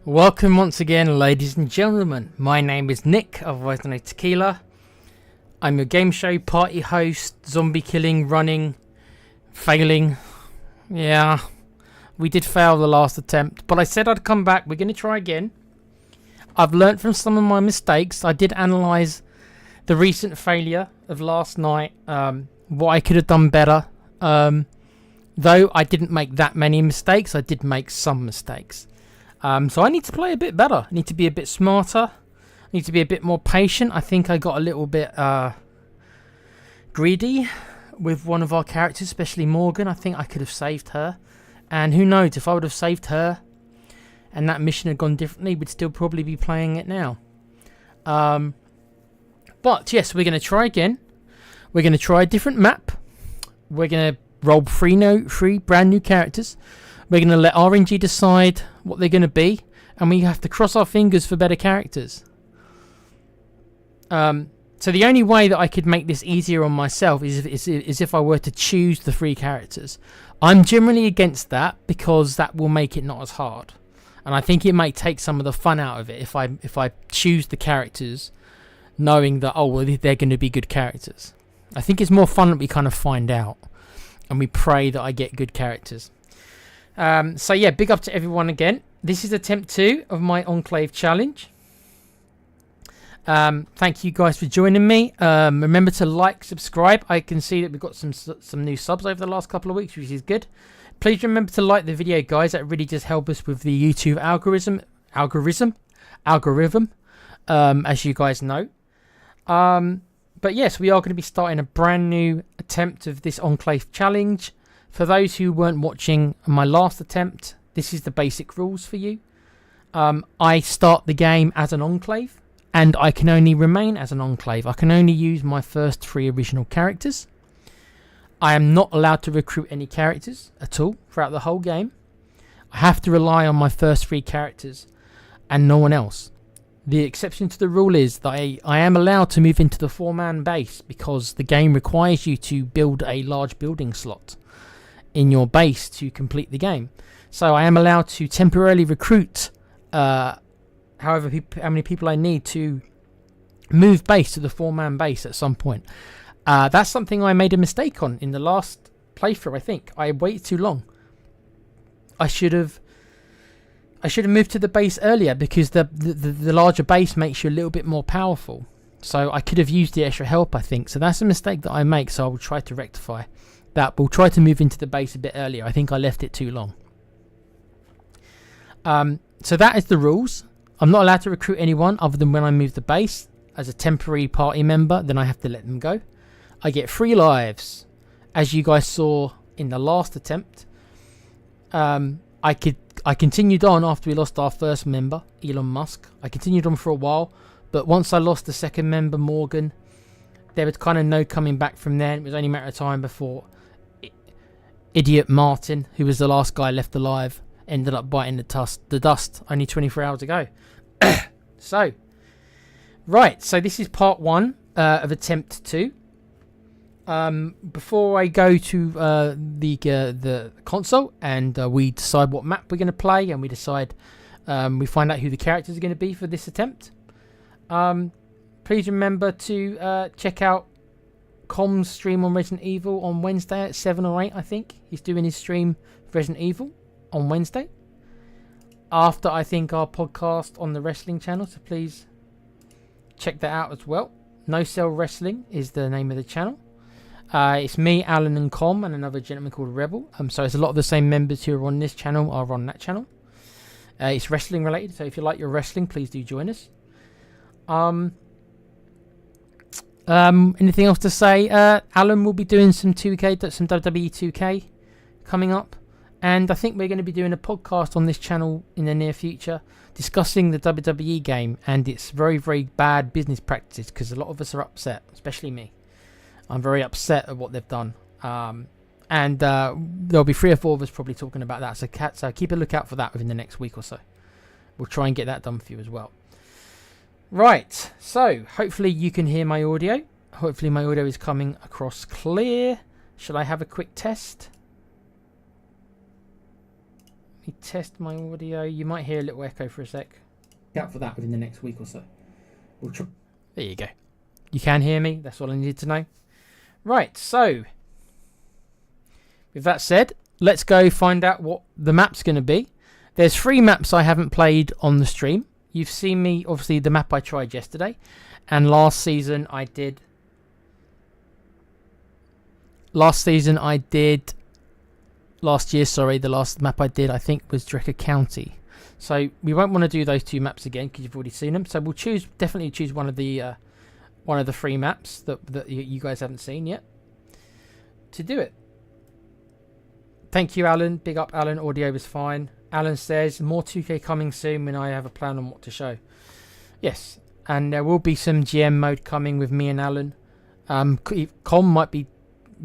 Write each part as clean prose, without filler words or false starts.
Welcome once again, ladies and gentlemen. My name is Nick, otherwise known as Tequila. I'm your game show party host, zombie killing, running, failing. Yeah, we did fail the last attempt, but I said I'd come back. We're going to try again. I've learnt from some of my mistakes. I did analyse the recent failure of last night, what I could have done better. Though I didn't make that many mistakes, I did make some mistakes. So I need to play a bit better. I need to be a bit smarter. I need to be a bit more patient. I think I got a little bit greedy with one of our characters, especially Morgan. I think I could have saved her. And who knows, if I would have saved her and that mission had gone differently, we'd still probably be playing it now. But yes, we're going to try again. We're going to try a different map. We're going to roll three brand new characters. We're going to let RNG decide what they're going to be, and we have to cross our fingers for better characters. So the only way that I could make this easier on myself is if I were to choose the 3 characters. I'm generally against that because that will make it not as hard, and I think it might take some of the fun out of it if I choose the characters, knowing that they're going to be good characters. I think it's more fun that we kind of find out, and we pray that I get good characters. So yeah, big up to everyone again. This is attempt 2 of my Enclave challenge. Thank you guys for joining me. Remember to like, subscribe. I can see that we've got some new subs over the last couple of weeks, which is good. Please remember to like the video, guys. That really does help us with the YouTube algorithm, as you guys know. But yes, we are going to be starting a brand new attempt of this Enclave challenge. For those who weren't watching my last attempt, this is the basic rules for you. I start the game as an Enclave, and I can only remain as an Enclave. I can only use my first 3 original characters. I am not allowed to recruit any characters at all throughout the whole game. I have to rely on my first 3 characters and no one else. The exception to the rule is that I am allowed to move into the 4-man base because the game requires you to build a large building slot in your base to complete the game. So I am allowed to temporarily recruit how many people I need to move base to the 4-man base at some point. That's something I made a mistake on in the last playthrough. I think I waited too long. I should have moved to the base earlier because the larger base makes you a little bit more powerful. So I could have used the extra help, I think. So that's a mistake that I make, so I will try to rectify that. We'll try to move into the base a bit earlier. I think I left it too long. So that is the rules. I'm not allowed to recruit anyone other than when I move the base. As a temporary party member, then I have to let them go. I get 3 lives. As you guys saw in the last attempt, I continued on after we lost our first member, Elon Musk. I continued on for a while, but once I lost the second member, Morgan, there was kind of no coming back from there. It was only a matter of time before idiot Martin, who was the last guy left alive, ended up biting the dust only 24 hours ago. So this is part 1 of attempt 2. Before I go to the console and we decide what map we're going to play, and we find out who the characters are going to be for this attempt, please remember to check out Com's stream on Resident Evil on Wednesday at 7 or 8, I think. He's doing his stream for Resident Evil on Wednesday after, I think, our podcast on the wrestling channel, so please check that out as well. No Cell Wrestling is the name of the channel. It's me, Alan, and Com, and another gentleman called Rebel. So it's a lot of the same members who are on this channel are on that channel. It's wrestling related, so if you like your wrestling, please do join us. Anything else to say? Alan will be doing some WWE 2K coming up, and I think we're going to be doing a podcast on this channel in the near future discussing the WWE game and its very, very bad business practices, because a lot of us are upset, especially me. I'm very upset at what they've done, and there'll be 3 or 4 of us probably talking about that, so keep a lookout for that within the next week or so. We'll try and get that done for you as well. Right, so hopefully you can hear my audio. Hopefully my audio is coming across clear. Shall I have a quick test? Let me test my audio. You might hear a little echo for a sec. Look out for that within the next week or so. There you go. You can hear me. That's all I needed to know. Right, so with that said, let's go find out what the map's going to be. There's 3 maps I haven't played on the stream. You've seen me, obviously, the map I tried yesterday. And last season I did... Last year, sorry, the last map I did, I think, was Drecker County. So we won't want to do those 2 maps again because you've already seen them. So we'll definitely choose one of the 3 maps that you guys haven't seen yet to do it. Thank you, Alan. Big up, Alan. Audio was fine. Alan says more 2K coming soon when I have a plan on what to show. Yes, and there will be some GM mode coming with me and Alan. We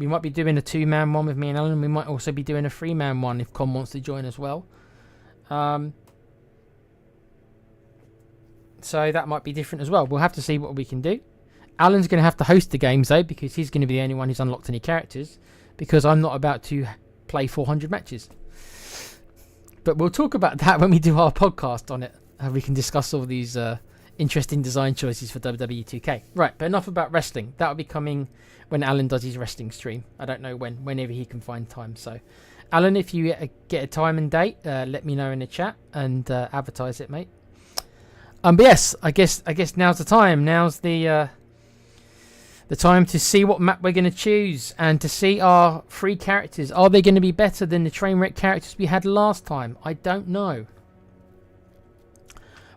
might be doing a 2-man one with me and Alan. We might also be doing a 3-man one if Com wants to join as well. So that might be different as well. We'll have to see what we can do. Alan's going to have to host the games though, because he's going to be the only one who's unlocked any characters, because I'm not about to play 400 matches. But we'll talk about that when we do our podcast on it. We can discuss all these interesting design choices for WWE 2K. Right, but enough about wrestling. That'll be coming when Alan does his wrestling stream. I don't know when, whenever he can find time. So, Alan, if you get a time and date, let me know in the chat and advertise it, mate. But yes, I guess now's the time. Now's the time to see what map we're going to choose and to see our 3 characters. Are they going to be better than the Trainwreck characters we had last time? I don't know.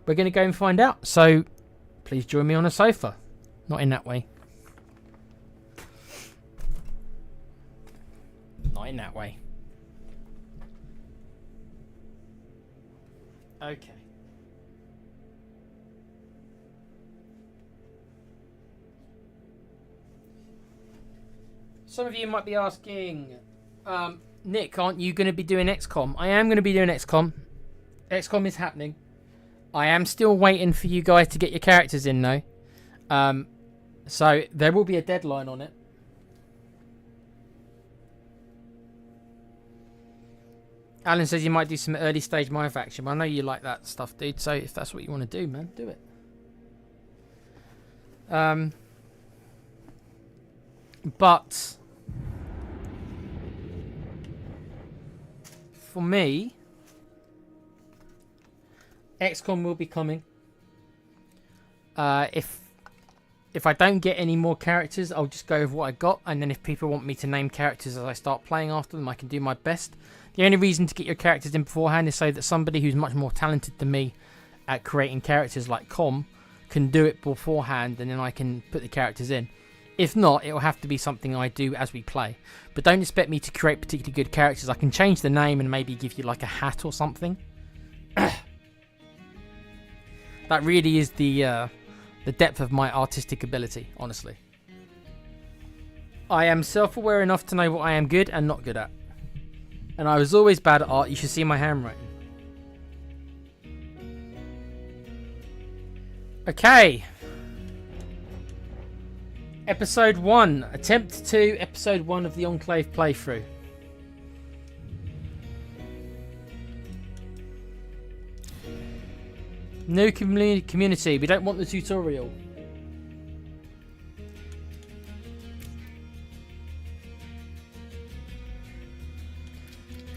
We're going to go and find out. So, please join me on a sofa. Not in that way. Not in that way. Okay. Some of you might be asking, Nick, aren't you going to be doing XCOM? I am going to be doing XCOM. XCOM is happening. I am still waiting for you guys to get your characters in, though. So there will be a deadline on it. Alan says you might do some early stage Minecraft action. I know you like that stuff, dude. So if that's what you want to do, man, do it. But for me, XCOM will be coming. If I don't get any more characters, I'll just go with what I got, and then if people want me to name characters as I start playing after them, I can do my best. The only reason to get your characters in beforehand is so that somebody who's much more talented than me at creating characters like Com can do it beforehand, and then I can put the characters in. If not, it will have to be something I do as we play. But don't expect me to create particularly good characters. I can change the name and maybe give you like a hat or something. That really is the depth of my artistic ability, honestly. I am self-aware enough to know what I am good and not good at. And I was always bad at art. You should see my handwriting. Okay. Episode 1. Attempt 2, Episode 1 of the Enclave playthrough. New community. We don't want the tutorial.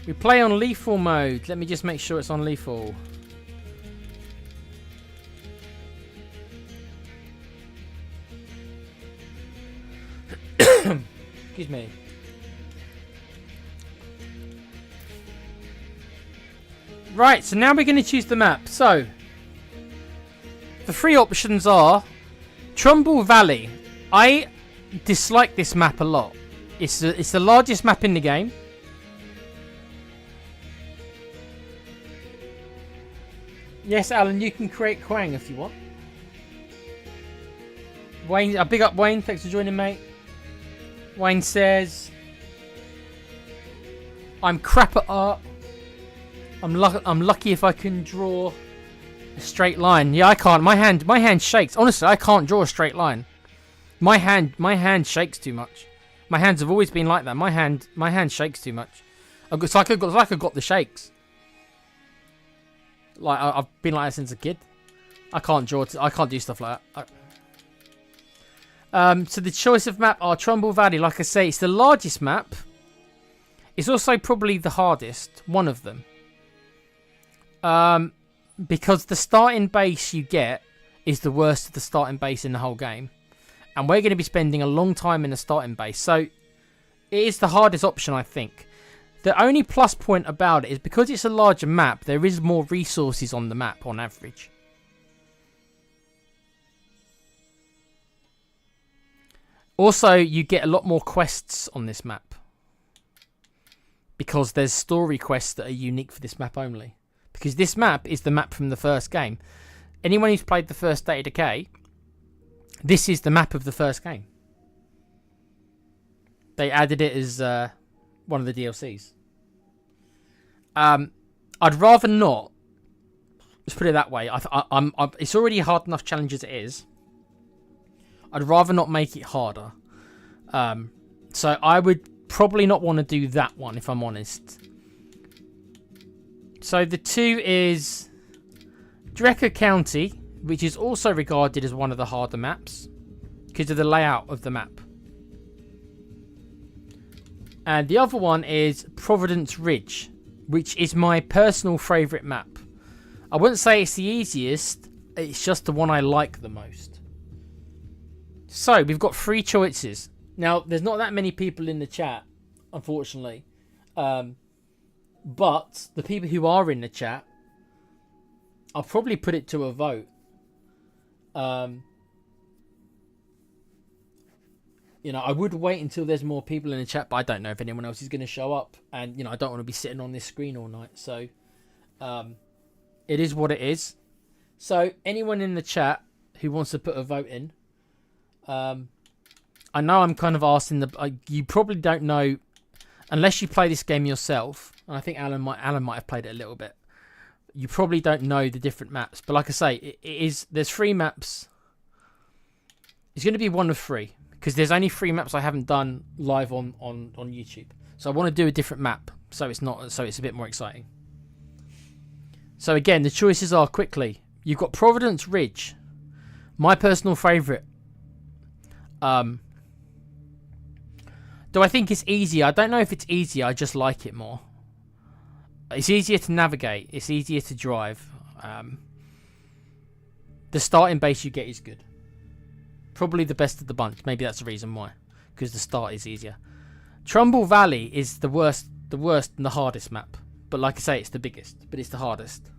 We play on lethal mode. Let me just make sure it's on lethal. Excuse me. Right, so now we're going to choose the map. So, the 3 options are Trumbull Valley. I dislike this map a lot. It's the largest map in the game. Yes, Alan, you can create Quang if you want. Wayne, big up Wayne. Thanks for joining, mate. Wayne says, I'm crap at art. I'm lucky if I can draw a straight line. Yeah, I can't. My hand shakes. Honestly, I can't draw a straight line. My hand shakes too much. My hands have always been like that. My hand shakes too much. It's like I got the shakes. Like I've been like that since a kid. I can't draw. I can't do stuff like that. So the choice of map are Trumbull Valley. Like I say, it's the largest map. It's also probably the hardest. One of them. Because the starting base you get is the worst of the starting base in the whole game. And we're going to be spending a long time in the starting base. So it is the hardest option, I think. The only plus point about it is because it's a larger map, there is more resources on the map on average. Also, you get a lot more quests on this map. Because there's story quests that are unique for this map only. Because this map is the map from the first game. Anyone who's played the first State of Decay, this is the map of the first game. They added it as one of the DLCs. I'd rather not. Let's put it that way. It's already a hard enough challenge as it is. I'd rather not make it harder. So I would probably not want to do that one, if I'm honest. So the 2 is Drecker County, which is also regarded as one of the harder maps because of the layout of the map. And the other one is Providence Ridge, which is my personal favourite map. I wouldn't say it's the easiest, it's just the one I like the most. So, we've got 3 choices. Now, there's not that many people in the chat, unfortunately. But the people who are in the chat, I'll probably put it to a vote. You know, I would wait until there's more people in the chat, but I don't know if anyone else is going to show up. And, you know, I don't want to be sitting on this screen all night. So, it is what it is. So, anyone in the chat who wants to put a vote in, I know I'm kind of asking you probably don't know, unless you play this game yourself. And I think Alan might have played it a little bit. You probably don't know the different maps, but like I say, there's 3 maps. It's going to be one of 3 because there's only 3 maps I haven't done live on YouTube. So I want to do a different map, so it's a bit more exciting. So again, the choices are quickly. You've got Providence Ridge, my personal favourite. Do I think it's easier? I don't know if it's easier. I just like it more. It's easier to navigate. It's easier to drive. The starting base you get is good. Probably the best of the bunch. Maybe that's the reason why. Because the start is easier. Trumbull Valley is the worst and the hardest map. But like I say, it's the biggest. But it's the hardest.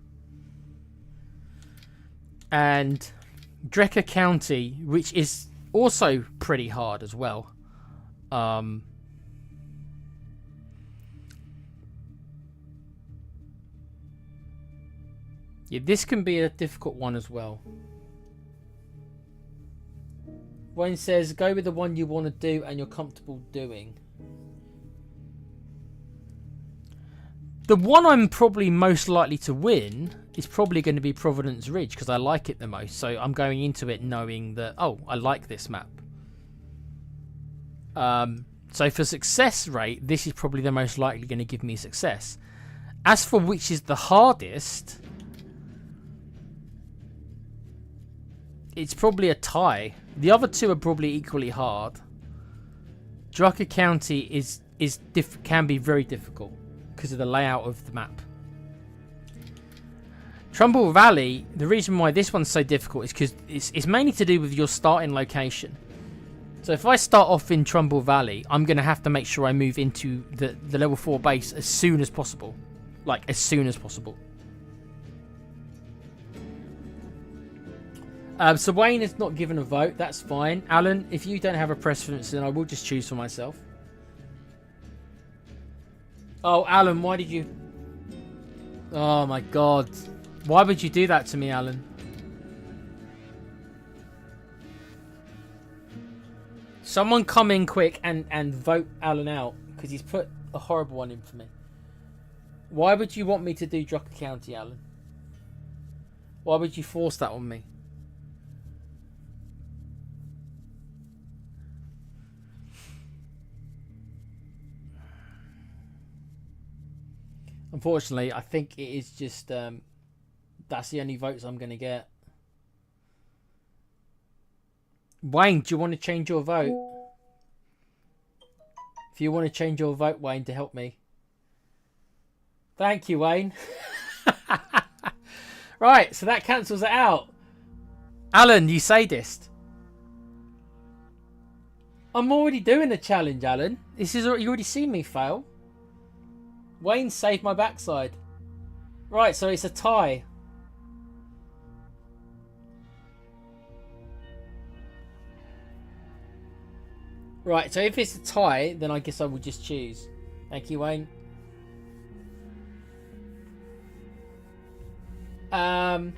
And Drecker County, which is also pretty hard as well. Yeah, this can be a difficult one as well. Wayne says, go with the one you want to do and you're comfortable doing. The one I'm probably most likely to win is probably going to be Providence Ridge because I like it the most. So I'm going into it knowing that, oh, I like this map. So for success rate, this is probably the most likely going to give me success. As for which is the hardest, it's probably a tie. The other 2 are probably equally hard. Drucker County can be very difficult because of the layout of the map. Trumbull Valley, the reason why this one's so difficult is because it's mainly to do with your starting location. So if I start off in Trumbull Valley, I'm going to have to make sure I move into the level 4 base as soon as possible. Like, as soon as possible. So Wayne is not given a vote. That's fine. Alan, if you don't have a preference, then I will just choose for myself. Oh, Alan, why did you... Oh, my God. Why would you do that to me, Alan? Someone come in quick and vote Alan out, because he's put a horrible one in for me. Why would you want me to do Drucker County, Alan? Why would you force that on me? Unfortunately, I think it is just... that's the only votes I'm going to get. Wayne, do you want to change your vote? If you want to change your vote, Wayne, to help me. Thank you, Wayne. Right, so that cancels it out. Alan, you sadist. I'm already doing the challenge, Alan. You already seen me fail. Wayne saved my backside. Right, so it's a tie. Right, so if it's a tie, then I guess I will just choose. Thank you, Wayne. I'm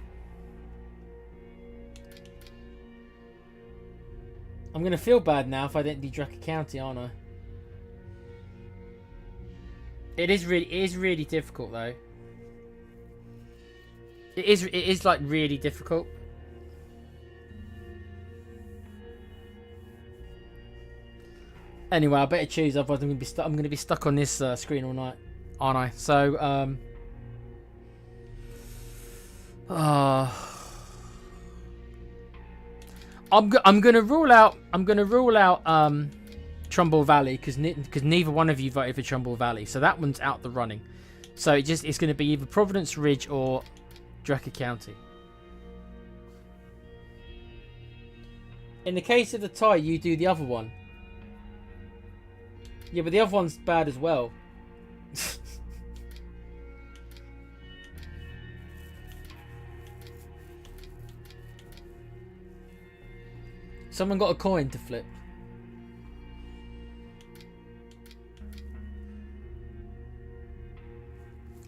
going to feel bad now if I don't do Draca County, aren't I? It is really difficult, though. It is like really difficult. Anyway, I better choose, otherwise I'm going to be stuck on this screen all night, aren't I? So I'm gonna rule out Trumbull Valley because neither one of you voted for Trumbull Valley, so that one's out the running. So it's going to be either Providence Ridge or Draca County. In the case of the tie, you do the other one. Yeah, but the other one's bad as well. Someone got a coin to flip.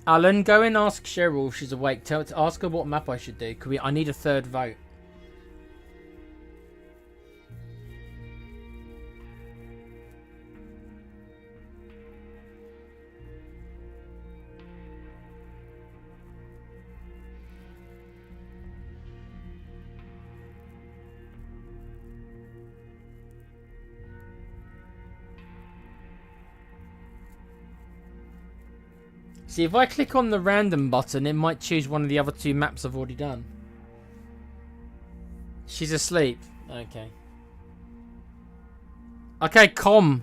Alan, go and ask Cheryl if she's awake. Ask her what map I should do. I need a third vote. See, if I click on the random button, it might choose one of the other two maps I've already done. She's asleep. Okay. Okay, Com,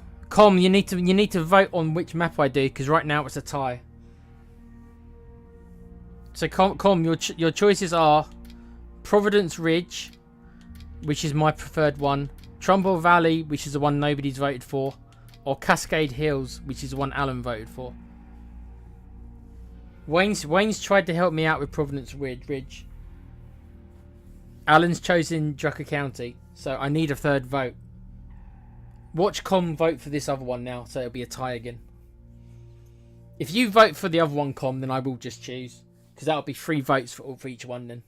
you need to vote on which map I do, because right now it's a tie. So Com, your choices are Providence Ridge, which is my preferred one, Trumbull Valley, which is the one nobody's voted for, or Cascade Hills, which is the one Alan voted for. Wayne's tried to help me out with Providence Ridge. Alan's chosen Draca County, so I need a third vote. Watch Com vote for this other one now, so it'll be a tie again. If you vote for the other one, Com, then I will just choose, because that'll be 3 votes for each one then.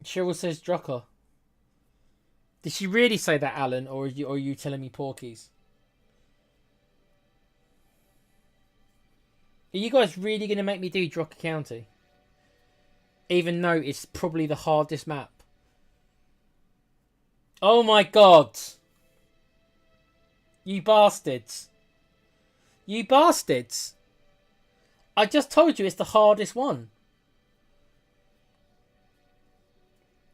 Cheryl says Draca. Did she really say that, Alan, or are you telling me porkies? Are you guys really going to make me do Draca County? Even though it's probably the hardest map. Oh my god! You bastards. You bastards! I just told you it's the hardest one.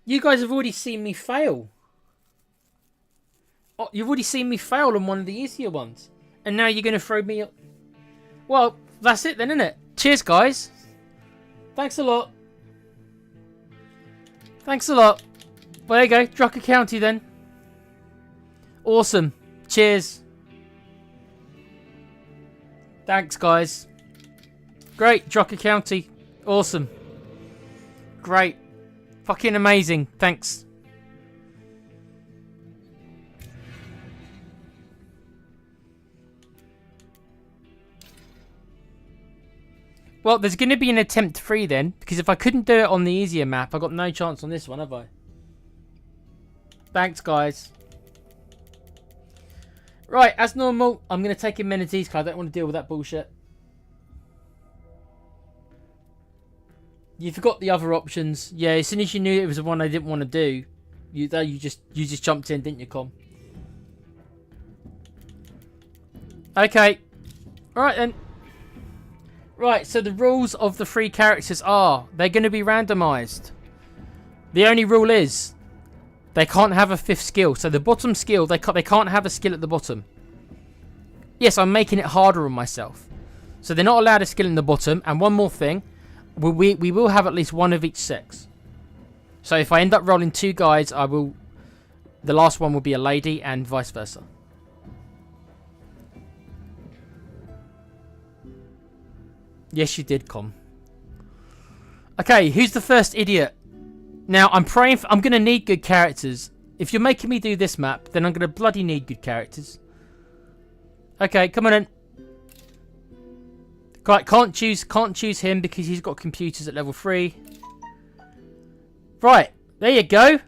You guys have already seen me fail. Oh, you've already seen me fail on one of the easier ones. And now you're going to throw me up. Well, that's it then, isn't it? Cheers, guys. Thanks a lot. Thanks a lot. Well, there you go. Draca County then. Awesome. Cheers. Thanks, guys. Great. Draca County. Awesome. Great. Fucking amazing. Thanks. Well, there's going to be an attempt 3 then, because if I couldn't do it on the easier map, I got no chance on this one, have I? Thanks, guys. Right, as normal, I'm going to take amenities because I don't want to deal with that bullshit. You forgot the other options. Yeah, as soon as you knew it was the one I didn't want to do, you just jumped in, didn't you, Com? Okay. Right then. Right, so the rules of the 3 characters are they're going to be randomized. The only rule is they can't have a 5th skill. So the bottom skill, they can't have a skill at the bottom. Yes, I'm making it harder on myself. So they're not allowed a skill in the bottom. And one more thing, we will have at least one of each sex. So if I end up rolling 2 guys, the last one will be a lady and vice versa. Yes, you did, Com. Okay, who's the first idiot? Now, I'm going to need good characters. If you're making me do this map, then I'm going to bloody need good characters. Okay, come on in. Can't choose him because he's got computers at level 3. Right, there you go.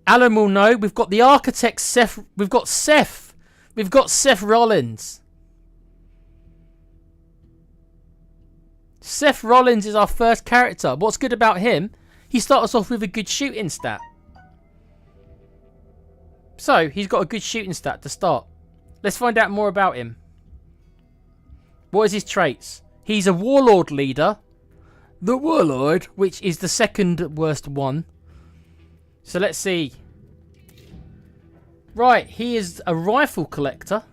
Alan will know. We've got the architect, Seth. We've got Seth. We've got Seth Rollins. Seth Rollins is our first character. What's good about him? He starts off with a good shooting stat. So, he's got a good shooting stat to start. Let's find out more about him. What is his traits? He's a warlord leader. The warlord, which is the second worst one. So let's see. Right, he is a rifle collector.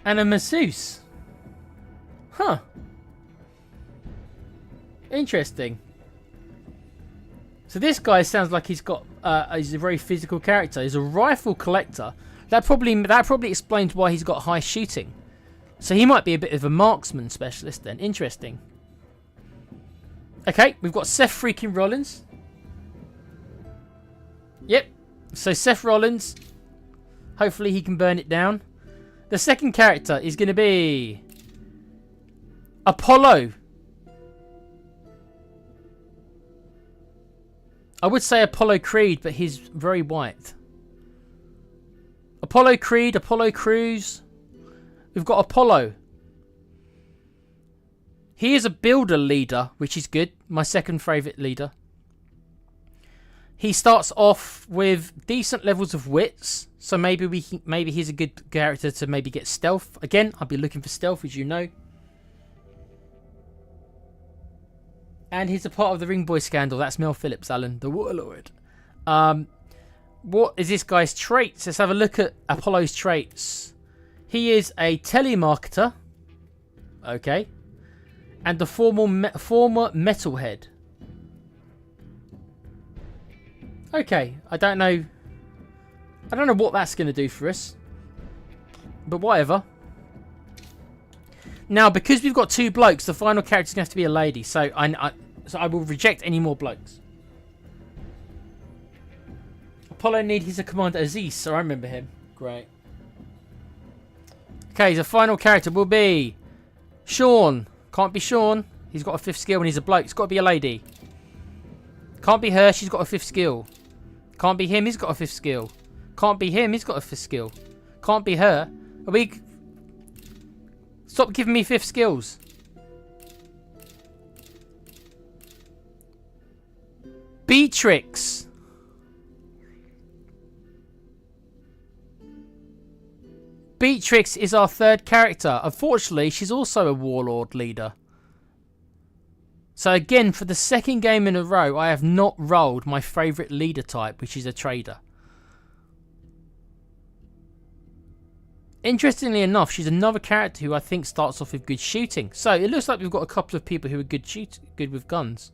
And a masseuse. Huh. Interesting. So this guy sounds like he's a very physical character. He's a rifle collector. That probably explains why he's got high shooting. So he might be a bit of a marksman specialist then. Interesting. Okay, we've got Seth freaking Rollins. Yep. So Seth Rollins. Hopefully he can burn it down. The second character is going to be Apollo. I would say Apollo Creed, but he's very white. Apollo Creed, Apollo Crews. We've got Apollo. He is a builder leader, which is good. My second favourite leader. He starts off with decent levels of wits. So maybe he's a good character to maybe get stealth. Again, I'll be looking for stealth, as you know. And he's a part of the Ring Boy scandal. That's Mel Phillips, Alan, the warlord. What is this guy's traits? Let's have a look at Apollo's traits. He is a telemarketer. Okay. And the former metalhead. Okay, I don't know what that's going to do for us. But whatever. Now, because we've got 2 blokes, the final character's going to have to be a lady. So I will reject any more blokes. Apollo need he's a Commander Aziz, so I remember him. Great. Okay, the final character will be Sean. Can't be Sean. He's got a 5th skill and he's a bloke. It's got to be a lady. Can't be her. She's got a 5th skill. Can't be him. He's got a 5th skill. Can't be him. He's got a 5th skill. Can't be her. Are we... Stop giving me 5th skills. Beatrix. Beatrix is our 3rd character. Unfortunately, she's also a warlord leader. So again, for the 2nd game in a row, I have not rolled my favourite leader type, which is a trader. Interestingly enough, she's another character who I think starts off with good shooting. So it looks like we've got a couple of people who are good with guns.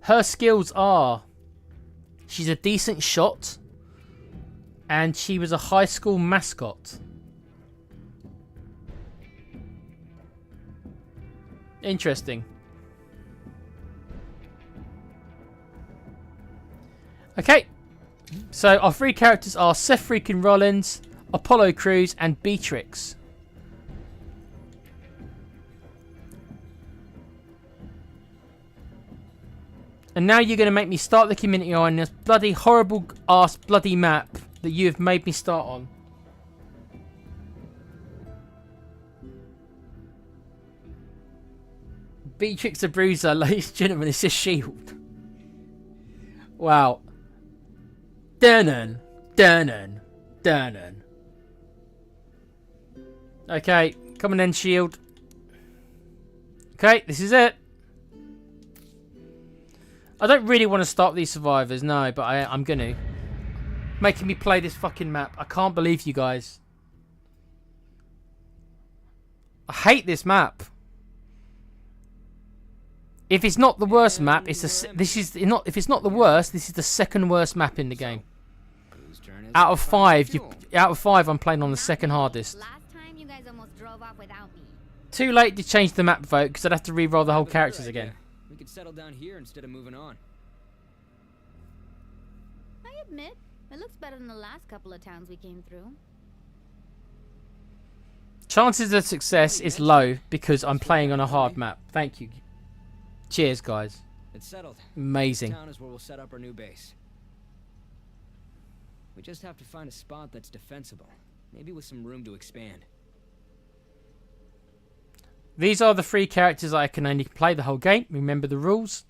Her skills are, she's a decent shot, and she was a high school mascot. Interesting. Okay, so our 3 characters are Seth freaking Rollins, Apollo Crews, and Beatrix. And now you're going to make me start the community on this bloody horrible ass bloody map that you have made me start on. Beatrix the Bruiser, ladies and gentlemen, it's a shield. Wow. Durnan. Okay, come on then, shield. Okay, this is it. I don't really want to start these survivors, no, but I'm gonna. Making me play this fucking map. I can't believe you guys. I hate this map. If it's not the worst map, if it's not the worst, this is the second worst map in the game. Out of 5, I'm playing on the second hardest. Too late to change the map vote because I'd have to re-roll the whole characters again. We could settle down here instead of moving on. I admit, it looks better than the last couple of towns we came through. Chances of success is low because I'm playing on a hard map. Thank you. Cheers, guys. It's settled. Amazing. This town is where we'll set up our new base. We just have to find a spot that's defensible, maybe with some room to expand. These are the 3 characters I can only play the whole game. Remember the rules.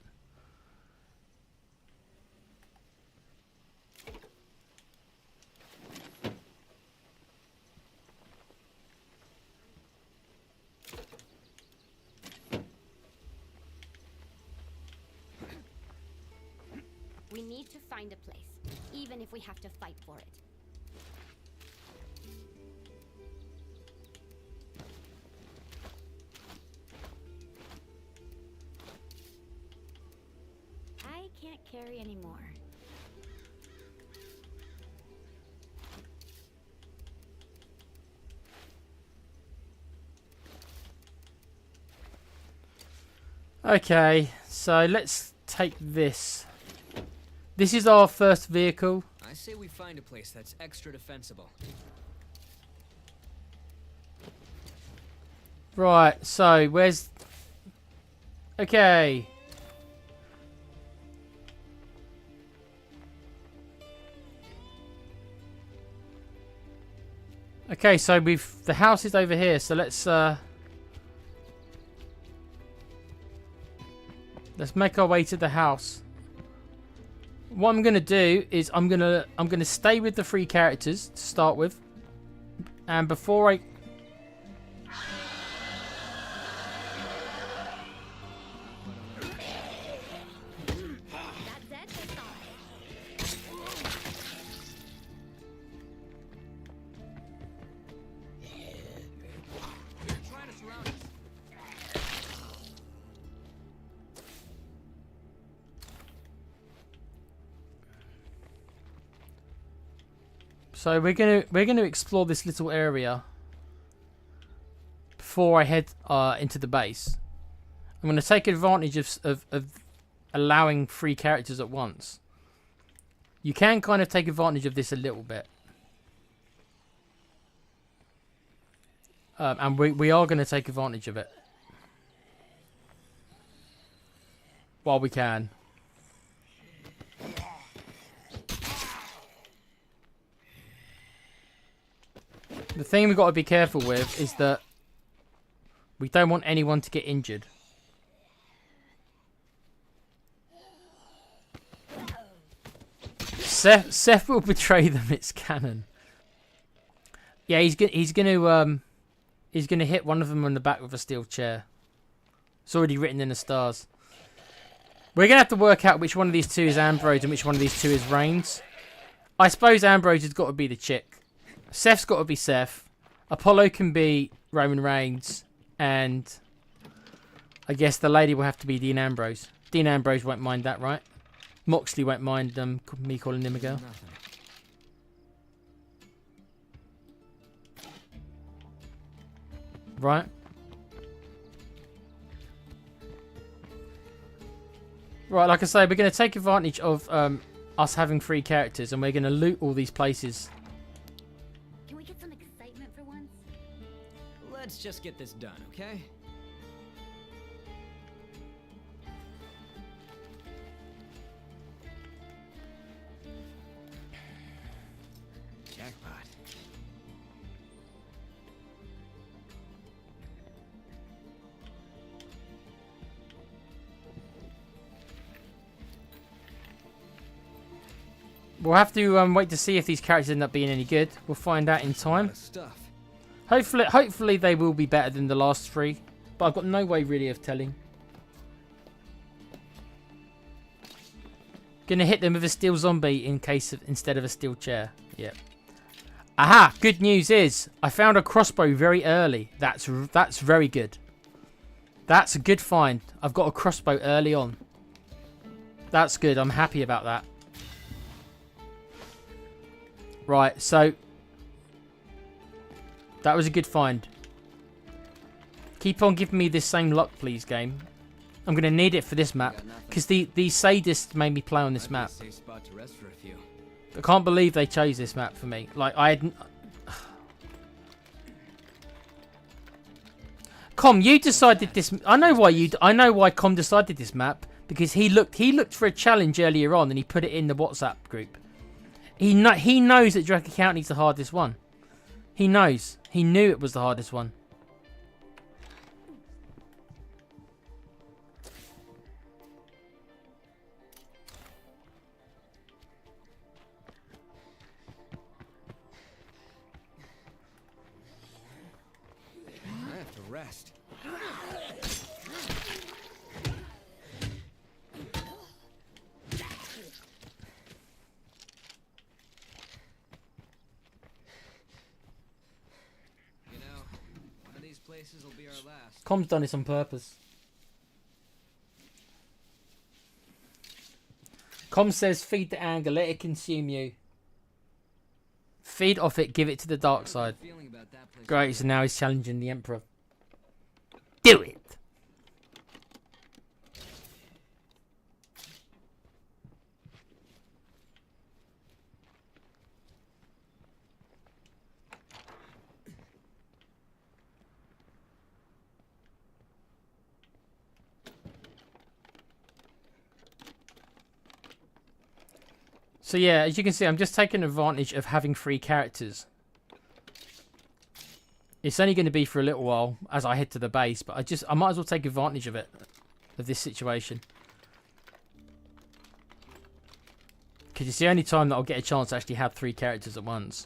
We need to find a place, even if we have to fight for it. I can't carry anymore. Okay, so let's take this. This is our first vehicle. I say we find a place that's extra defensible. Right, so where's... Okay. Okay, so the house is over here, so let's make our way to the house. What I'm gonna do is I'm gonna stay with the 3 characters to start with, and before I So we're gonna explore this little area before I head into the base. I'm gonna take advantage of allowing 3 characters at once. You can kind of take advantage of this a little bit, and we are gonna take advantage of it while we can. The thing we've got to be careful with is that we don't want anyone to get injured. Seth will betray them. It's canon. Yeah, he's gonna hit one of them on the back with a steel chair. It's already written in the stars. We're gonna have to work out which one of these 2 is Ambrose and which one of these 2 is Reigns. I suppose Ambrose has got to be the chick. Seth's got to be Seth. Apollo can be Roman Reigns. And I guess the lady will have to be Dean Ambrose. Dean Ambrose won't mind that, right? Moxley won't mind me calling him a girl. Right? Right, like I say, we're going to take advantage of us having 3 characters. And we're going to loot all these places. Let's just get this done, okay? Jackpot. We'll have to wait to see if these characters end up being any good. We'll find out in time. Stuff. Hopefully they will be better than the last 3. But I've got no way really of telling. Gonna hit them with a steel zombie instead of a steel chair. Yep. Aha! Good news is I found a crossbow very early. That's very good. That's a good find. I've got a crossbow early on. That's good. I'm happy about that. Right, so that was a good find. Keep on giving me this same luck, please, game. I'm going to need it for this map. Because these sadists made me play on this map. I can't believe they chose this map for me. Like, I hadn't... Com, you decided this... I know why Com decided this map. Because he looked for a challenge earlier on and he put it in the WhatsApp group. He knows that Dragon County's the hardest one. He knows. He knew it was the hardest one. I have to rest. Places will be our last. Com's done this on purpose. Com says, feed the anger, let it consume you. Feed off it, give it to the dark side. Great, so now he's challenging the Emperor. Do it! So yeah, as you can see, I'm just taking advantage of having 3 characters. It's only going to be for a little while as I head to the base, but I might as well take advantage of it, of this situation. Because it's the only time that I'll get a chance to actually have 3 characters at once.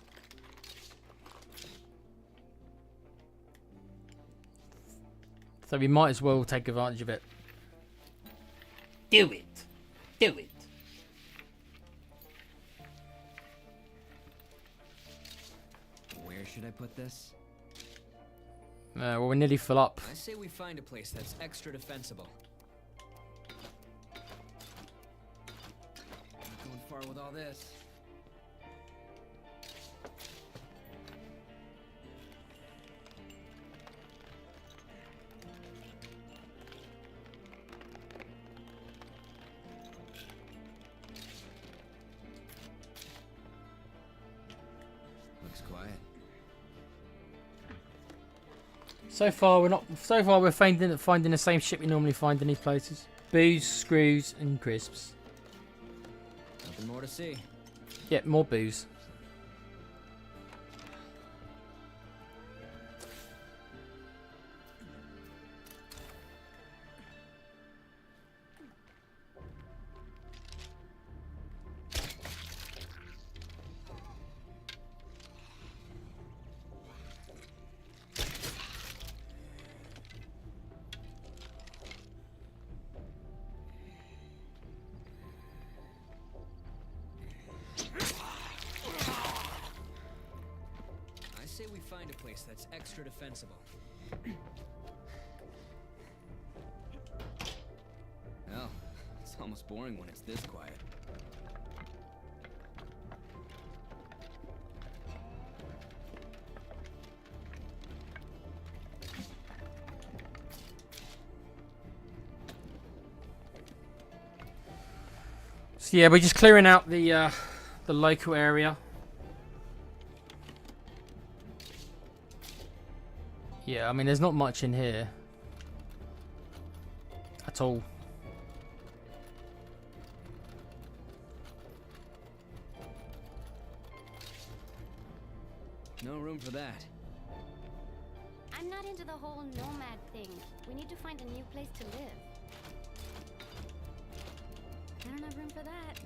So we might as well take advantage of it. Do it! Do it! Should I put this? Well, we're nearly full up. I say we find a place that's extra defensible. Not going far with all this. Looks quiet. So far we're finding the same shit we normally find in these places. Booze, screws, and crisps. Nothing more to see. Yeah, more booze. Find a place that's extra defensible. Hell, it's almost boring when it's this quiet. So yeah, we're just clearing out the local area. Yeah, I mean, there's not much in here at all. No room for that. I'm not into the whole nomad thing. We need to find a new place to live. I don't have room for that.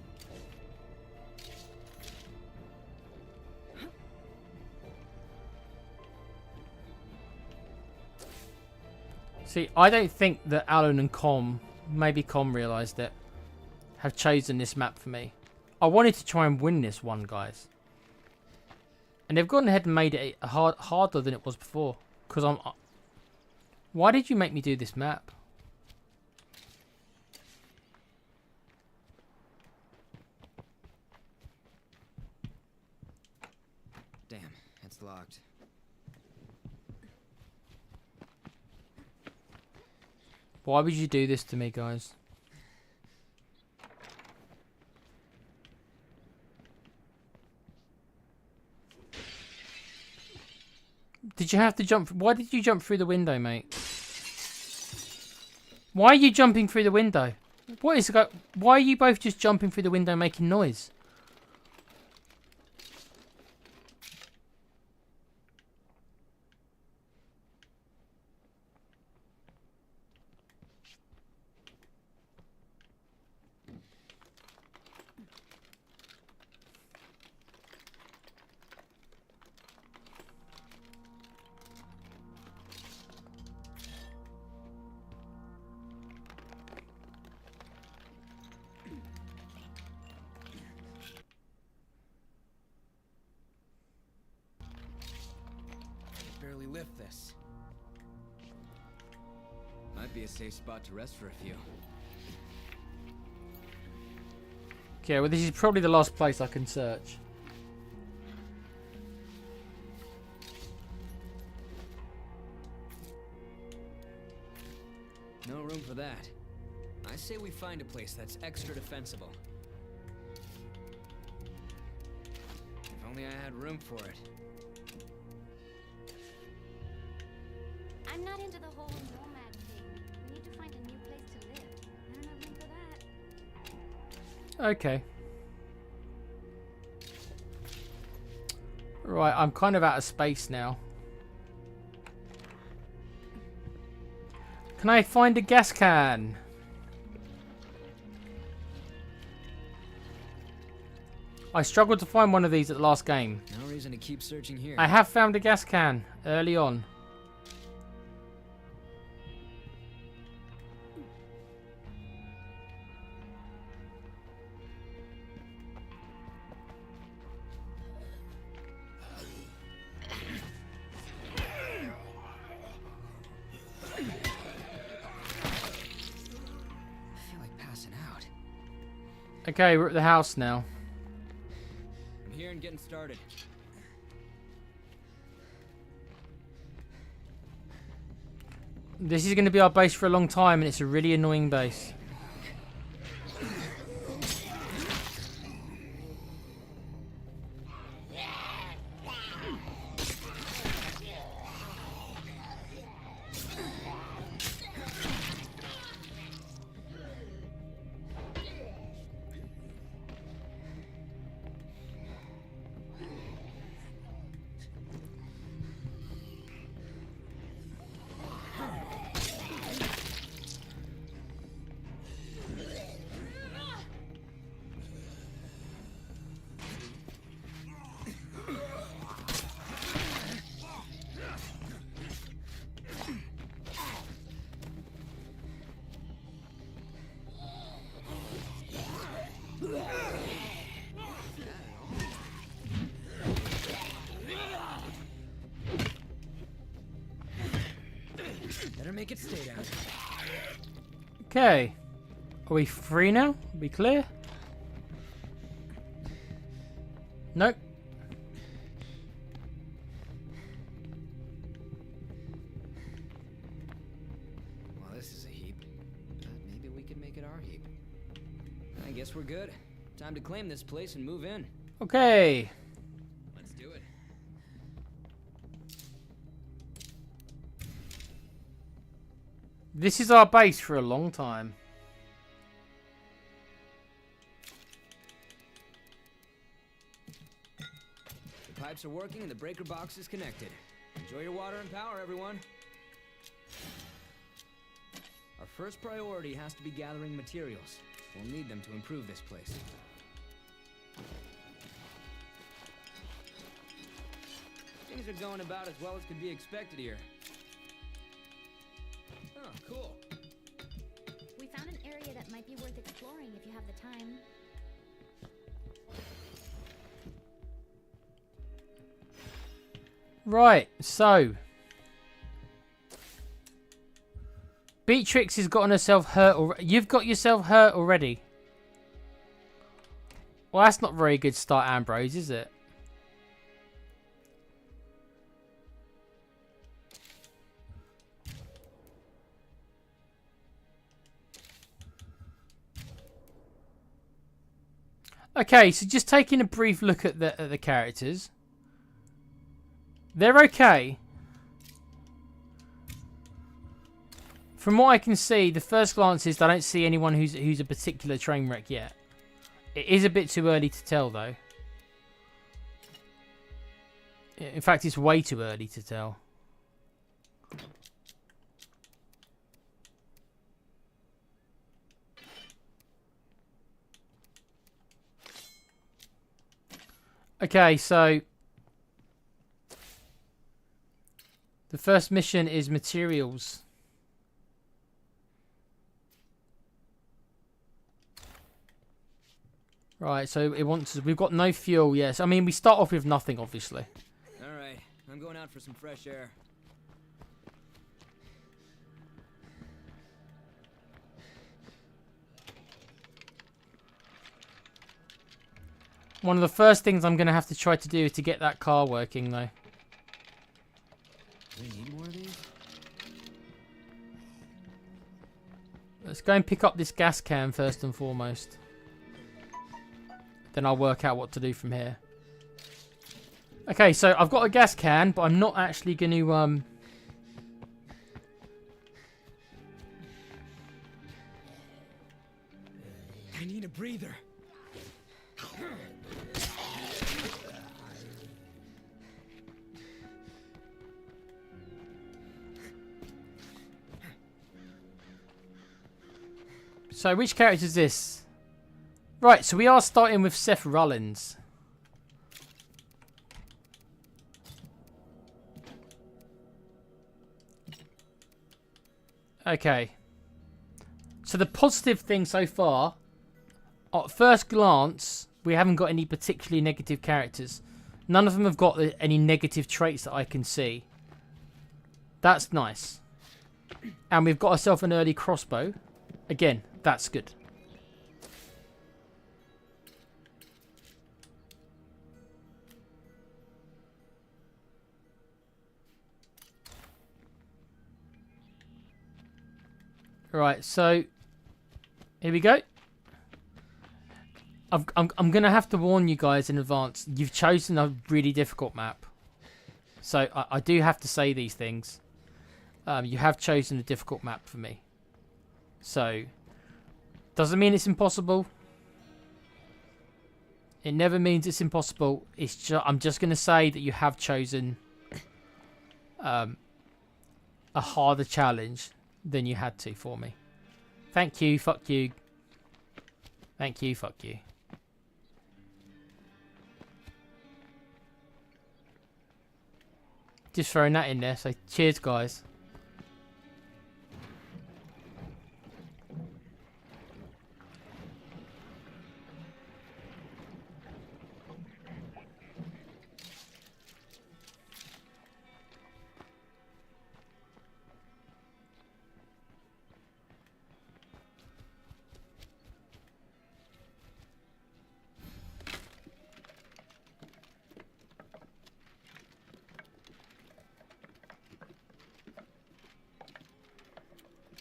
See, I don't think that Alan and Com, maybe Com realised it, have chosen this map for me. I wanted to try and win this one, guys. And they've gone ahead and made it harder than it was before. Because I'm... Why did you make me do this map? Damn, it's locked. Why would you do this to me, guys? Did you have to jump? Why did you jump through the window, mate? Why are you jumping through the window? What is it? Why are you both just jumping through the window making noise? Barely lift this. Might be a safe spot to rest for a few. Okay, well this is probably the last place I can search. No room for that. I say we find a place that's extra defensible. If only I had room for it. I'm not into the whole nomad thing. We need to find a new place to live. I don't have room for that. Okay. Right, I'm kind of out of space now. Can I find a gas can? I struggled to find one of these at the last game. No reason to keep searching here. I have found a gas can early on. Okay, we're at the house now. I'm here and getting started. This is going to be our base for a long time, and it's a really annoying base. Better make it stay down. Okay. Are we free now? Are we clear? Nope. Well, this is a heap. But maybe we can make it our heap. I guess we're good. Time to claim this place and move in. Okay. Let's do it. This is our base for a long time. The pipes are working and the breaker box is connected. Enjoy your water and power, everyone. Our first priority has to be gathering materials. We'll need them to improve this place. Things are going about as well as could be expected here. Oh, cool. We found an area that might be worth exploring if you have the time. Right, so Beatrix has gotten herself hurt already. You've got yourself hurt already. Well, that's not a very good start, Ambrose, is it? Okay, so just taking a brief look at the characters. They're okay. From what I can see, the first glance is I don't see anyone who's a particular train wreck yet. It is a bit too early to tell, though. In fact, it's way too early to tell. Okay, so the first mission is materials. Right, so it wants. We've got no fuel. Yes, I mean we start off with nothing, obviously. All right, I'm going out for some fresh air. One of the first things I'm going to have to try to do is to get that car working, though. Do we need more of these? Let's go and pick up this gas can first and foremost. Then I'll work out what to do from here. Okay, so I've got a gas can, but I'm not actually going to... I need a breather. So which character is this? Right, so we are starting with Seth Rollins. Okay. So the positive thing so far, at first glance, we haven't got any particularly negative characters. None of them have got any negative traits that I can see. That's nice. And we've got ourselves an early crossbow. Again, that's good. Right, so here we go. I'm gonna have to warn you guys in advance. You've chosen a really difficult map, so I do have to say these things. You have chosen a difficult map for me, so doesn't mean it's impossible. It never means it's impossible. I'm just gonna say that you have chosen a harder challenge than you had to for me. Thank you, fuck you. Thank you, fuck you. Just throwing that in there, so cheers guys.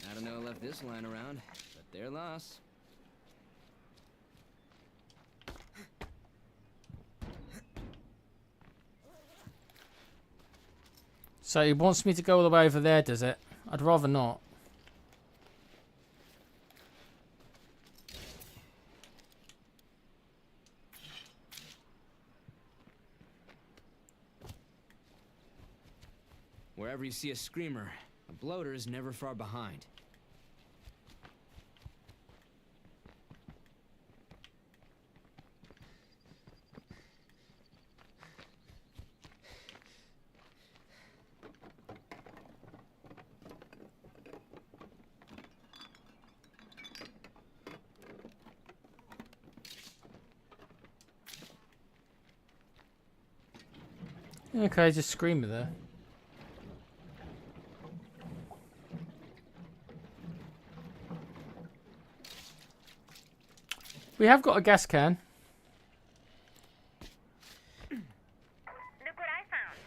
I don't know who left this line around, but their loss. So it wants me to go all the way over there, does it? I'd rather not. Wherever you see a screamer, a bloater is never far behind. Okay, just screamer there. We have got a gas can. Look what I found.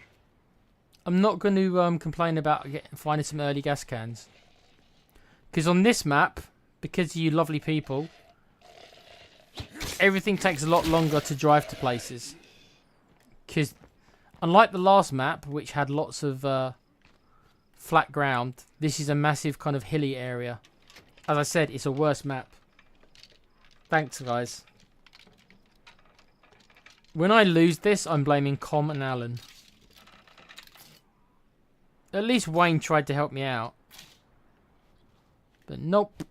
I'm not going to complain about finding some early gas cans. Because on this map, because of you lovely people, everything takes a lot longer to drive to places. Because unlike the last map, which had lots of flat ground, this is a massive kind of hilly area. As I said, it's a worse map. Thanks, guys. When I lose this, I'm blaming Com and Alan. At least Wayne tried to help me out. But nope.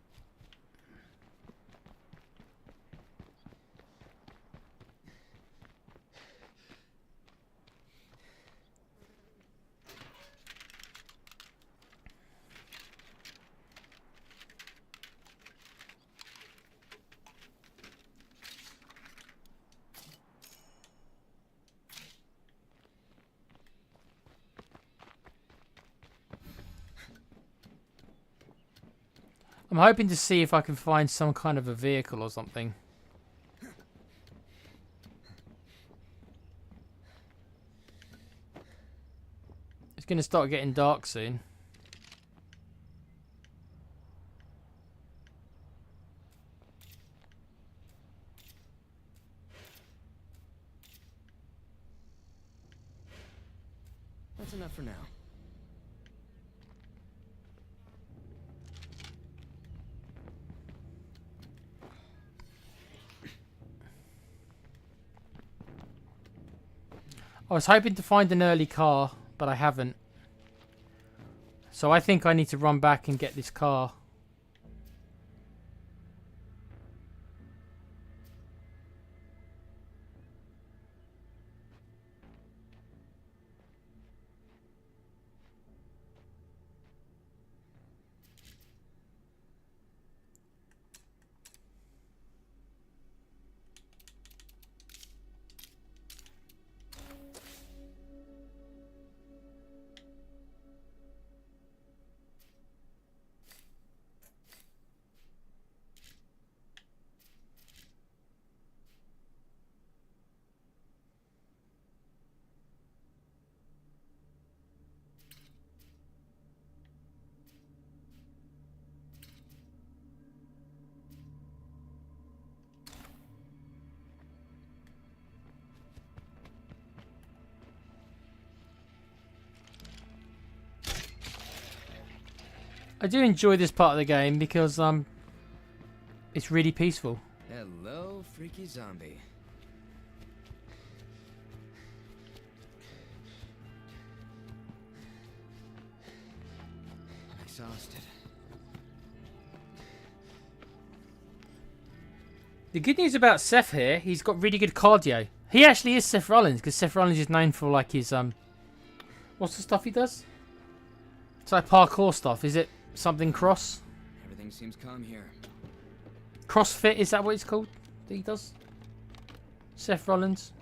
I'm hoping to see if I can find some kind of a vehicle or something. It's going to start getting dark soon. That's enough for now. I was hoping to find an early car, but I haven't. So I think I need to run back and get this car. I do enjoy this part of the game because it's really peaceful. Hello, freaky zombie. I'm exhausted. The good news about Seth here, he's got really good cardio. He actually is Seth Rollins because Seth Rollins is known for like his what's the stuff he does? It's like parkour stuff. Is it something cross? Everything seems calm here. CrossFit, is that what it's called that he does? Seth Rollins.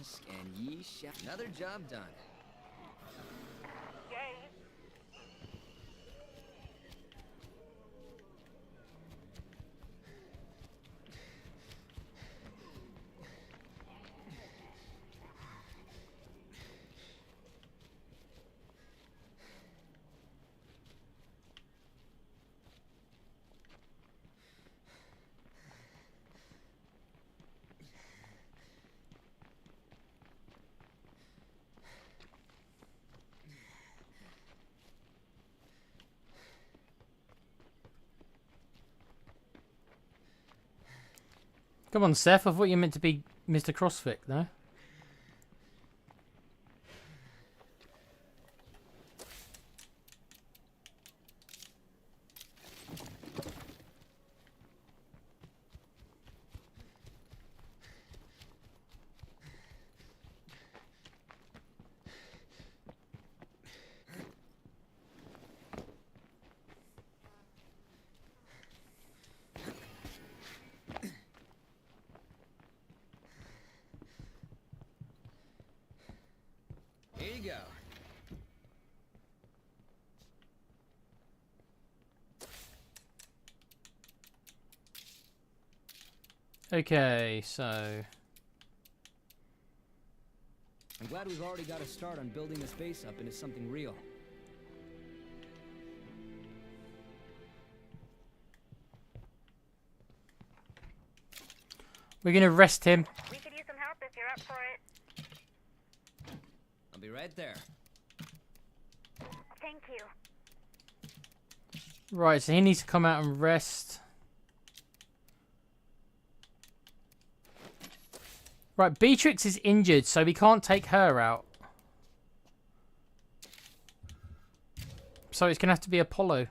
Ask and ye shall. Another job done. Come on, Seth. I thought you meant to be Mr. CrossFit, no? go. Okay, so I'm glad we've already got a start on building this base up into something real. we're gonna rest him. We could use some help if you're up for it. I'll be right there. Thank you. Right, so he needs to come out and rest. Right, Beatrix is injured, so we can't take her out. So it's gonna have to be Apollo.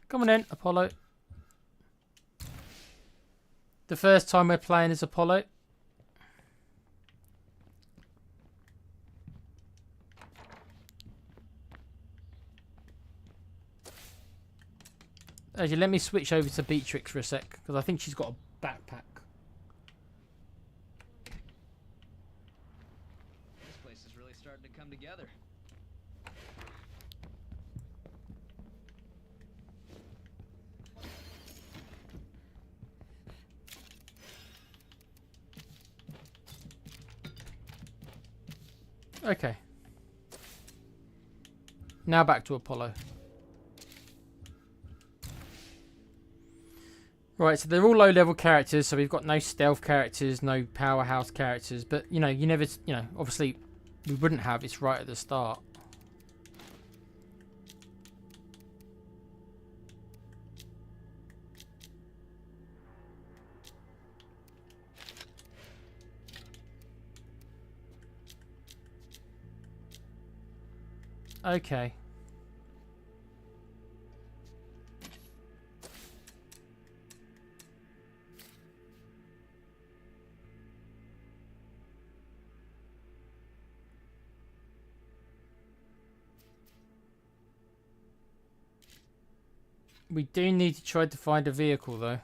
Come on in, Apollo. The first time we're playing as Apollo. Actually, let me switch over to Beatrix for a sec, because I think she's got a backpack. This place is really starting to come together. Okay. Now back to Apollo. Right, so they're all low-level characters, so we've got no stealth characters, no powerhouse characters, but, you know, you never, you know, obviously we wouldn't have, it's right at the start. Okay. We do need to try to find a vehicle, though.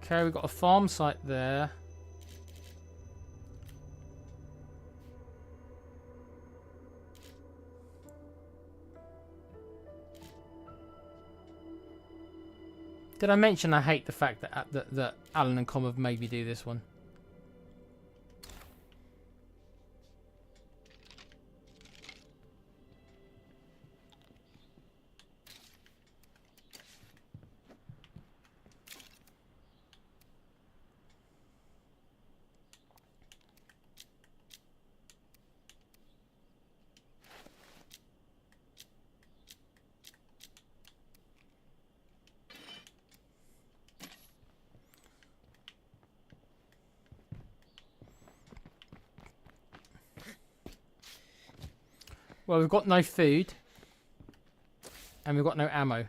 Okay, we've got a farm site there. Did I mention I hate the fact that Alan and Com have made me do this one? Well, we've got no food. And we've got no ammo.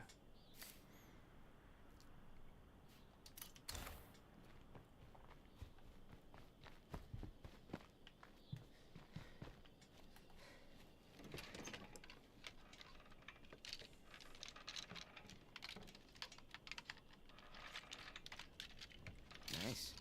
Nice.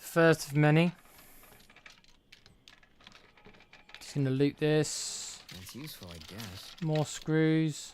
First of many. Just gonna loot this. That's useful, I guess. More screws.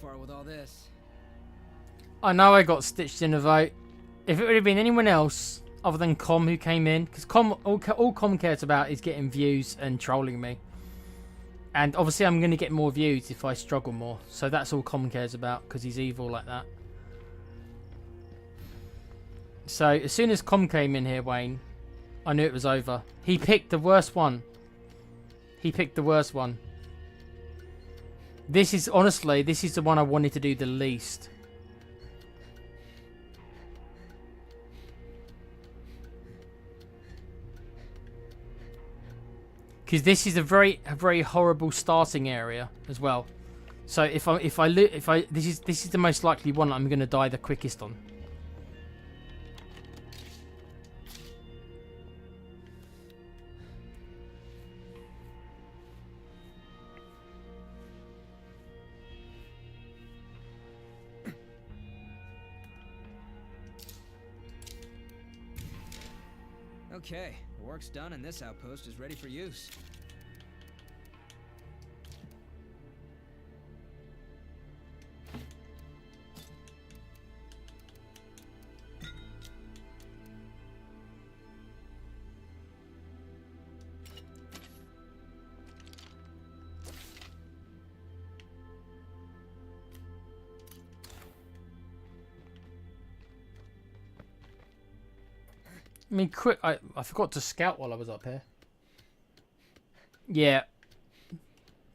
far with all this. I know I got stitched in a vote. If it would have been anyone else other than Com who came in, because all Com cares about is getting views and trolling me. And obviously I'm going to get more views if I struggle more. So that's all Com cares about, because he's evil like that. So as soon as Com came in here, Wayne, I knew it was over. He picked the worst one. He picked the worst one. This is, honestly, this is the one I wanted to do the least. Because this is a very horrible starting area as well. So this is the most likely one I'm going to die the quickest on. Okay, the work's done and this outpost is ready for use. I mean, quick! I forgot to scout while I was up here. Yeah,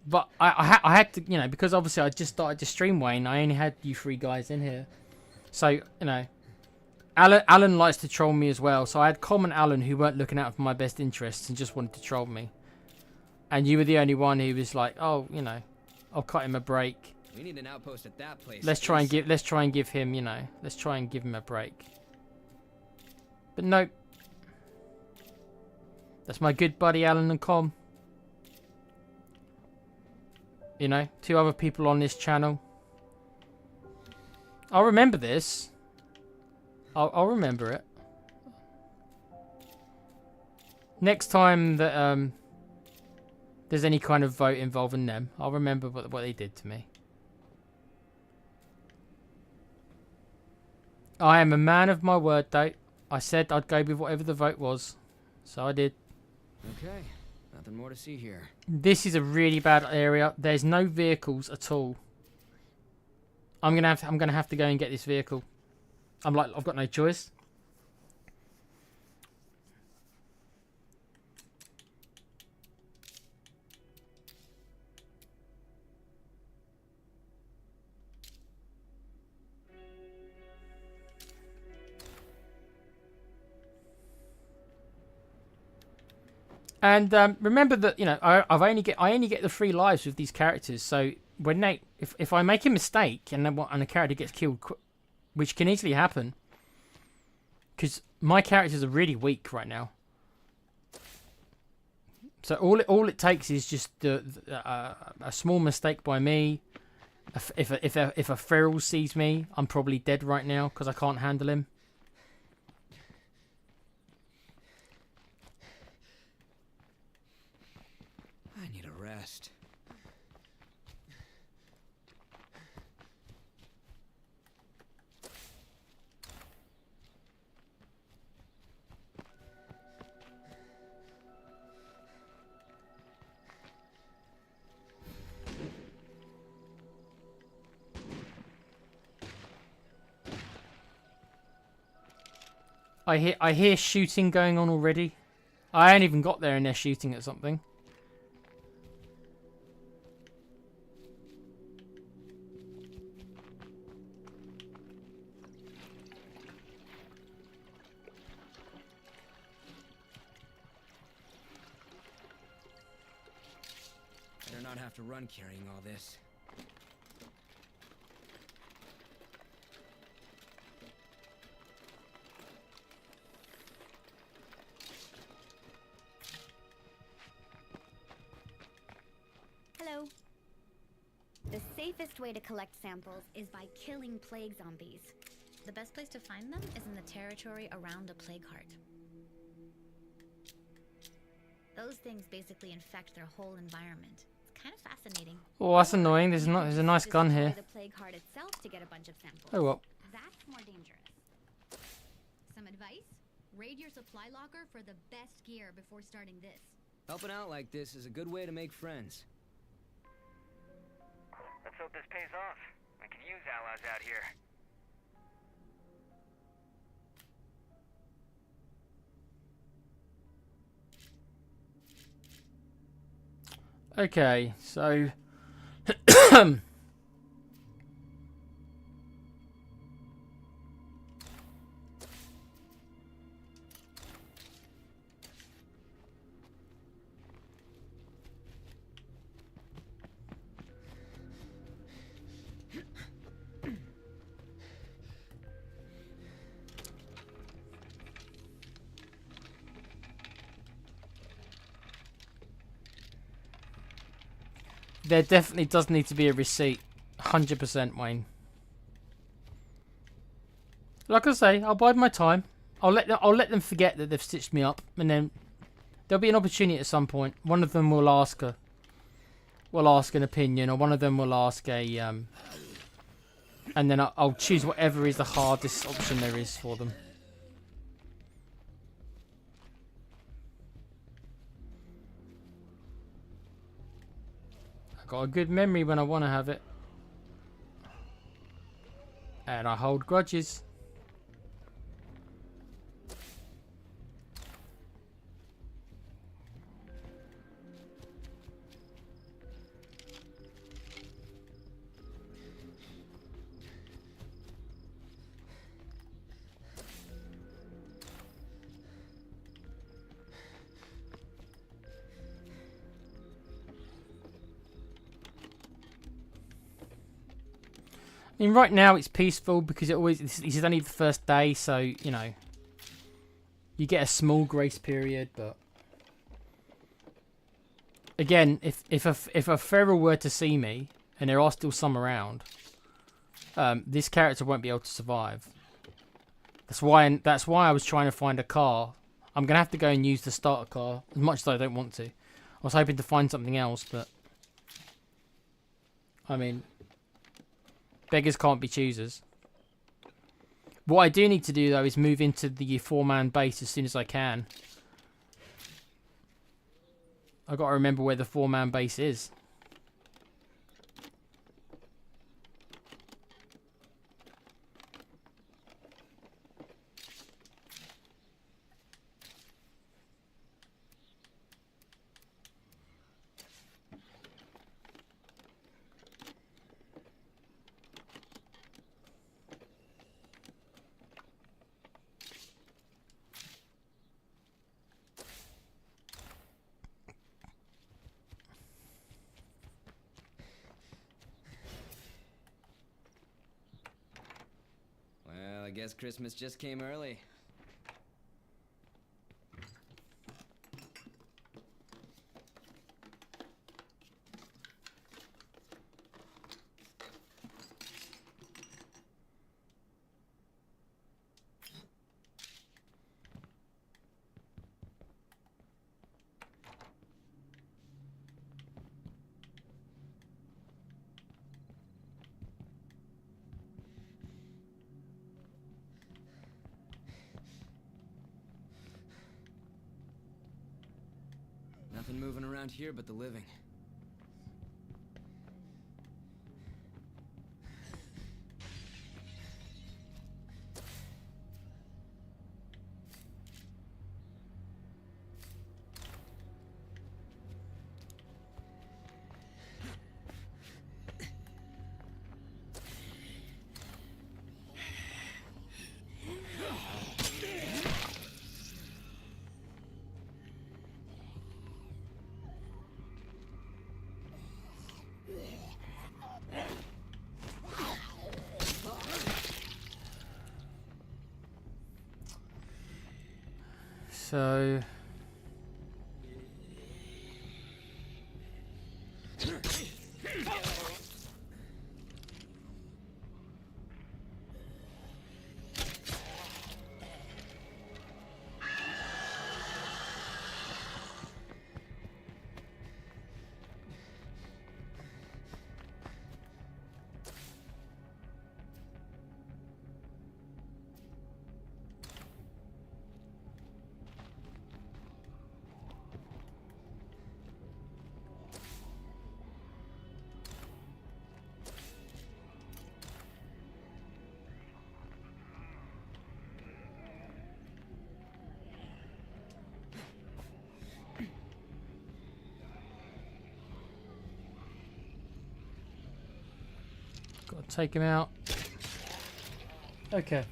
but I had to, you know, because obviously I just started to stream, Wayne. I only had you three guys in here, so you know, Alan likes to troll me as well. So I had Com and Alan who weren't looking out for my best interests and just wanted to troll me, and you were the only one who was like, oh, you know, I'll cut him a break. We need an outpost at that place. Let's try and give him, you know, let's try and give him a break. But nope. That's my good buddy Alan and Com. You know, two other people on this channel. I'll remember this. I'll remember it. Next time that there's any kind of vote involving them, I'll remember what they did to me. I am a man of my word, though. I said I'd go with whatever the vote was, so I did. Okay, nothing more to see here. This is a really bad area. There's no vehicles at all. I'm gonna have to go and get this vehicle. I've got no choice. And remember that, you know, I only get the 3 lives with these characters. So when if I make a mistake and a character gets killed, which can easily happen, because my characters are really weak right now. So all it takes is just a small mistake by me. If a feral sees me, I'm probably dead right now because I can't handle him. I need a rest. I hear shooting going on already. I ain't even got there and they're shooting at something. Better not have to run carrying all this. Hello. The safest way to collect samples is by killing plague zombies. The best place to find them is in the territory around a plague heart. Those things basically infect their whole environment. It's kind of fascinating. Oh, that's annoying. There's a nice gun Destroy here. the plague heart itself to get a bunch of samples. Oh well. That's more dangerous. Some advice? Raid your supply locker for the best gear before starting this. Helping out like this is a good way to make friends. Let's hope this pays off. We can use allies out here. Okay, so there definitely does need to be a receipt. 100%, Wayne. Like I say, I'll bide my time. I'll let them forget that they've stitched me up, and then there'll be an opportunity at some point. One of them will ask an opinion, or one of them will ask a and then I'll choose whatever is the hardest option there is for them. Got a good memory when I want to have it. And I hold grudges. I mean, right now it's peaceful because this is only the first day, so you know you get a small grace period. But again, if a feral were to see me, and there are still some around, this character won't be able to survive. That's why I was trying to find a car. I'm gonna have to go and use the starter car as much as I don't want to. I was hoping to find something else, but I mean, beggars can't be choosers. What I do need to do, though, is move into the 4-man base as soon as I can. I've got to remember where the 4-man base is. Well, I guess Christmas just came early. Nothing moving around here but the living. So Got to take him out. Okay.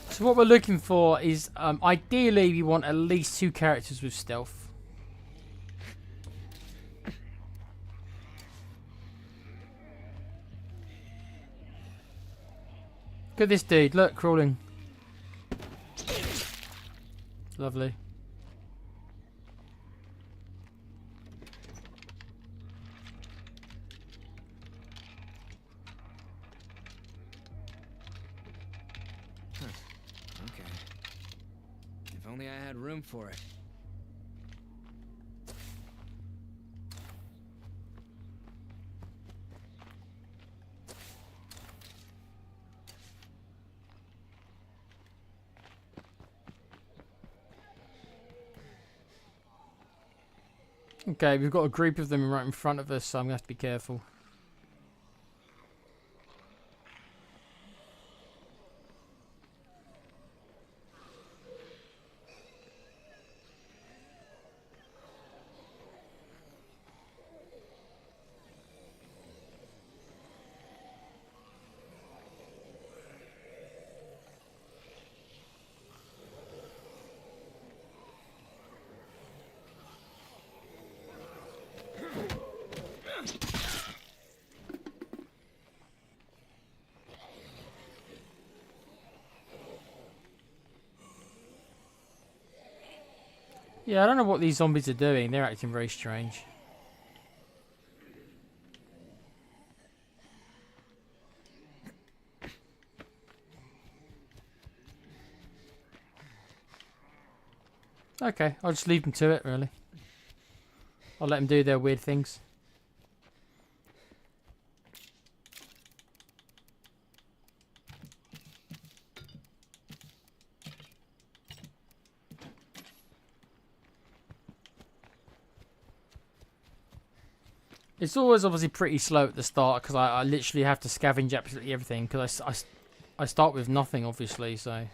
So what we're looking for is, ideally we want at least 2 characters with stealth. Look at this dude, look, crawling. Lovely. Okay. If only I had room for it. Okay, we've got a group of them right in front of us, so I'm going to have to be careful. Yeah, I don't know what these zombies are doing. They're acting very strange. Okay, I'll just leave them to it, really. I'll let them do their weird things. It's always obviously pretty slow at the start because I literally have to scavenge absolutely everything because I start with nothing, obviously, so...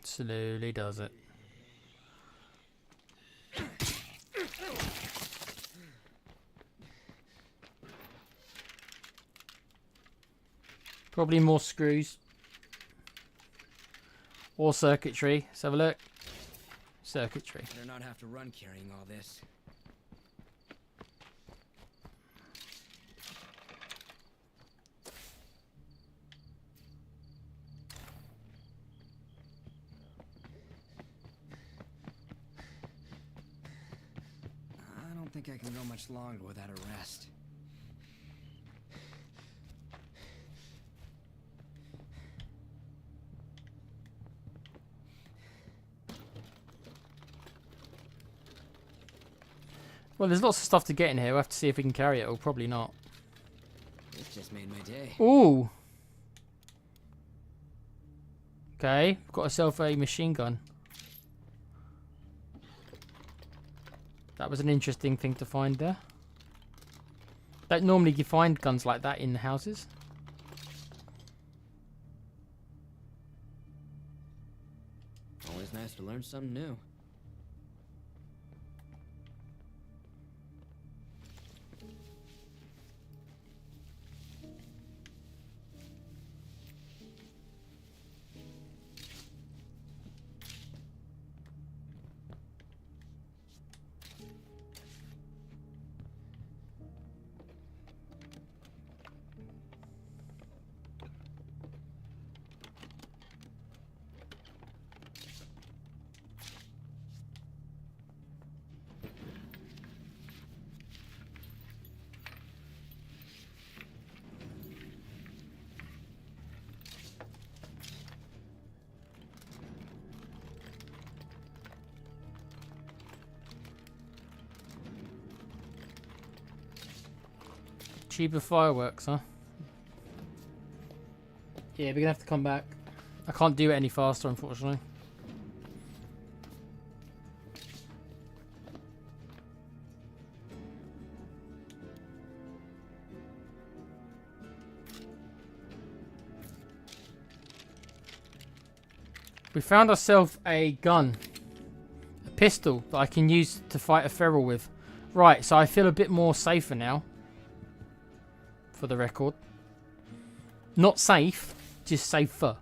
Slowly does it. Probably more screws. Or circuitry. Let's have a look. Circuitry. Better not have to run carrying all this. I don't think I can go much longer without a rest. Well, there's lots of stuff to get in here. We'll have to see if we can carry it, or probably not. This just made my day. Ooh! Okay, got ourselves a machine gun. That was an interesting thing to find there. Don't normally you find guns like that in the houses. Always nice to learn something new. Cheaper fireworks, huh? Yeah, we're gonna have to come back. I can't do it any faster, unfortunately. We found ourselves a gun. A pistol that I can use to fight a feral with. Right, so I feel a bit more safer now. For the record. Not safe, just safer.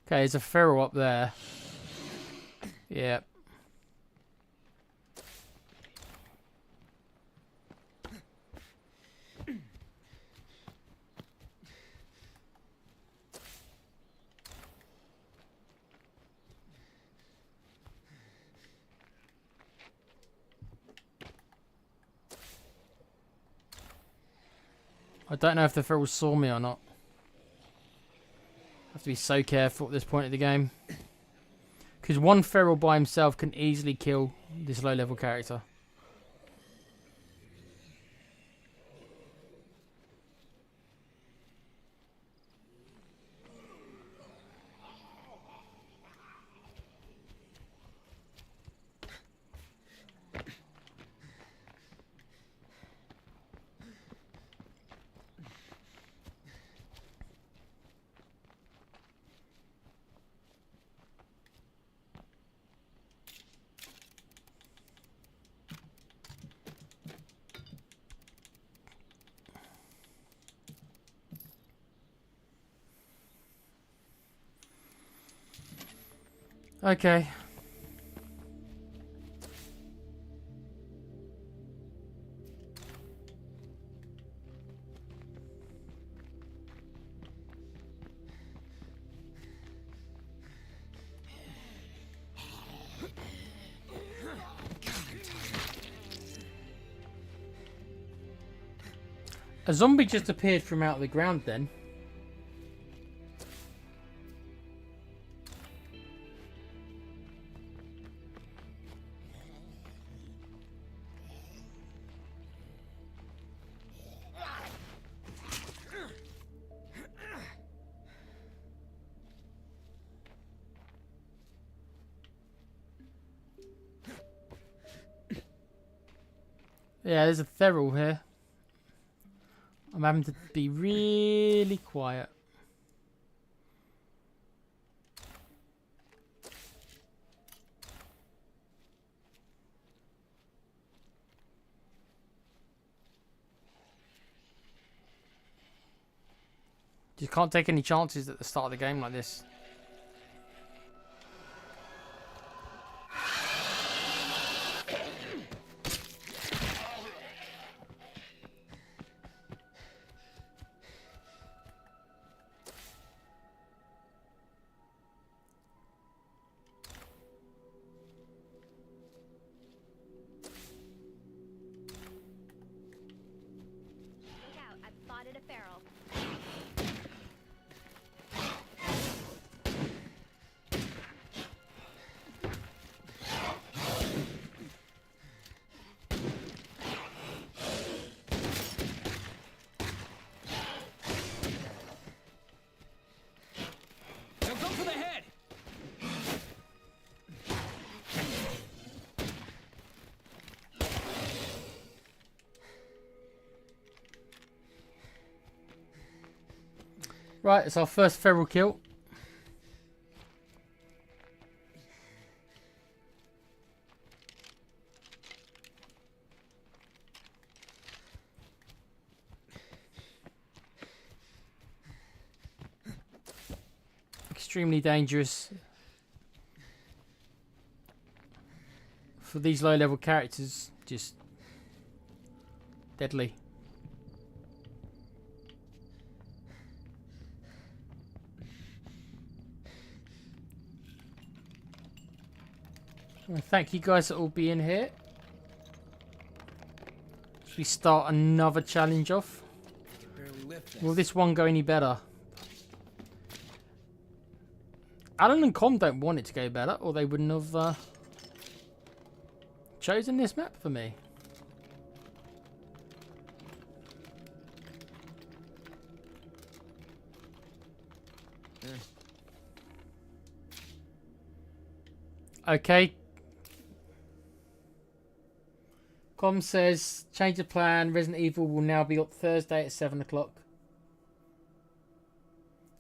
Okay, there's a feral up there. Yeah. I don't know if the feral saw me or not. I have to be so careful at this point of the game. Because one feral by himself can easily kill this low level character. Okay. A zombie just appeared from out of the ground then. Yeah, there's a feral here. I'm having to be really quiet. You can't take any chances at the start of the game like this. Look out, I've spotted a feral. Right, it's our first feral kill. Extremely dangerous for these low level characters, just deadly. Well, thank you guys for all being here. Should we start another challenge off? I can barely lift this. Will this one go any better? Alan and Com don't want it to go better, or they wouldn't have chosen this map for me. Okay. Com says, change of plan. Resident Evil will now be up Thursday at 7 o'clock.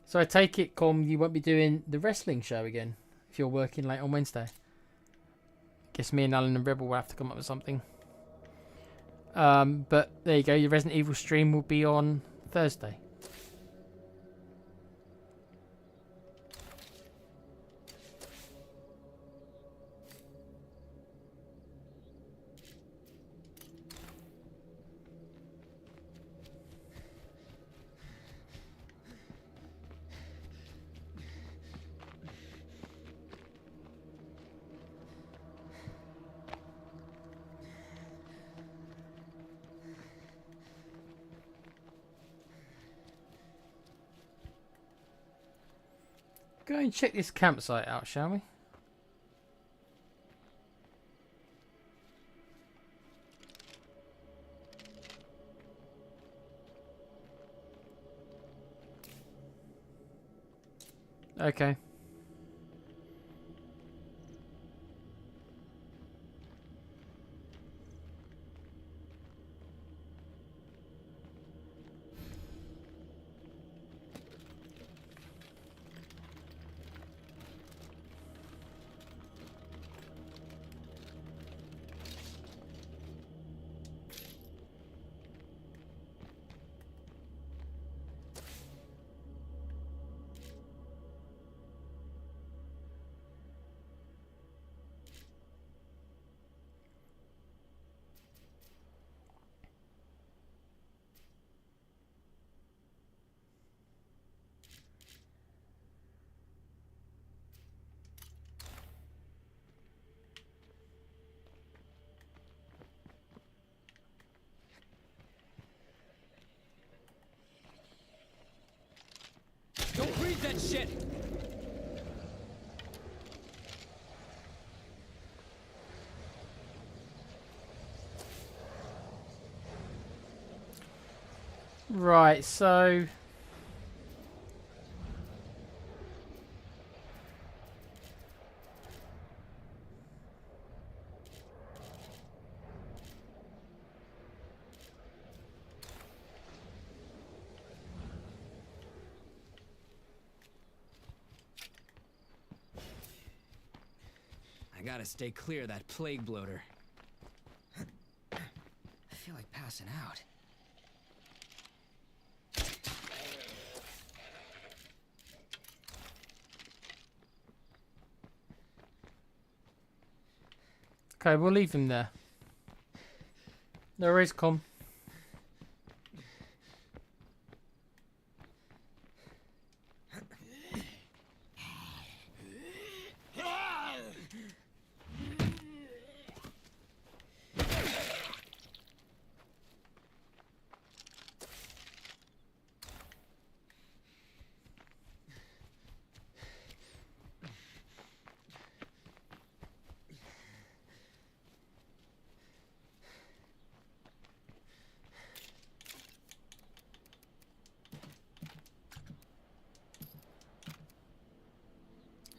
So I take it, Com, you won't be doing the wrestling show again if you're working late on Wednesday. Guess me and Alan and Rebel will have to come up with something. But there you go. Your Resident Evil stream will be on Thursday. Go and check this campsite out, shall we? Okay. Don't breathe that shit! Right, so I gotta stay clear of that plague bloater. I feel like passing out. okay, we'll leave him there. There is Com.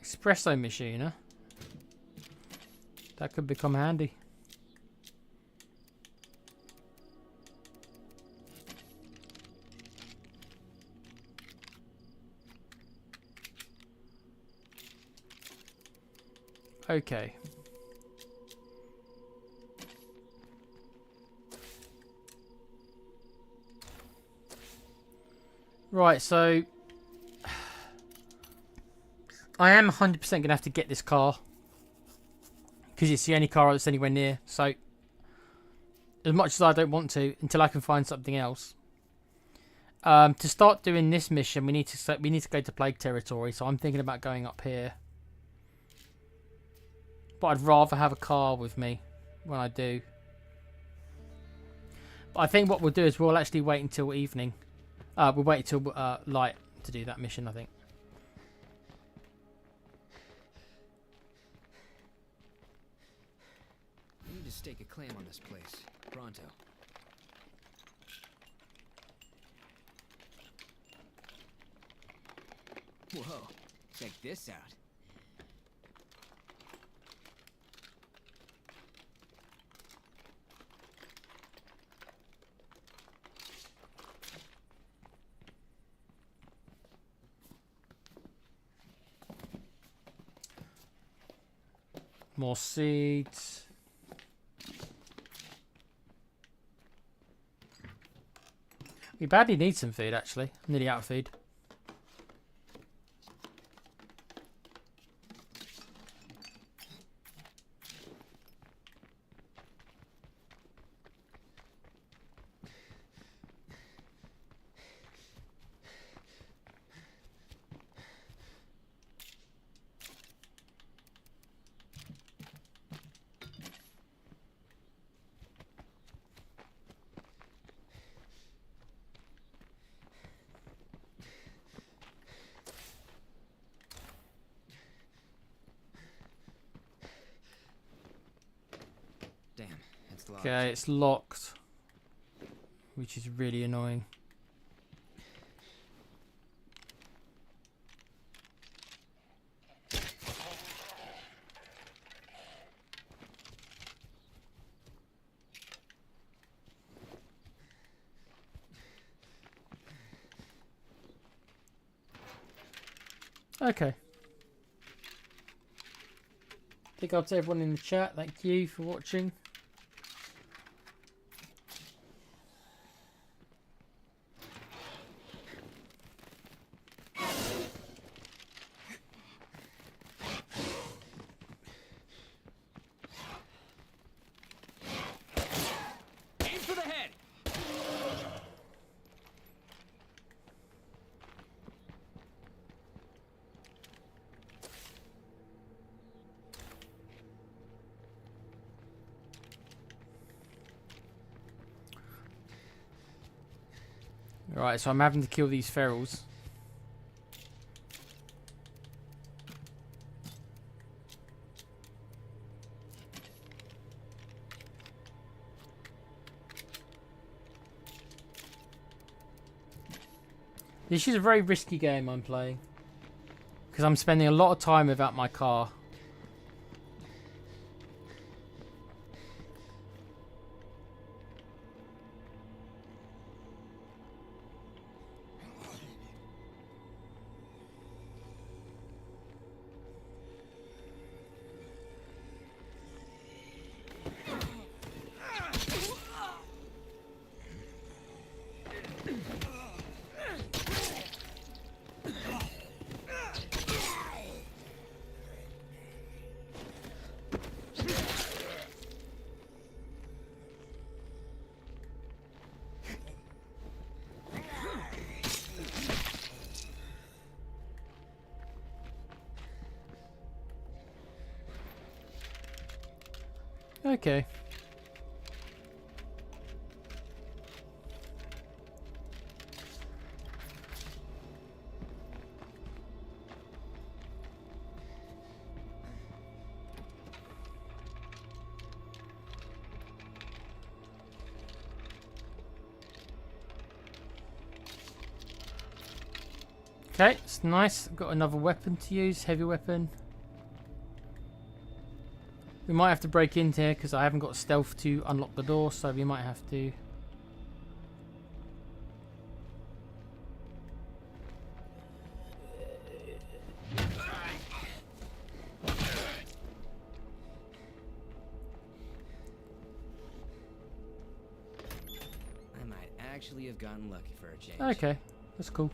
Espresso machine, huh? That could become handy. Okay. Right, so I am 100% going to have to get this car because it's the only car that's anywhere near. So as much as I don't want to, until I can find something else. To start doing this mission, we need to go to Plague Territory. So I'm thinking about going up here. But I'd rather have a car with me when I do. But I think what we'll do is we'll actually wait until evening. We'll wait until light to do that mission, I think. We need to stake a claim on this place. Pronto. Whoa, check this out. More seeds. We badly need some food, actually. I'm nearly out of food. Damn, it's locked. Okay, it's locked. Which is really annoying. Okay. Big up to everyone in the chat. Thank you for watching. Aim for the head! Alright, so I'm having to kill these ferals. This is a very risky game I'm playing. Because I'm spending a lot of time without my car. Okay. Okay, it's nice. I've got another weapon to use, heavy weapon. We might have to break into here because I haven't got stealth to unlock the door, so we might have to. actually have gotten lucky for a change. Okay, that's cool.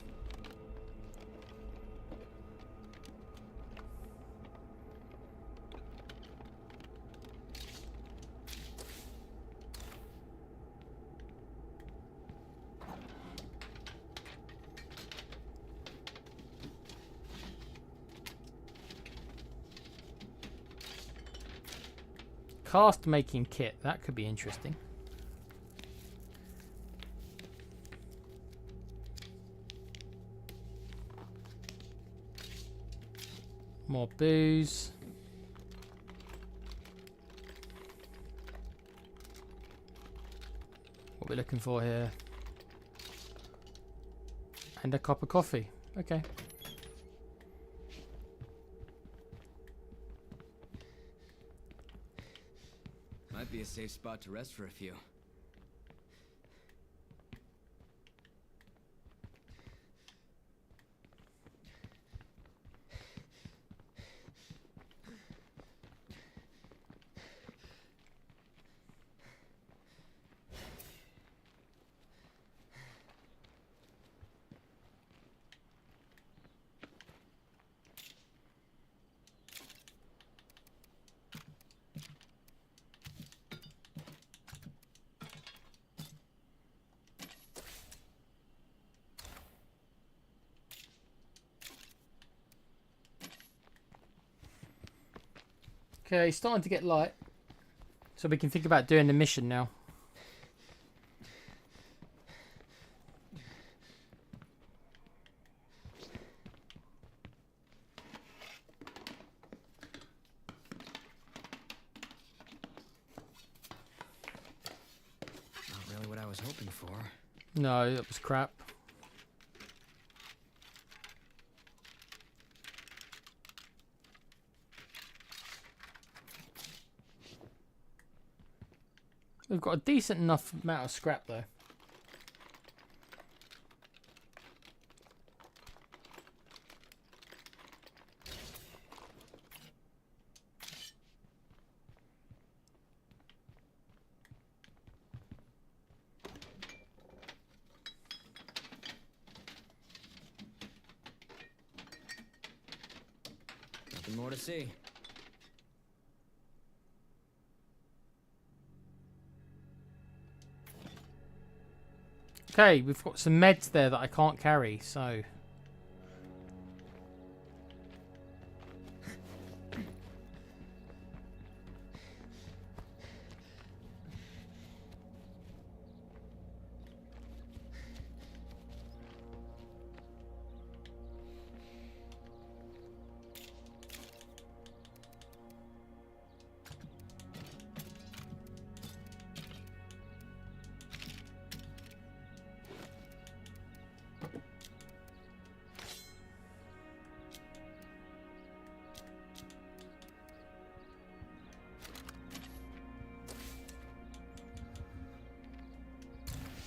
Cast making kit, that could be interesting. More booze. What we're looking for here. And a cup of coffee. Okay. Might be a safe spot to rest for a few. Okay, it's starting to get light. So we can think about doing the mission now. Not really what I was hoping for. No, that was crap. We've got a decent enough amount of scrap though. Nothing more to see. Okay, we've got some meds there that I can't carry, so...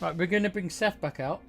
Right, we're going to bring Seth back out.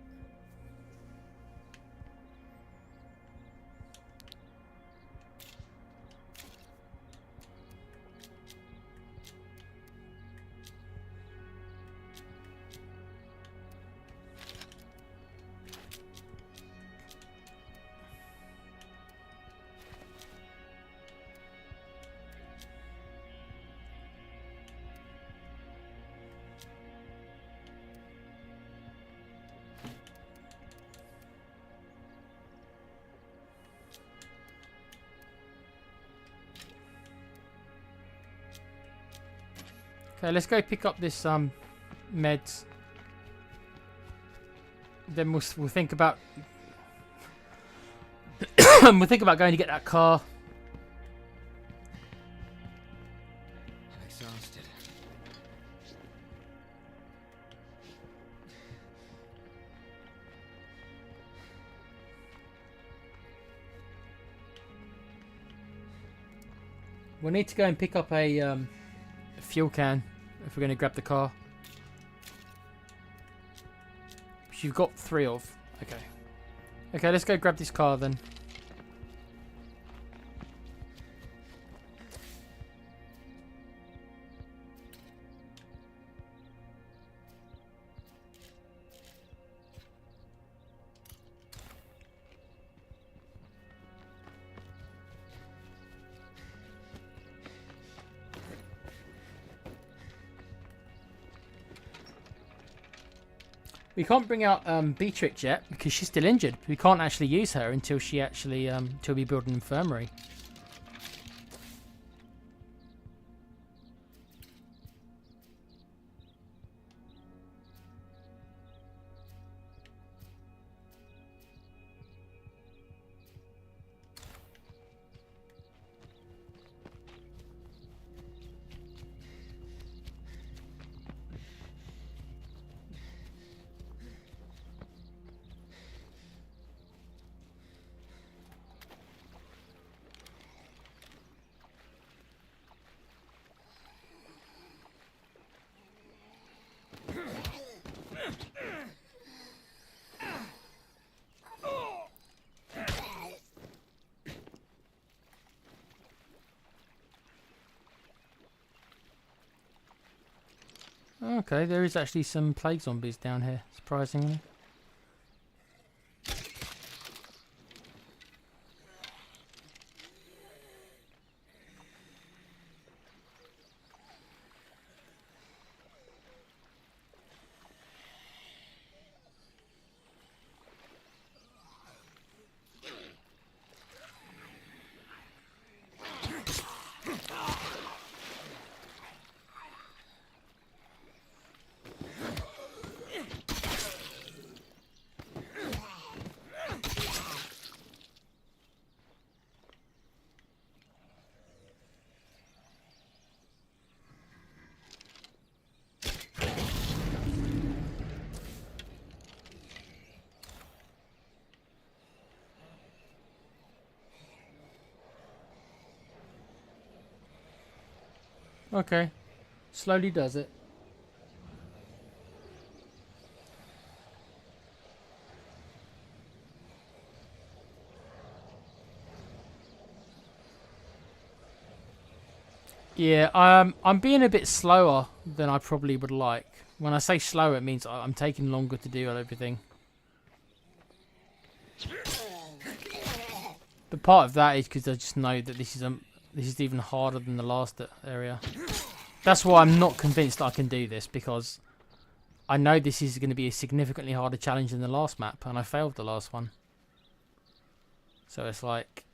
Okay, let's go pick up this meds. Then we'll think about we'll think about going to get that car. I'm exhausted. We'll need to go and pick up a fuel can if we're going to grab the car. Which you've got 3 of. Okay. Okay, let's go grab this car then. We can't bring out Beatrix yet because she's still injured. We can't actually use her until she actually until we build an infirmary. Okay, there is actually some plague zombies down here, surprisingly. Okay, slowly does it. Yeah, I'm being a bit slower than I probably would like. When I say slow, it means I'm taking longer to do everything. But part of that is because I just know that this is even harder than the last area. That's why I'm not convinced I can do this, because I know this is going to be a significantly harder challenge than the last map, and I failed the last one. So it's like...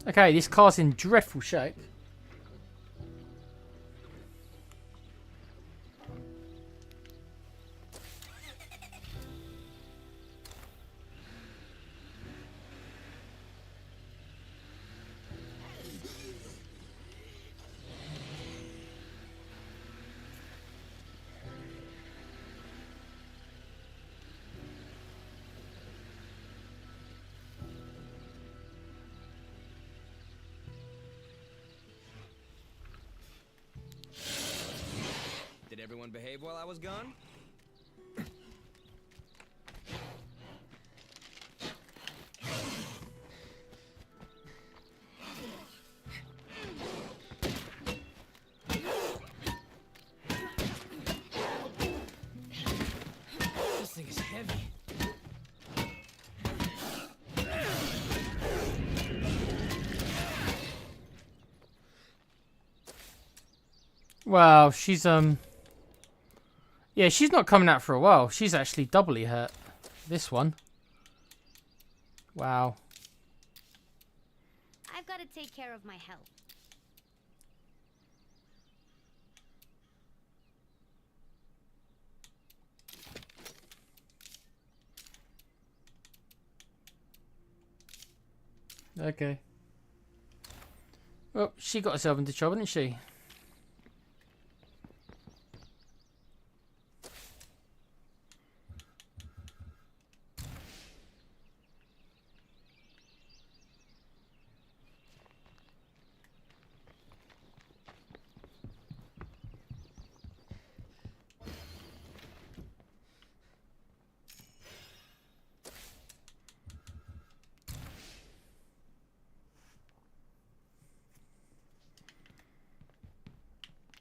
Okay, this car's in dreadful shape. Did everyone behave while I was gone? This thing is heavy. Wow, she's yeah, she's not coming out for a while. She's actually doubly hurt. This one. Wow. I've got to take care of my health. Okay. Well, she got herself into trouble, didn't she?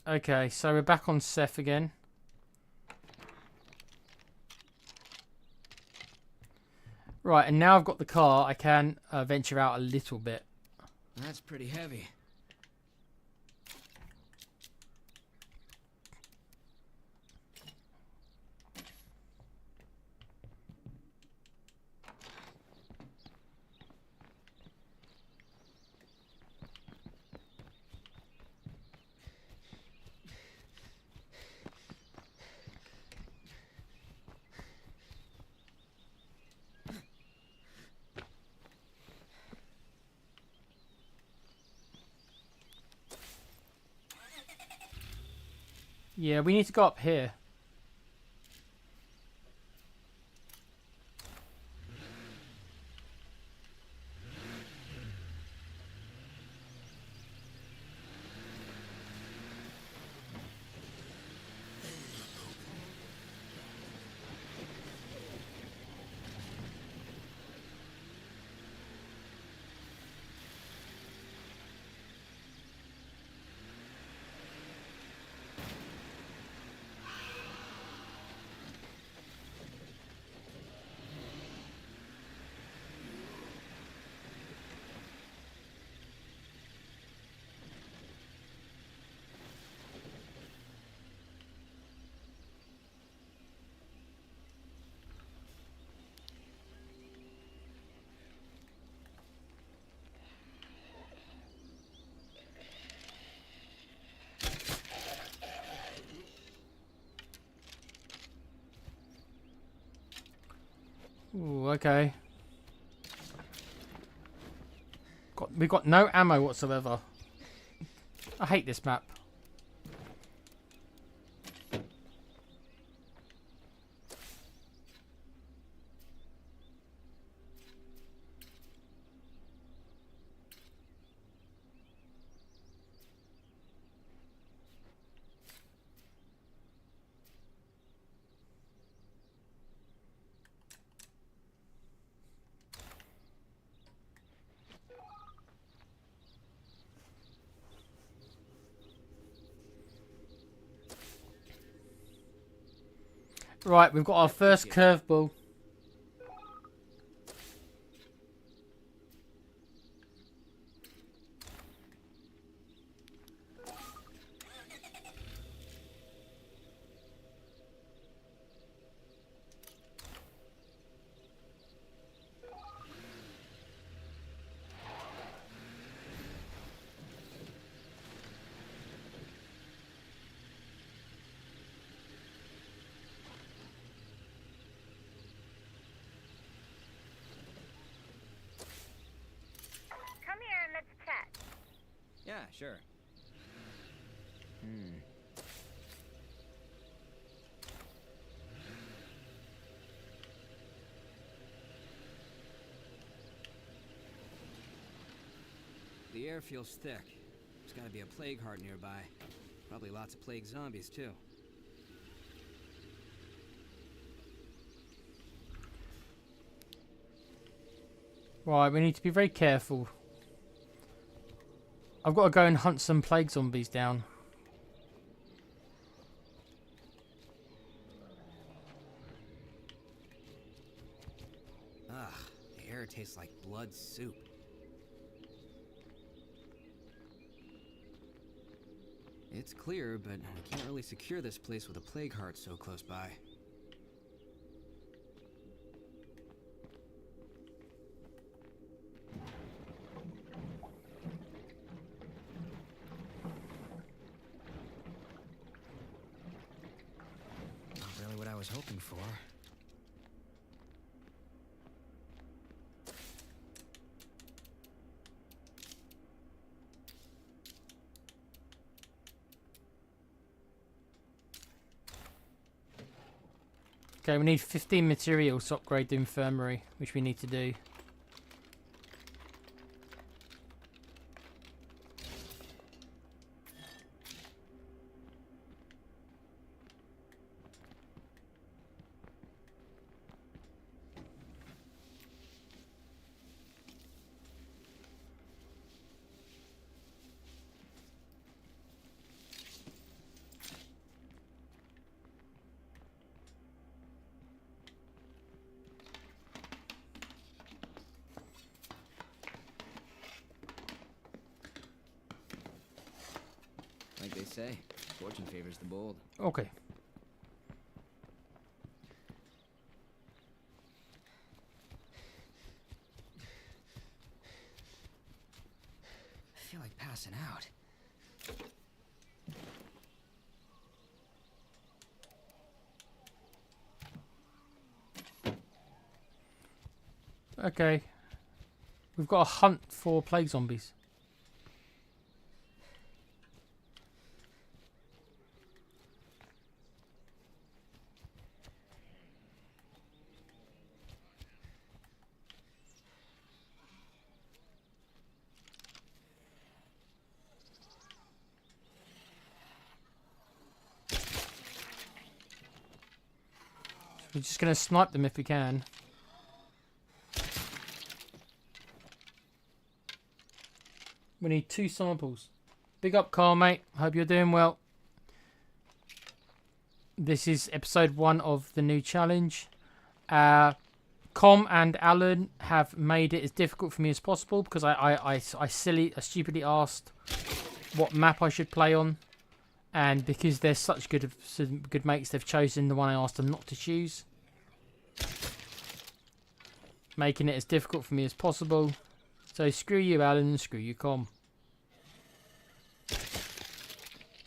Okay, so we're back on Seth again. Right, and now I've got the car, I can venture out a little bit. That's pretty heavy. Yeah, we need to go up here. Ooh, okay. We've got no ammo whatsoever. I hate this map. Right, we've got our first curveball. Come here and let's chat. Yeah, sure. The air feels thick. There's gotta be a plague heart nearby. Probably lots of plague zombies, too. Right, we need to be very careful. I've got to go and hunt some plague zombies down. Ugh, the air tastes like blood soup. It's clear, but we can't really secure this place with a plague heart so close by. Not really what I was hoping for. Okay, we need 15 materials to upgrade the infirmary, which we need to do. Like they say, fortune favors the bold. Okay. I feel like passing out. Okay. We've got a hunt for plague zombies. We're just going to snipe them if we can. We need 2 samples. Big up, Carl, mate. Hope you're doing well. This is episode 1 of the new challenge. Com and Alan have made it as difficult for me as possible because I stupidly asked what map I should play on. And because they're such good mates, they've chosen the one I asked them not to choose. Making it as difficult for me as possible. So screw you, Alan, and screw you, Com.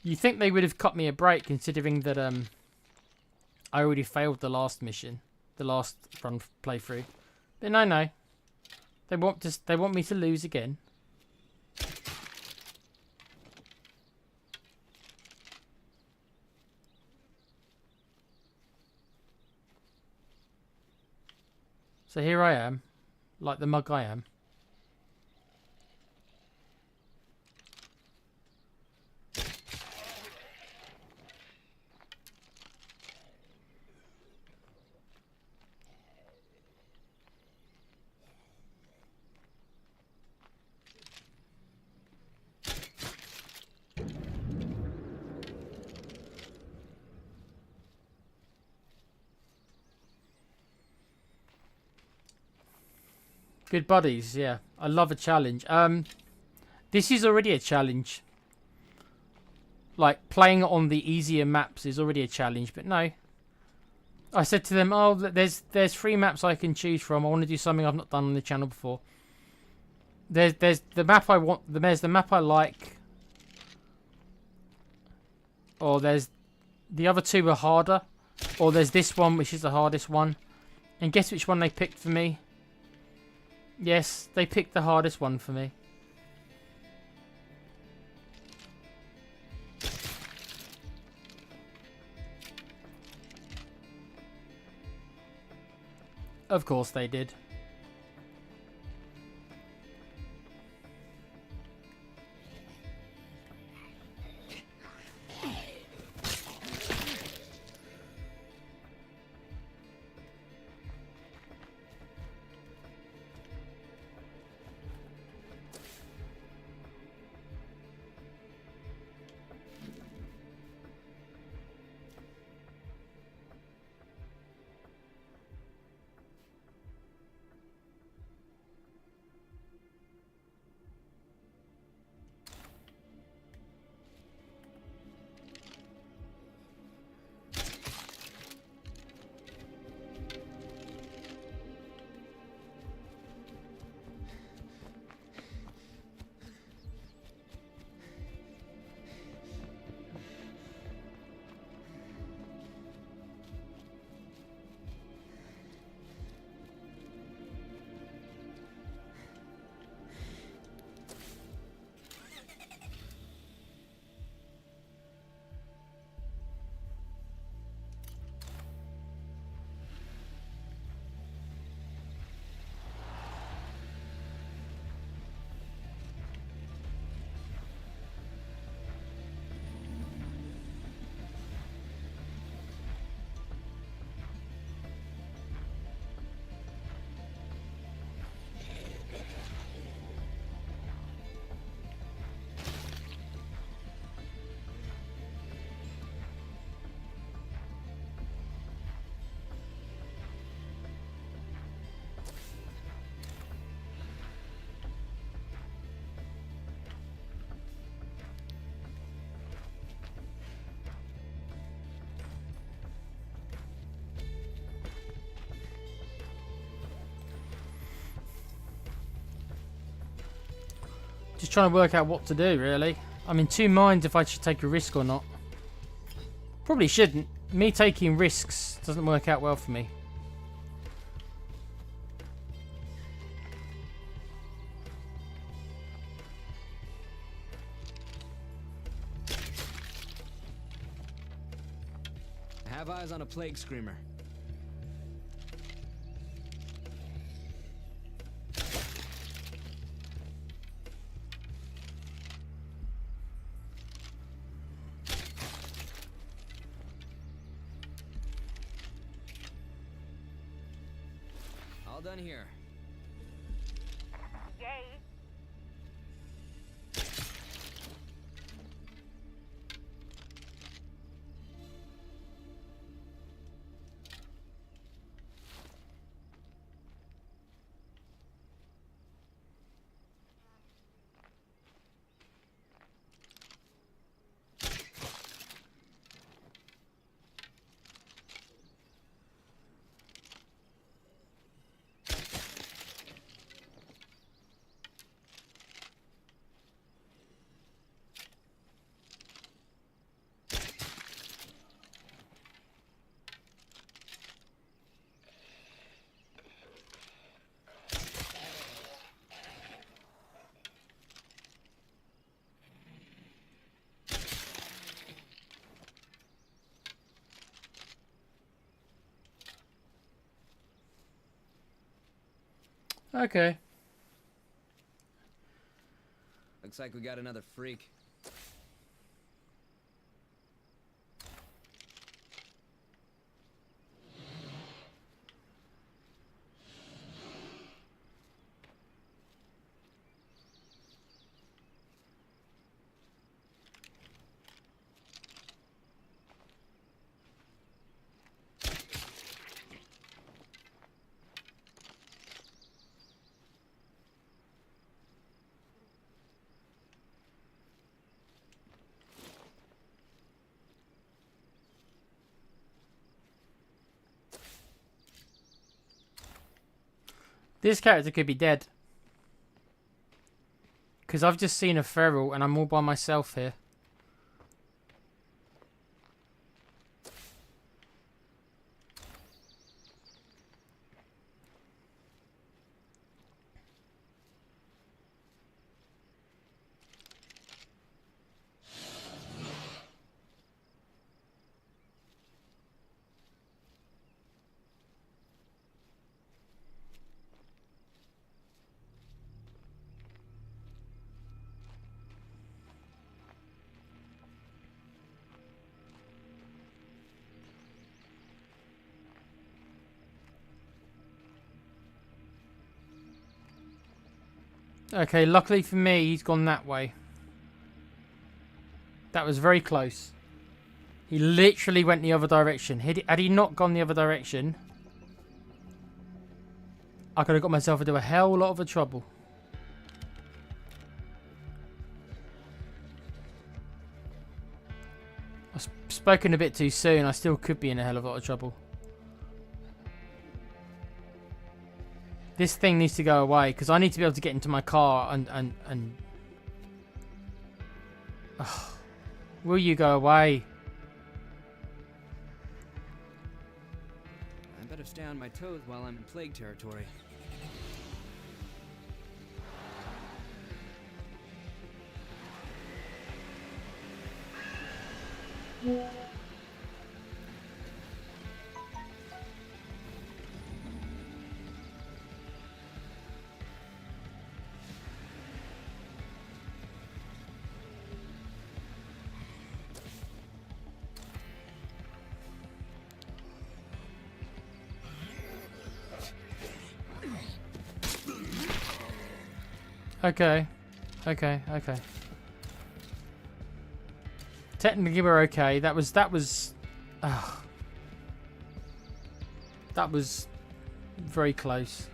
You think they would have cut me a break considering that I already failed the last mission, the last run playthrough. But no. They want me to lose again. So here I am, like the mug I am. Good buddies, yeah. I love a challenge. This is already a challenge. Like, playing on the easier maps is already a challenge, but no. I said to them, oh, there's 3 maps I can choose from. I want to do something I've not done on the channel before. There's the map I want, there's the map I like. Or there's the other 2 are harder. Or there's this one, which is the hardest one. And guess which one they picked for me? Yes, they picked the hardest one for me. Of course they did. Just trying to work out what to do, really. I'm in two minds if I should take a risk or not. Probably shouldn't. Me taking risks doesn't work out well for me. Have eyes on a plague screamer. All done here. Yay. Okay. Looks like we got another freak. This character could be dead. Because I've just seen a feral and I'm all by myself here. Okay, luckily for me, he's gone that way. That was very close. He literally went the other direction. Had he not gone the other direction, I could have got myself into a hell lot of trouble. I've spoken a bit too soon. I still could be in a hell of a lot of trouble. This thing needs to go away because I need to be able to get into my car and oh, will you go away? I better stay on my toes while I'm in plague territory. Okay. Technically we're okay. That was very close.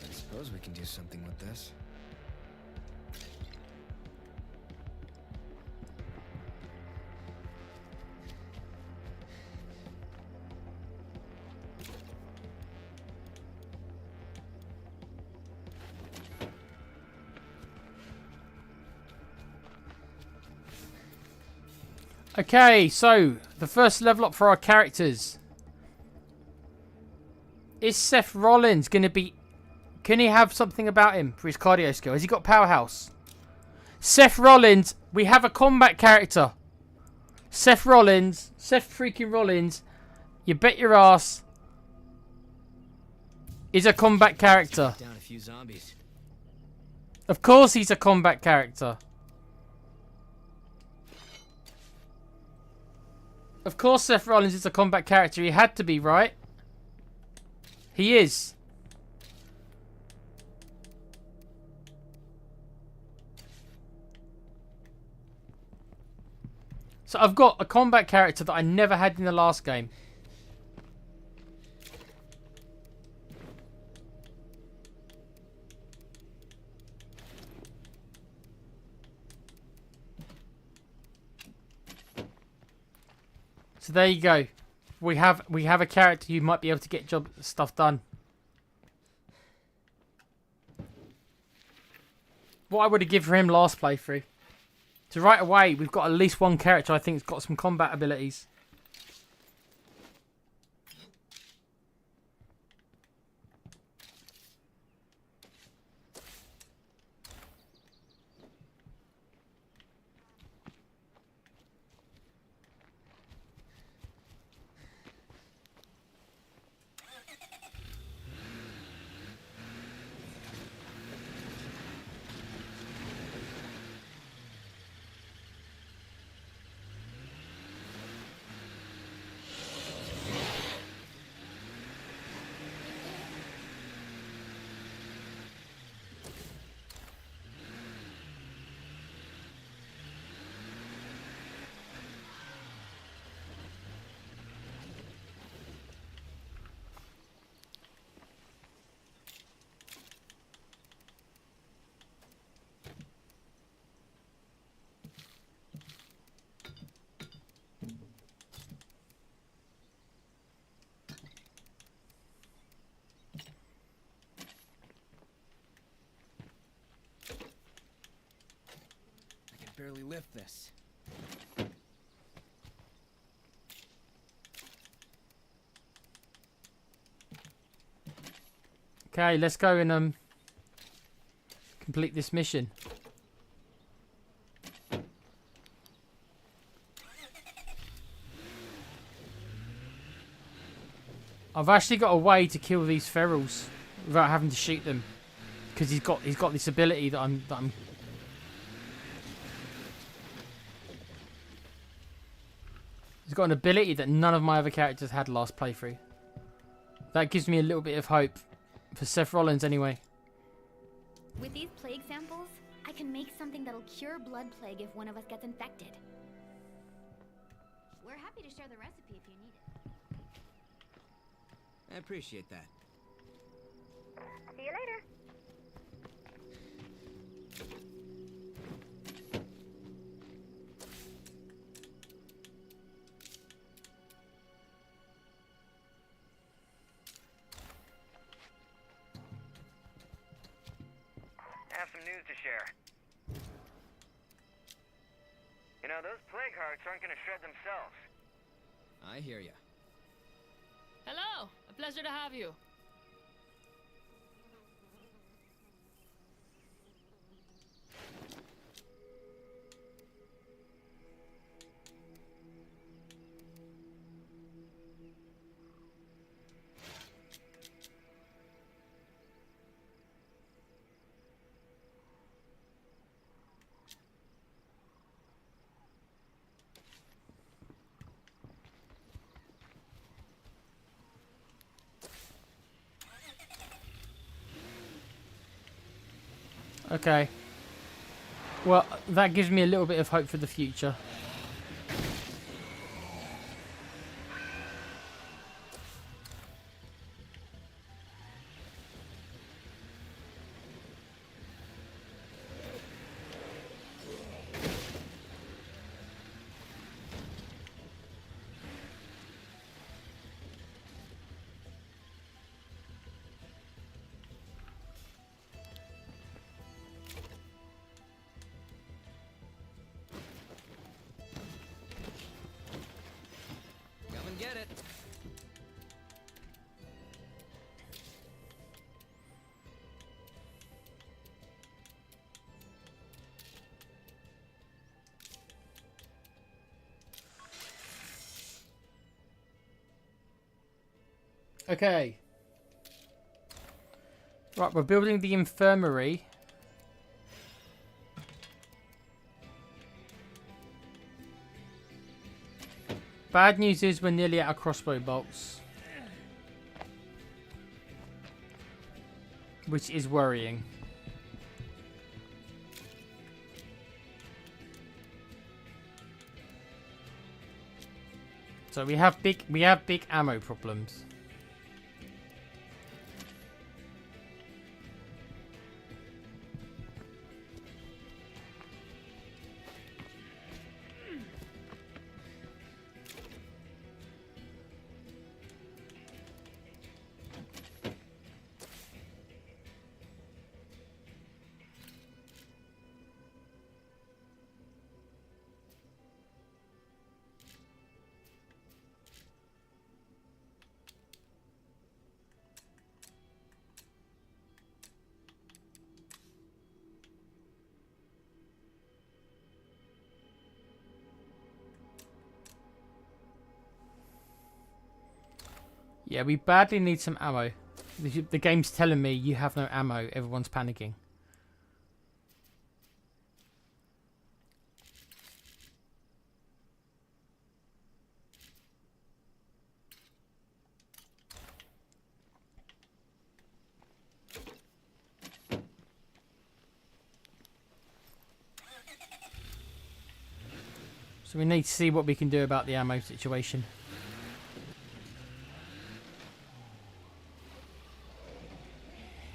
I suppose we can do something with this. Okay, so the first level up for our characters. Is Seth Rollins going to be... Can he have something about him for his cardio skill? Has he got Powerhouse? Seth Rollins, we have a combat character. Seth freaking Rollins, you bet your ass, is a combat character. Down a few zombies. Of course he's a combat character. Of course Seth Rollins is a combat character. He had to be, right? He is. So I've got a combat character that I never had in the last game. So there you go. We have a character who might be able to get stuff done. What I would have given for him last playthrough. So right away, we've got at least one character I think has got some combat abilities. Barely lift this. Okay, let's go and complete this mission. I've actually got a way to kill these ferals without having to shoot them, because he's got this ability that I'm. He's got an ability that none of my other characters had last playthrough. That gives me a little bit of hope for Seth Rollins anyway. With these plague samples, I can make something that'll cure blood plague if one of us gets infected. We're happy to share the recipe if you need it. I appreciate that. See you later. I have some news to share. You know, those plague hearts aren't gonna shred themselves. I hear ya. Hello! A pleasure to have you. Okay. Well, that gives me a little bit of hope for the future. Okay. Right, we're building the infirmary. Bad news is we're nearly out of crossbow bolts. Which is worrying. So we have big ammo problems. Yeah, we badly need some ammo. The game's telling me you have no ammo. Everyone's panicking. So we need to see what we can do about the ammo situation.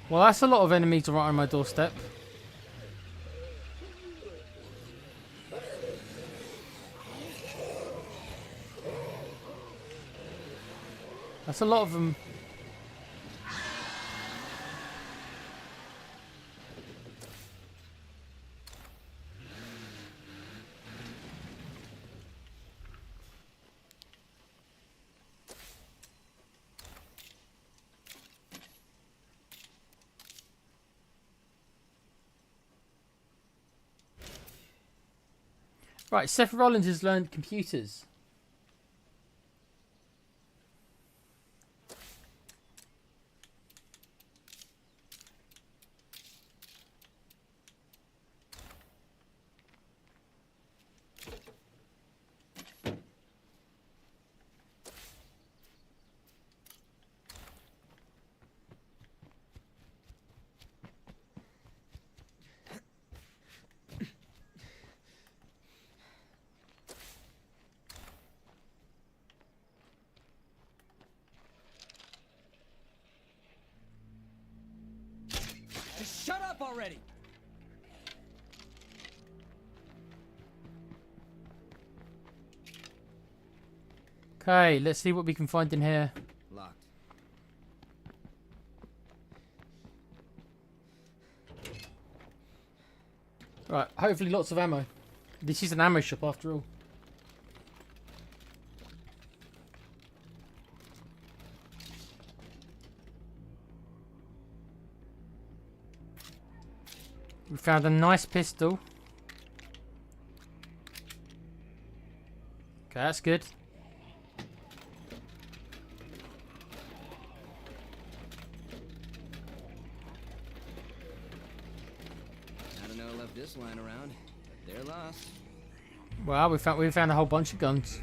Well, that's a lot of enemies right on my doorstep. That's a lot of them. Right, Seth Rollins has learned computers. Shut up already! Okay, let's see what we can find in here. Locked. Right, hopefully lots of ammo. This is an ammo shop after all. We found a nice pistol. Okay, that's good. I don't know who left this line around, but they're lost. Well, we found a whole bunch of guns.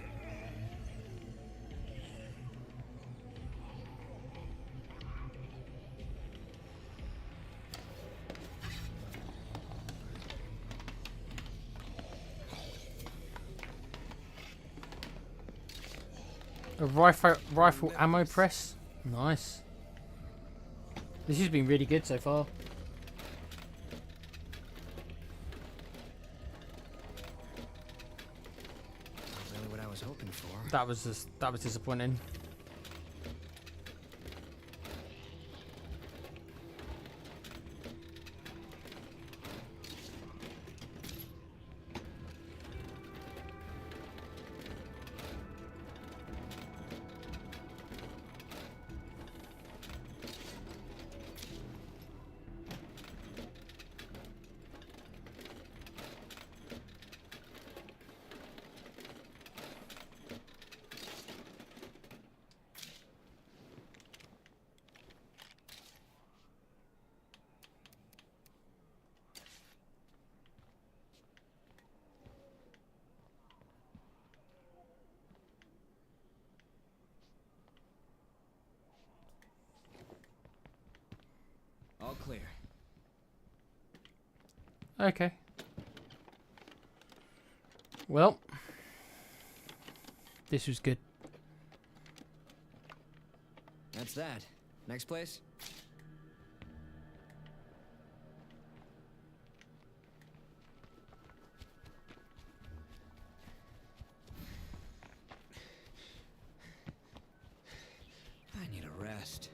A rifle ammo press. Nice. This has been really good so far. Not really what I was hoping for. That was disappointing. clear. Okay. Well, this was good. That's that. Next place? I need a rest.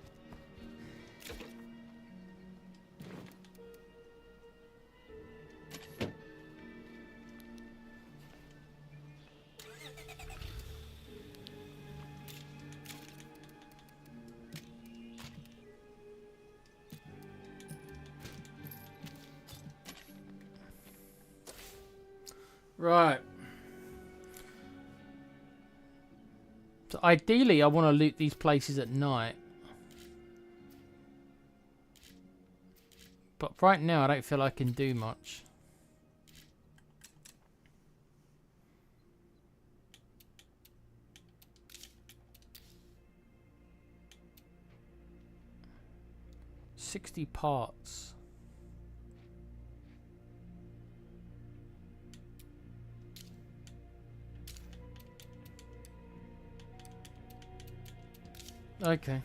Right. So ideally, I want to loot these places at night. But right now, I don't feel I can do much. $60 parts. Okay.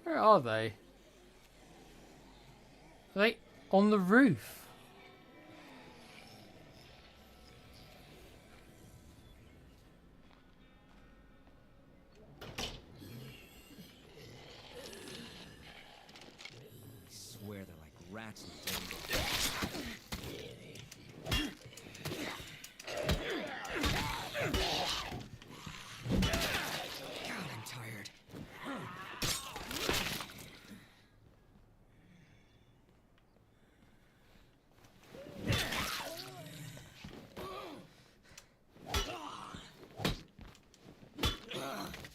Where are they? Are they on the roof? I swear they're like rats in the jungle. God, I'm tired.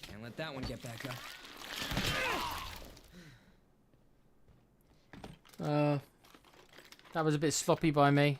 Can't let that one get back up. That was a bit sloppy by me.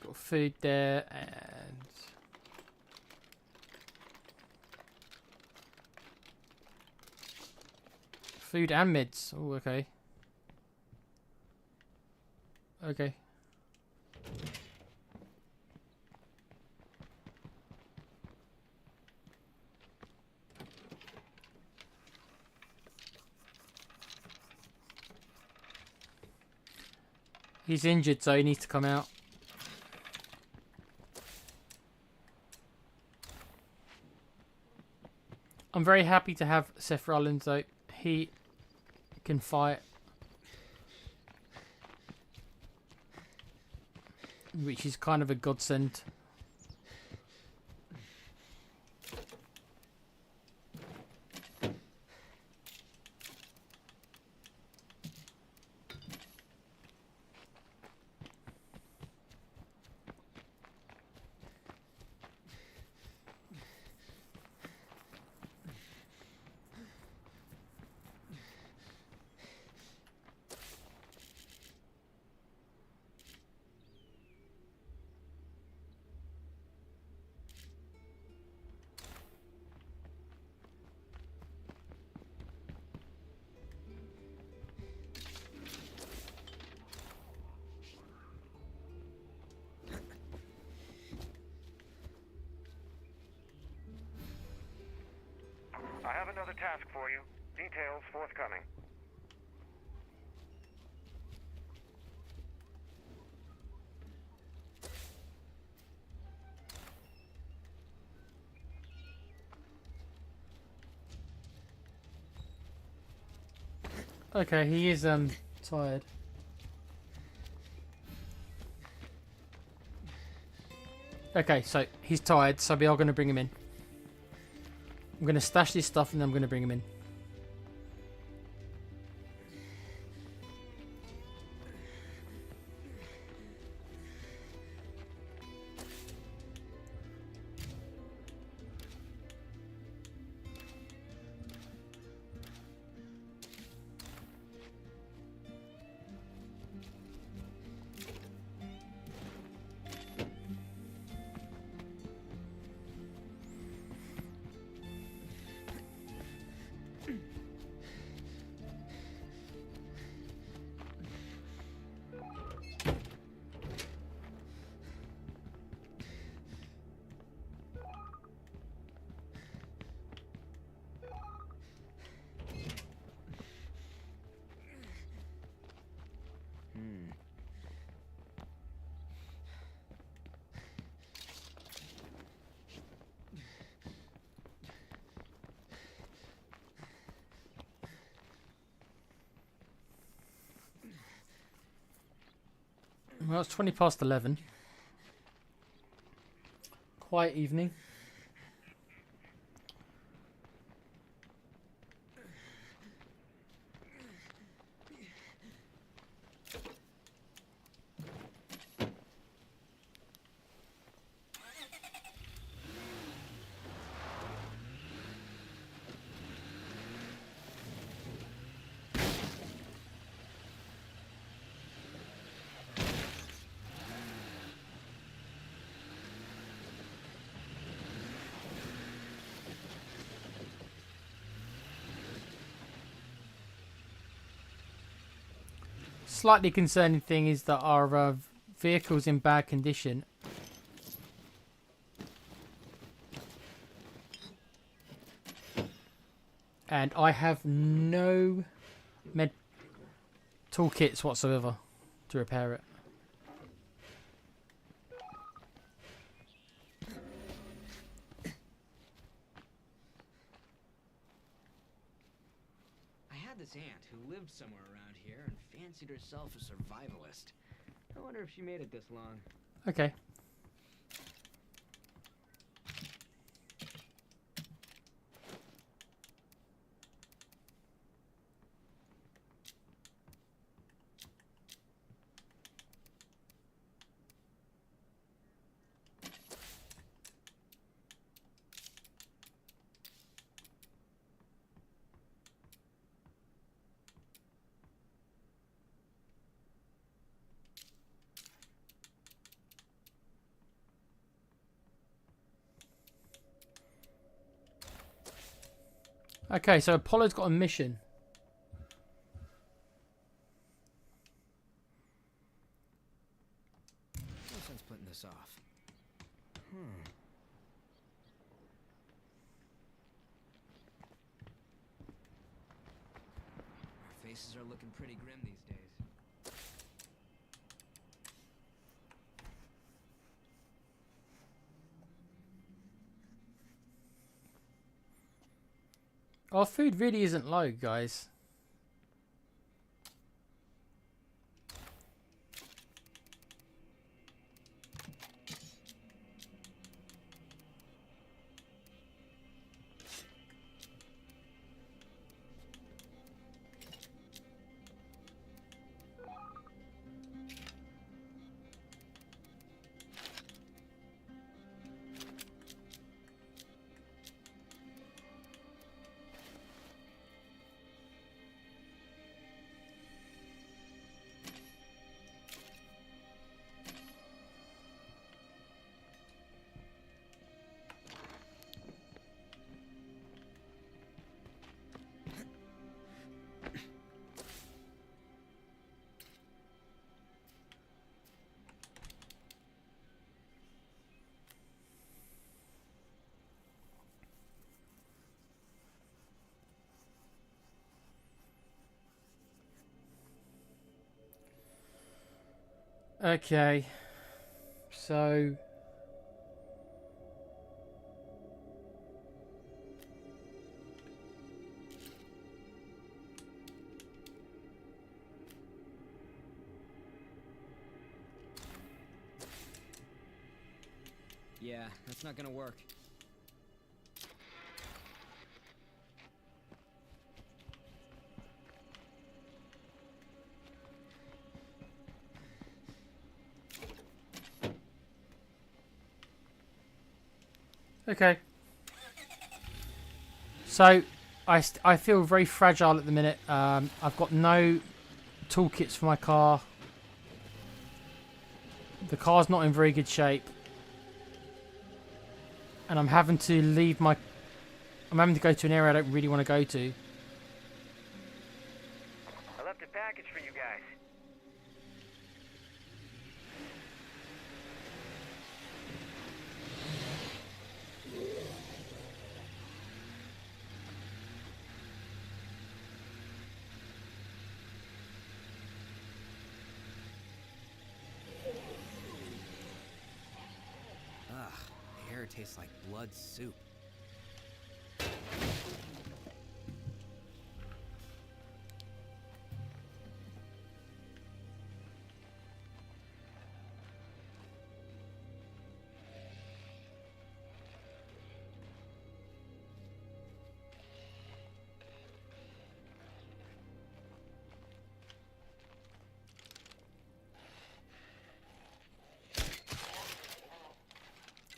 Got food there and food and meds. Oh, okay. Okay. He's injured, so he needs to come out. I'm very happy to have Seth Rollins, though. He can fight. Which is kind of a godsend. another task for you. Details forthcoming. Okay, he is tired. Okay, so he's tired, so we are going to bring him in. I'm going to stash this stuff and then I'm going to bring him in. Well, it's 20 past 11. Quiet evening. Slightly concerning thing is that our vehicle's in bad condition. And I have no med toolkits whatsoever to repair it. I had this aunt who lived somewhere around here and fancied herself a survivalist. I wonder if she made it this long. Okay. Okay, so Apollo's got a mission. No sense putting this off. Our faces are looking pretty grim these days. Our food really isn't low, guys. Okay. So... Yeah, that's not gonna work. Okay. So, I feel very fragile at the minute. I've got no toolkits for my car. The car's not in very good shape. And I'm having to leave my... I'm having to go to an area I don't really want to go to. I left a package for you guys. Ugh, the air tastes like blood soup.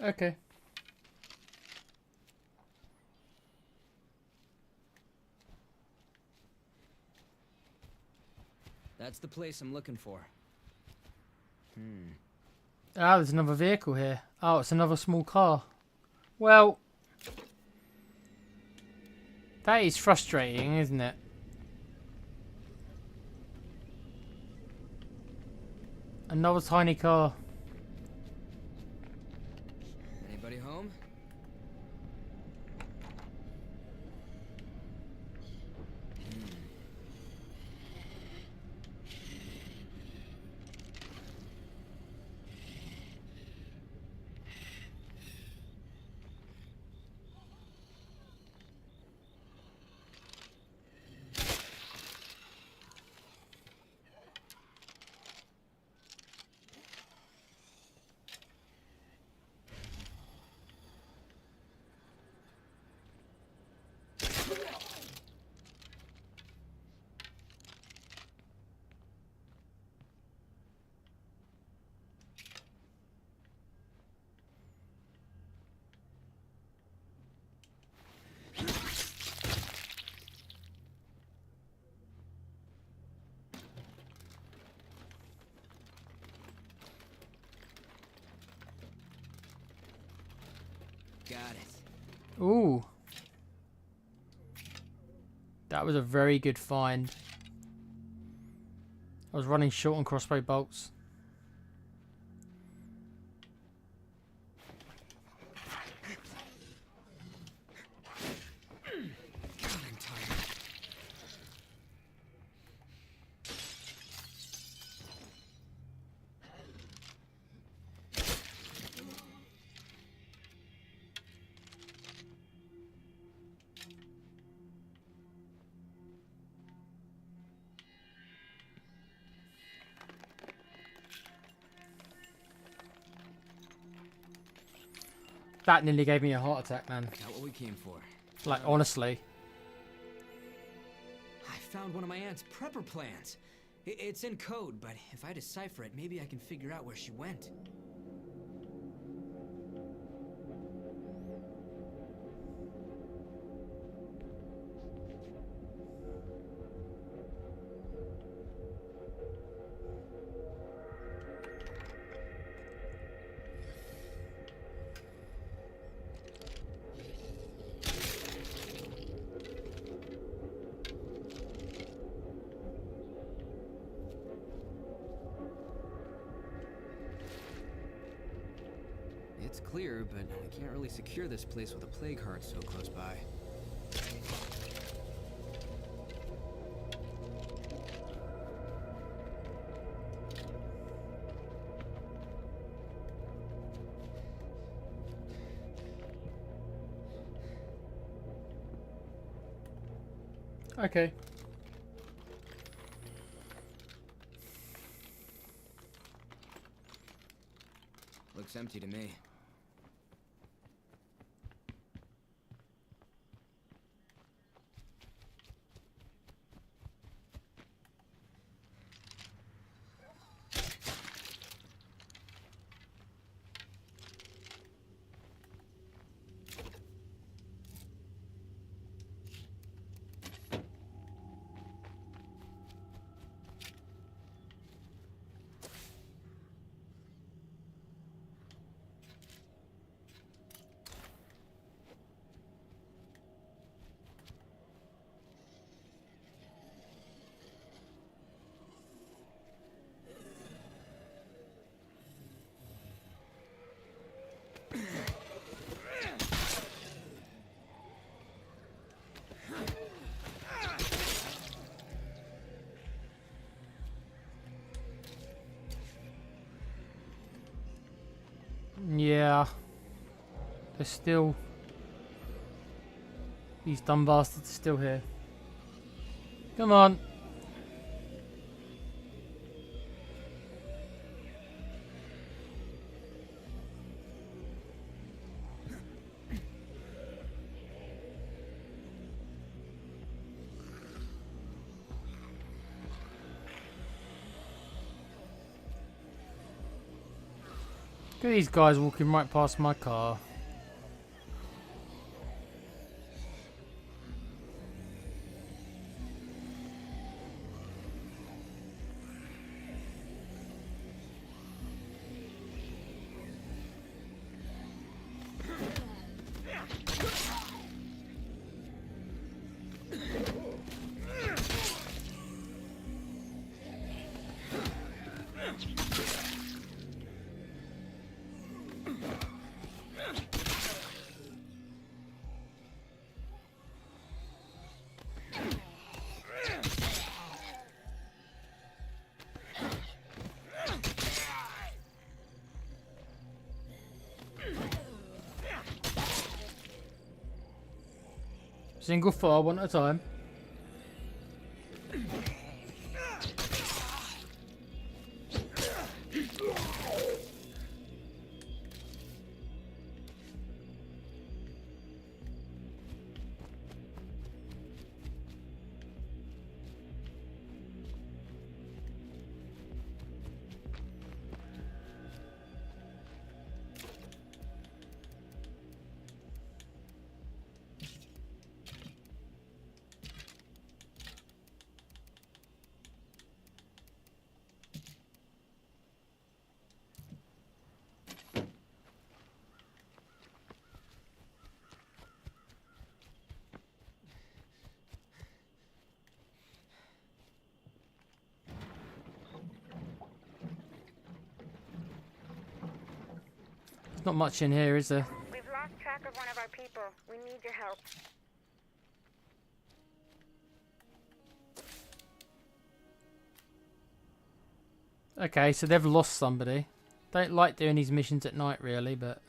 Okay. That's the place I'm looking for. Ah, there's another vehicle here. Oh, it's another small car. Well... That is frustrating, isn't it? Another tiny car. Anybody home? Got it. Ooh. That was a very good find. I was running short on crossbow bolts. God, I'm tired. That nearly gave me a heart attack, man. Not what we came for. Like, honestly. I found one of my aunt's prepper plans. It's in code, but if I decipher it, maybe I can figure out where she went. It's clear, but I can't really secure this place with a plague heart so close by. Okay. Looks empty to me. Yeah. They're still... These dumb bastards are still here. Come on. Look at these guys walking right past my car. Single file, one at a time. There's not much in here, is there? We've lost track of one of our people. We need your help. Okay, so they've lost somebody. Don't like doing these missions at night, really, but...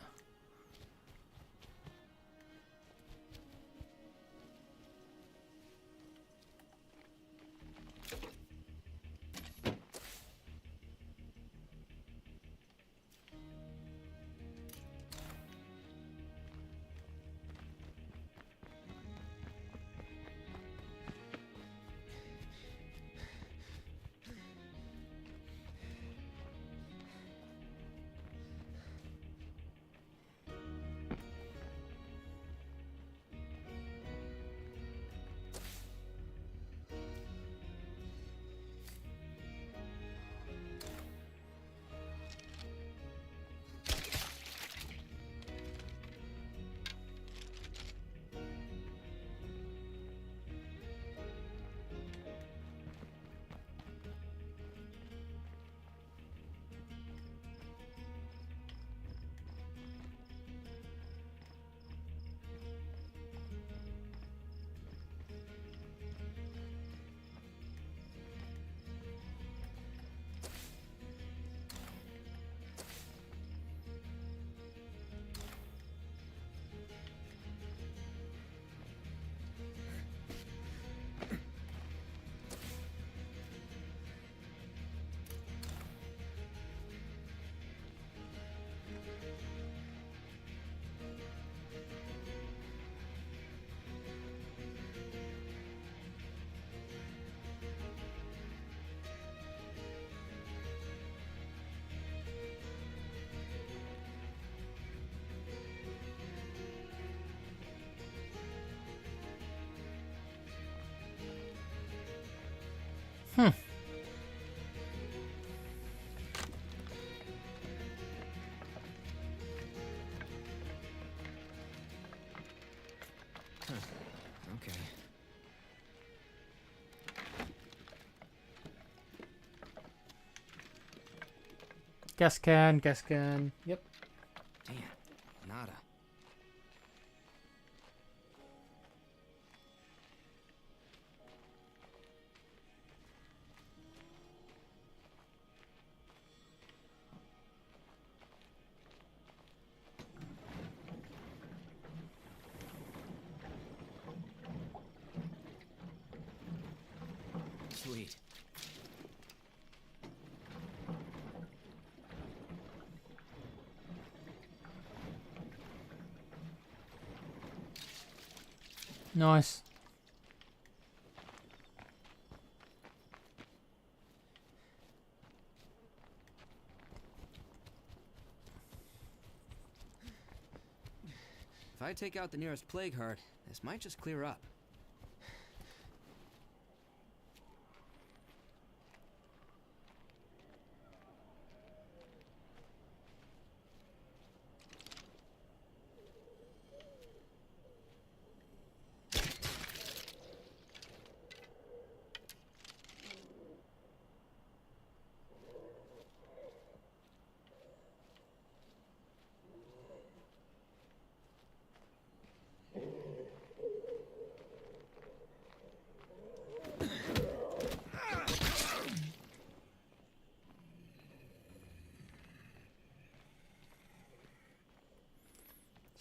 Okay. Gas can, gas can. Yep. Damn. Nada. Sweet. Nice. If I take out the nearest plague heart, this might just clear up.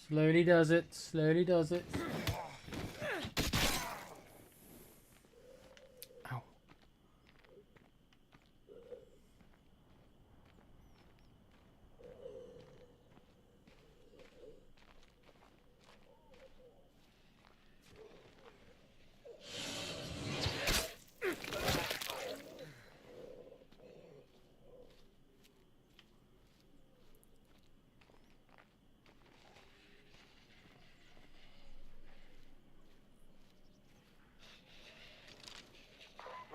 Slowly does it. Slowly does it. Ow.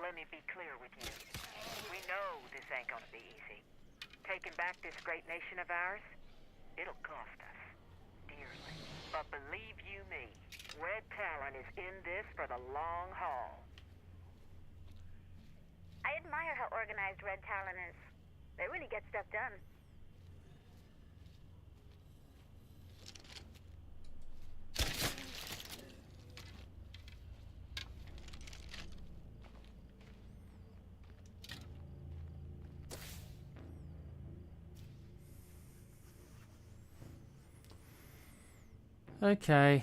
Let me be clear with you. We know this ain't gonna be easy. Taking back this great nation of ours, it'll cost us dearly. But believe you me, Red Talon is in this for the long haul. I admire how organized Red Talon is. They really get stuff done. Okay.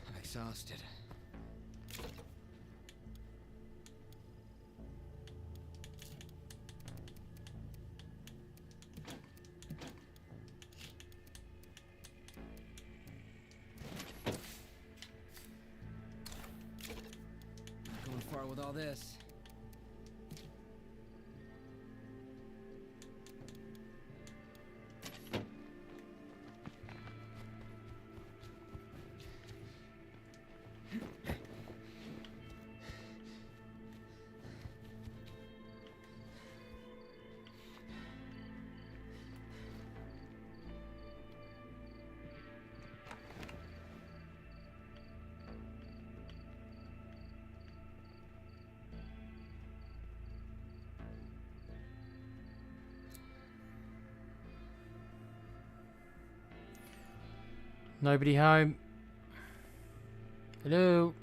I'm exhausted. Not going far with all this. Nobody home. Hello.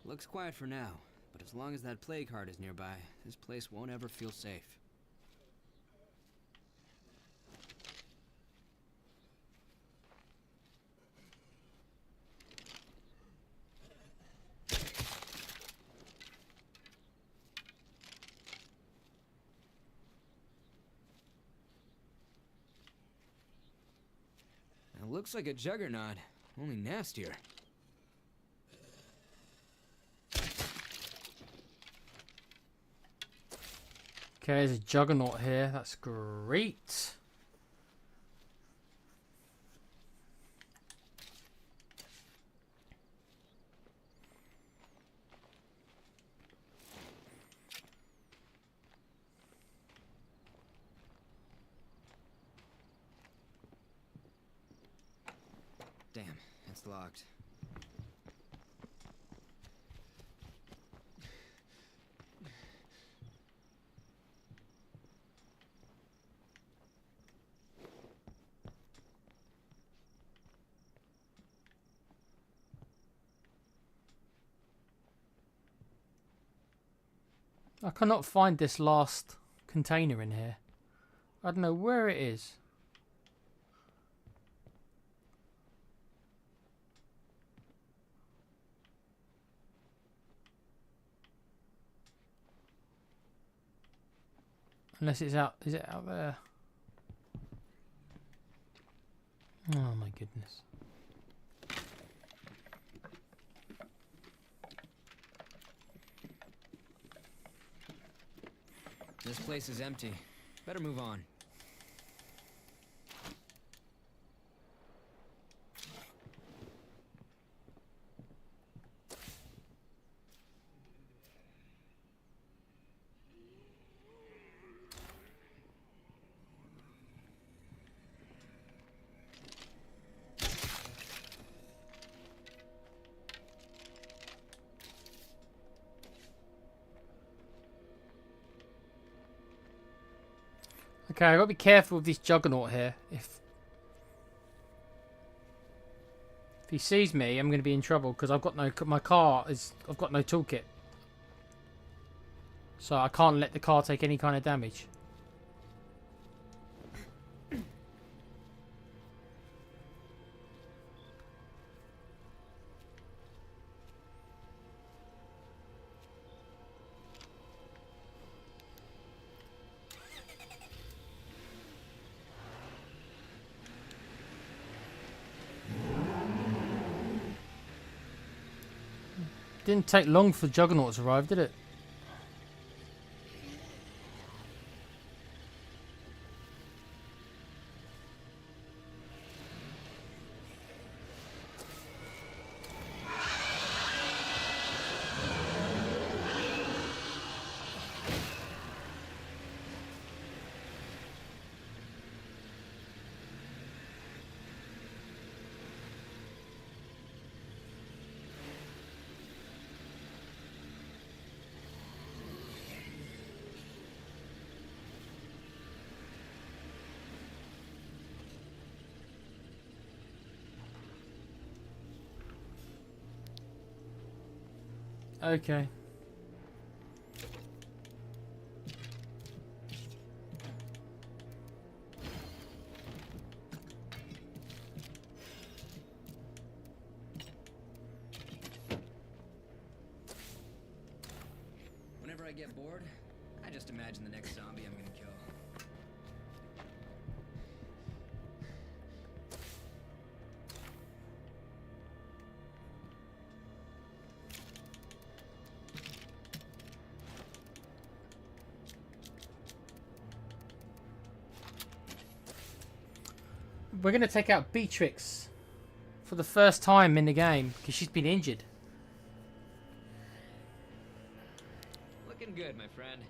Looks quiet for now, but as long as that plague heart is nearby, this place won't ever feel safe. Now, looks like a juggernaut, only nastier. Okay, there's a juggernaut here. That's great. Damn, it's locked. I cannot find this last container in here. I don't know where it is. Unless it's out. Is it out there? Oh my goodness. This place is empty. Better move on. Okay, I gotta be careful with this juggernaut here. If he sees me, I'm gonna be in trouble because I've got no. I've got no toolkit, so I can't let the car take any kind of damage. Didn't take long for Juggernaut to arrive, did it? Okay. Whenever I get bored, I just imagine the next zombie I'm gonna kill. We're going to take out Beatrix for the first time in the game because she's been injured. Looking good, my friend.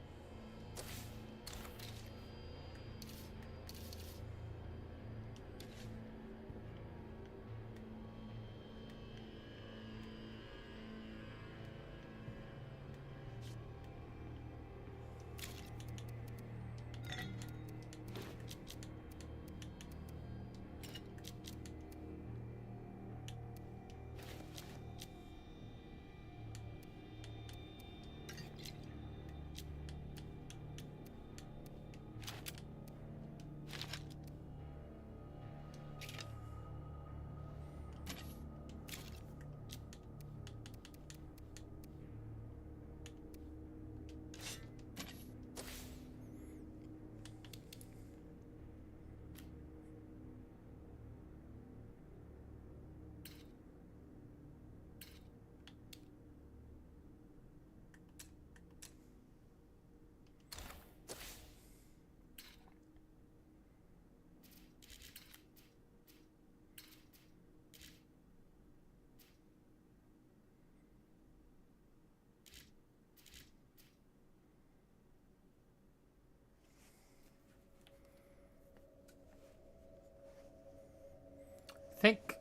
think...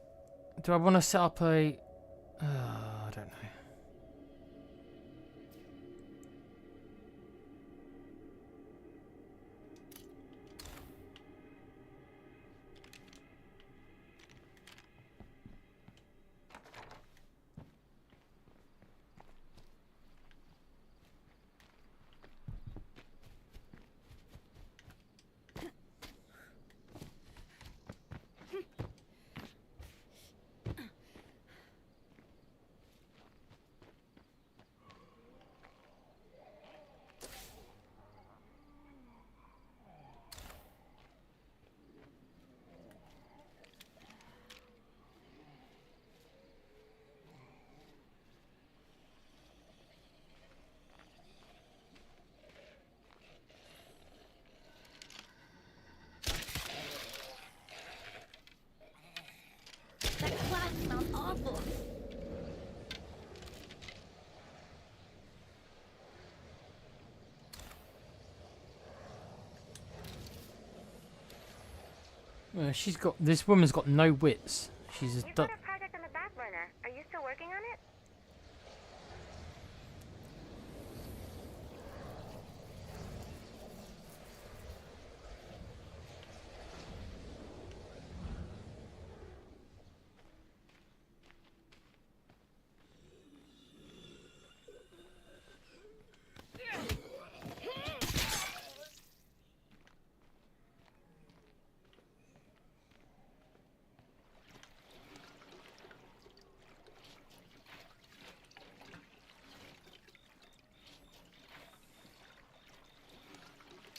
Do I want to set up a... I don't know. That cloud smells awful. She's got... This woman's got no wits. She's You a... put a project on the back burner. Are you still working on it?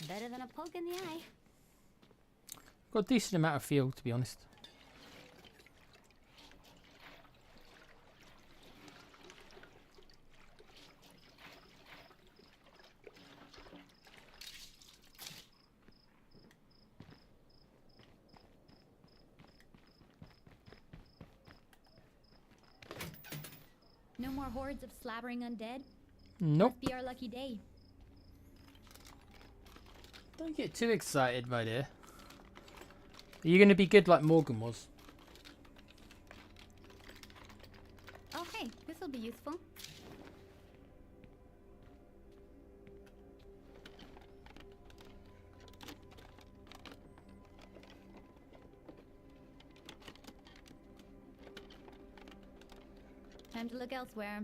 Better than a poke in the eye. got a decent amount of feel, to be honest. No more hordes of slabbering undead? Nope. Must be our lucky day. Don't get too excited, my dear. Are you going to be good like Morgan was? Oh hey, this'll be useful. Time to look elsewhere.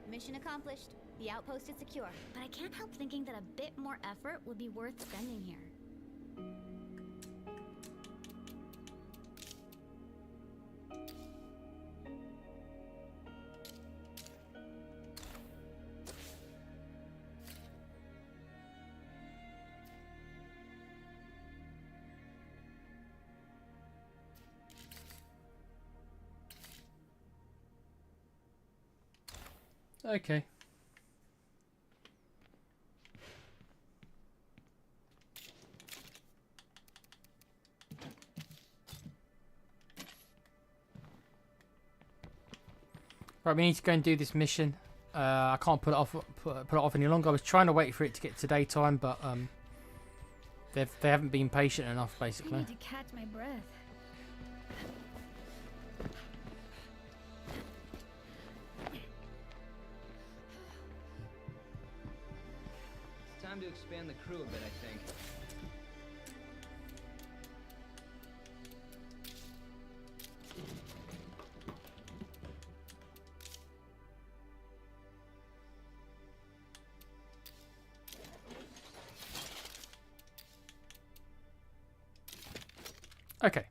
Mission accomplished. The outpost is secure. But I can't help thinking that a bit more effort would be worth spending here. Okay. Right, we need to go and do this mission. I can't put it off any longer. I was trying to wait for it to get to daytime, but they haven't been patient enough, I basically. need to catch my breath. It's time to expand the crew a bit, I think. Okay.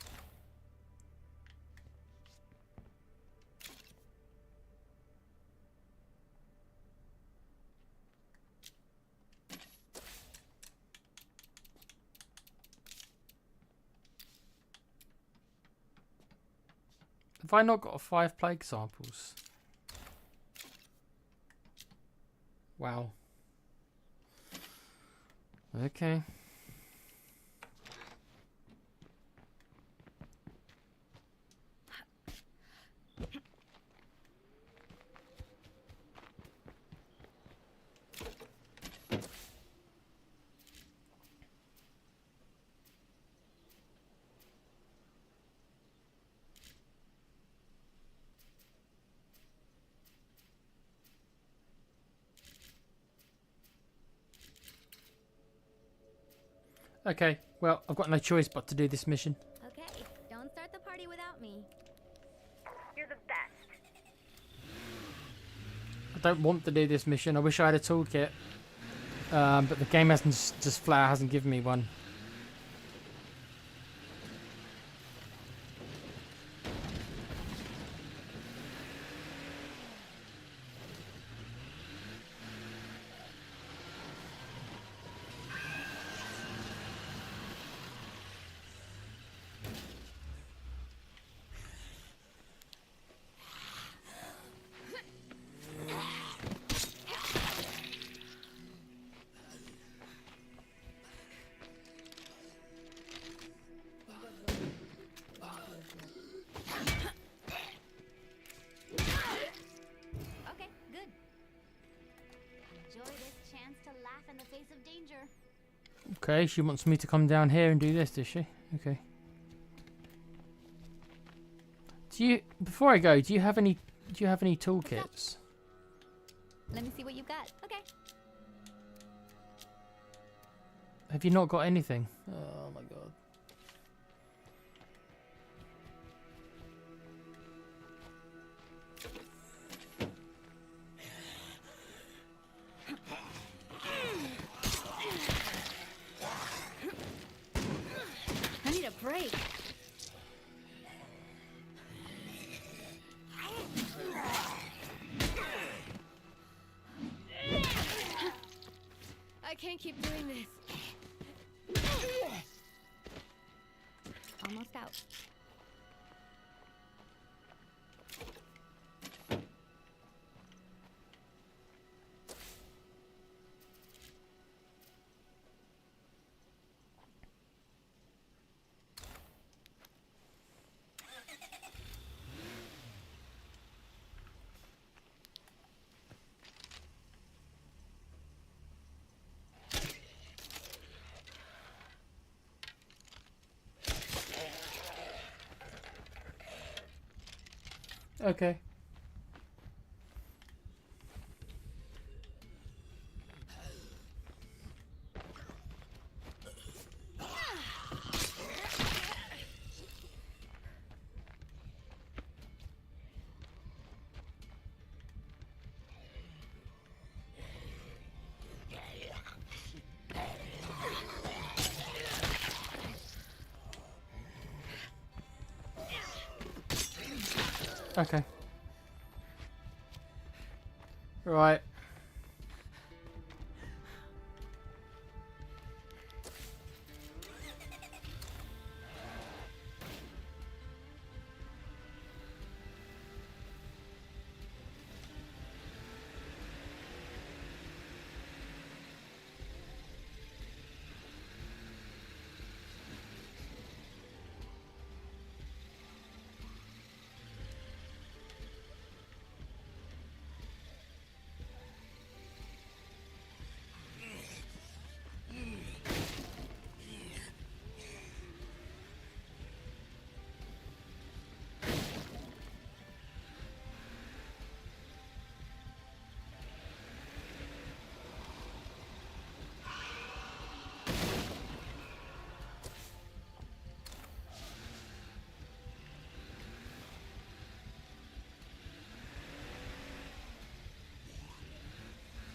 Have I not got 5 plague samples? Okay. Okay, well, I've got no choice but to do this mission. Okay, don't start the party without me. You're the best. I don't want to do this mission. I wish I had a toolkit. But the game hasn't just flat out hasn't given me one. Okay, good. Enjoy this chance to laugh in the face of danger. Okay, she wants me to come down here and do this, does she? Okay. Do you, before I go, do you have any toolkits? Let me see what you've got. Okay. Have you not got anything? Oh my god. I need a break. I can't keep doing this. Almost out. Okay. Okay. Right.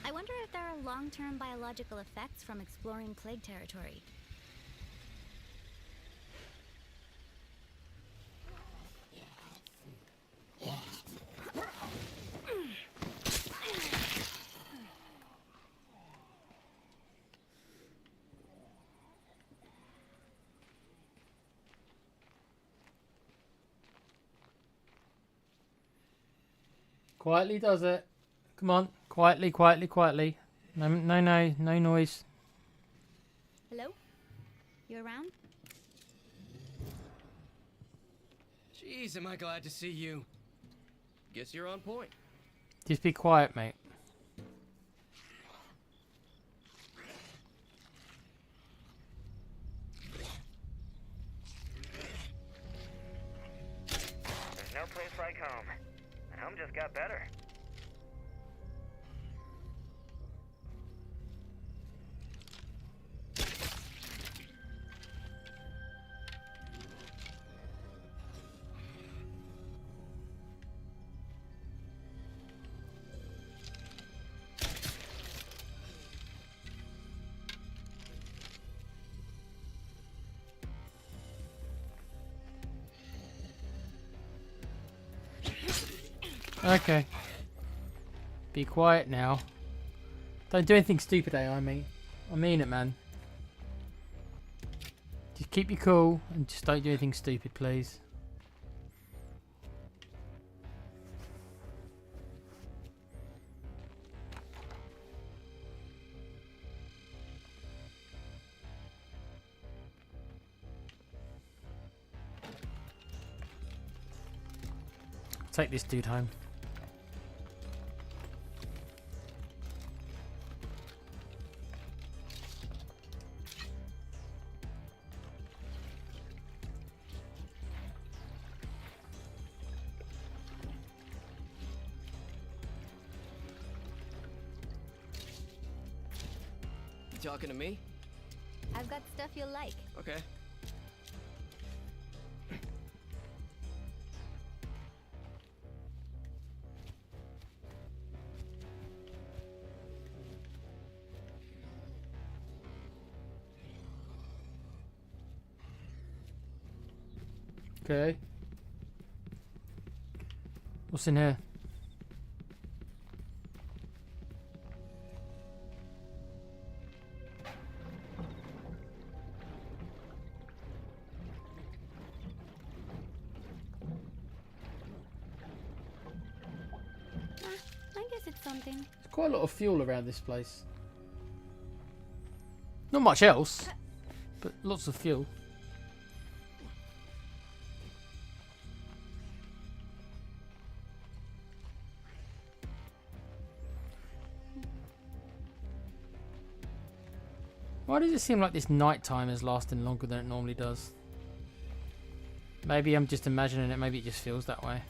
I wonder if there are long-term biological effects from exploring plague territory. Quietly does it. Come on. Quietly, quietly, quietly. No, no, no, no noise. You around? Jeez, am I glad to see you. Guess you're on point. Just be quiet, mate. There's no place like home. And home just got better. Okay. Be quiet now. Don't do anything stupid, AI, mate. I mean it, man. Just keep your cool and just don't do anything stupid, please. Take this dude home. You talking to me? I've got stuff you'll like. Okay. Okay. What's in here? I guess it's something. There's quite a lot of fuel around this place. Not much else, but lots of fuel. Why does it seem like this night time is lasting longer than it normally does? Maybe I'm just imagining it, maybe it just feels that way.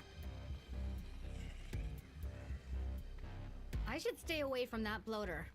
I should stay away from that bloater.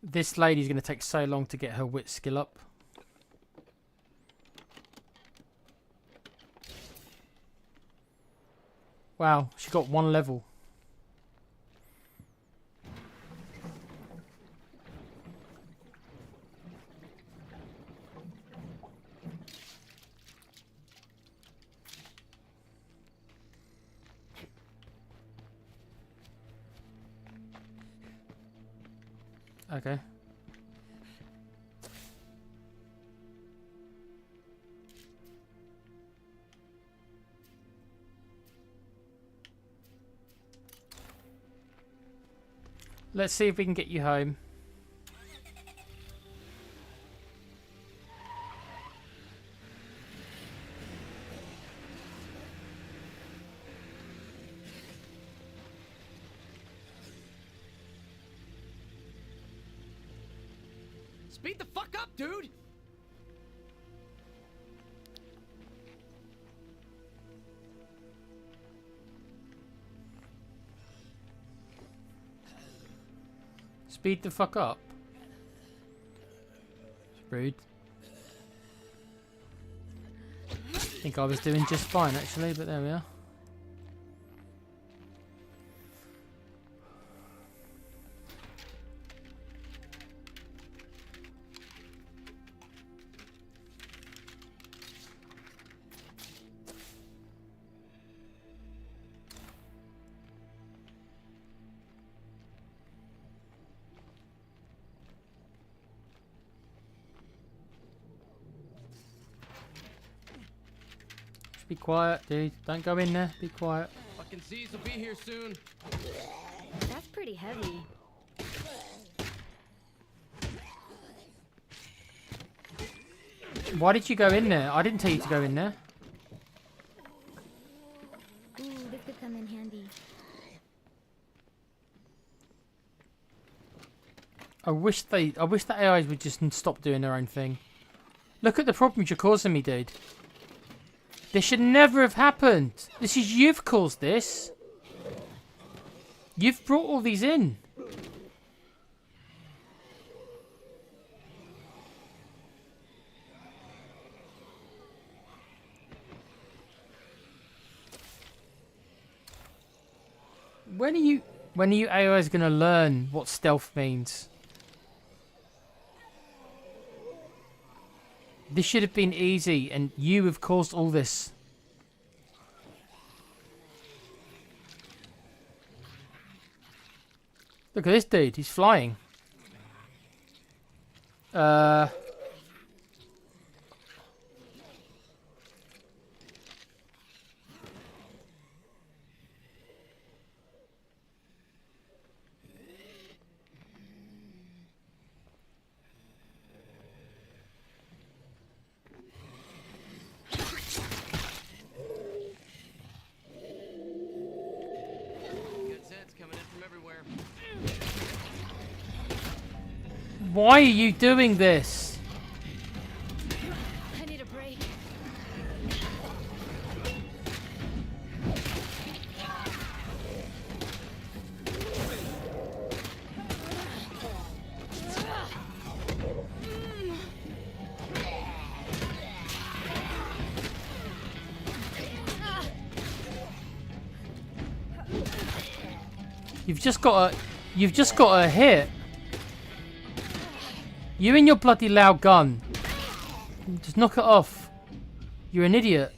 This lady's going to take so long to get her wit skill up. Wow, she got one level. Okay. Let's see if we can get you home. Speed the fuck up, dude! speed the fuck up. It's rude. I think I was doing just fine actually, but there we are. Be quiet, dude. Don't go in there. Be quiet. Fucking C's will be here soon. That's pretty heavy. Why did you go in there? I didn't tell you to go in there. Ooh, this could come in handy. I wish the AIs would just stop doing their own thing. Look at the problems you're causing me, dude. This should never have happened. You've caused this. You've brought all these in. When are you AIs gonna learn what stealth means? This should have been easy, and you have caused all this. Look at this dude, he's flying. Why are you doing this? I need a break. You've just got a hit. You and your bloody loud gun. Just knock it off. You're an idiot.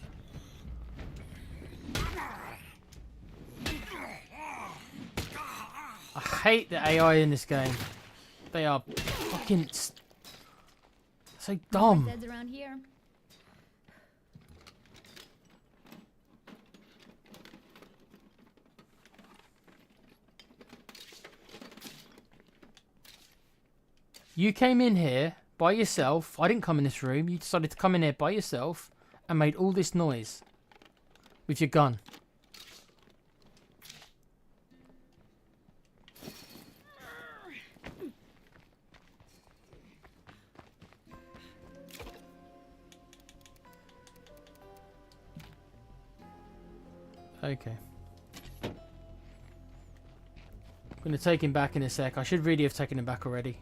I hate the AI in this game. They are fucking so dumb. Dead's around here. You came in here by yourself. I didn't come in this room. You decided to come in here by yourself and made all this noise with your gun. Okay. I'm going to take him back in a sec. I should really have taken him back already.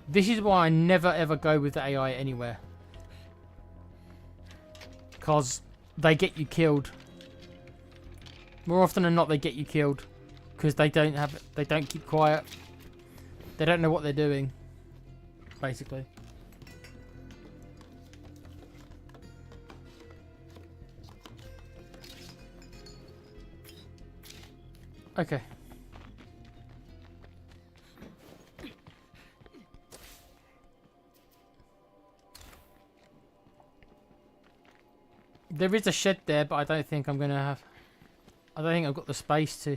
This is why I never ever go with the AI anywhere. Because they get you killed. More often than not they get you killed. Because they don't keep quiet. They don't know what they're doing. Basically. Okay. There is a shed there, but I don't think I'm going to have... I don't think I've got the space to...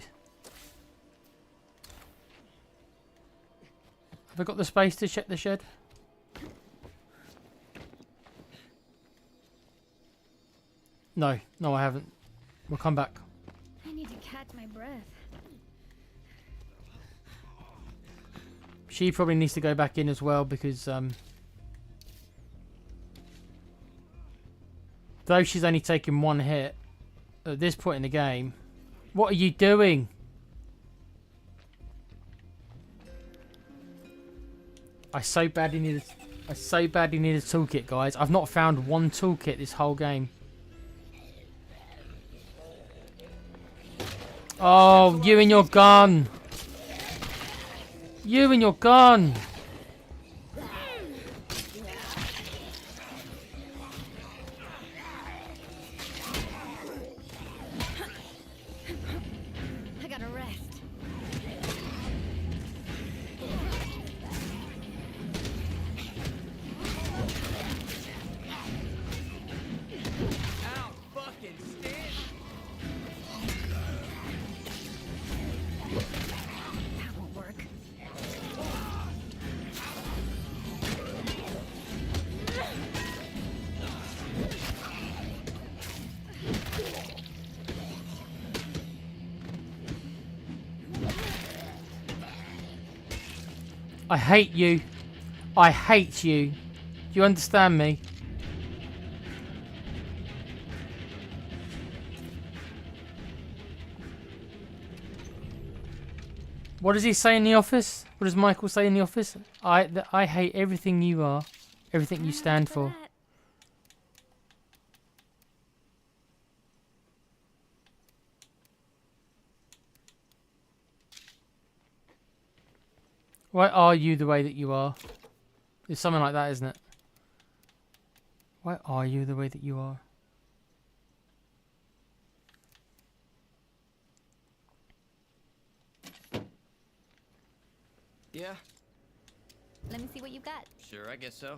Have I got the space to check the shed? No. No, I haven't. We'll come back. I need to catch my breath. She probably needs to go back in as well because... Though she's only taken one hit at this point in the game. What are you doing? I so badly need a toolkit, guys. I've not found one toolkit this whole game. Oh, you and your gun. You and your gun. I gotta rest. Ow, fucking stand. That won't work. I hate you. I hate you. Do you understand me? What does he say in the office? What does Michael say in the office? I hate everything you are. Everything you stand for. That. Why are you the way that you are? It's something like that, isn't it? Why are you the way that you are? Yeah, Let me see what you got. sure, I guess so.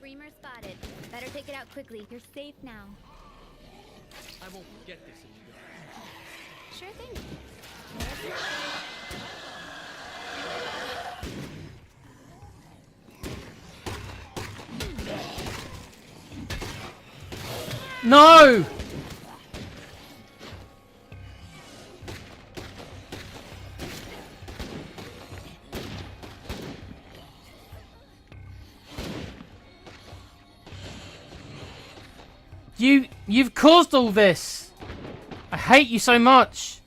Screamer spotted. Better take it out quickly. You're safe now. I won't forget this if you don't. Sure thing. No! You've caused all this. I hate you so much.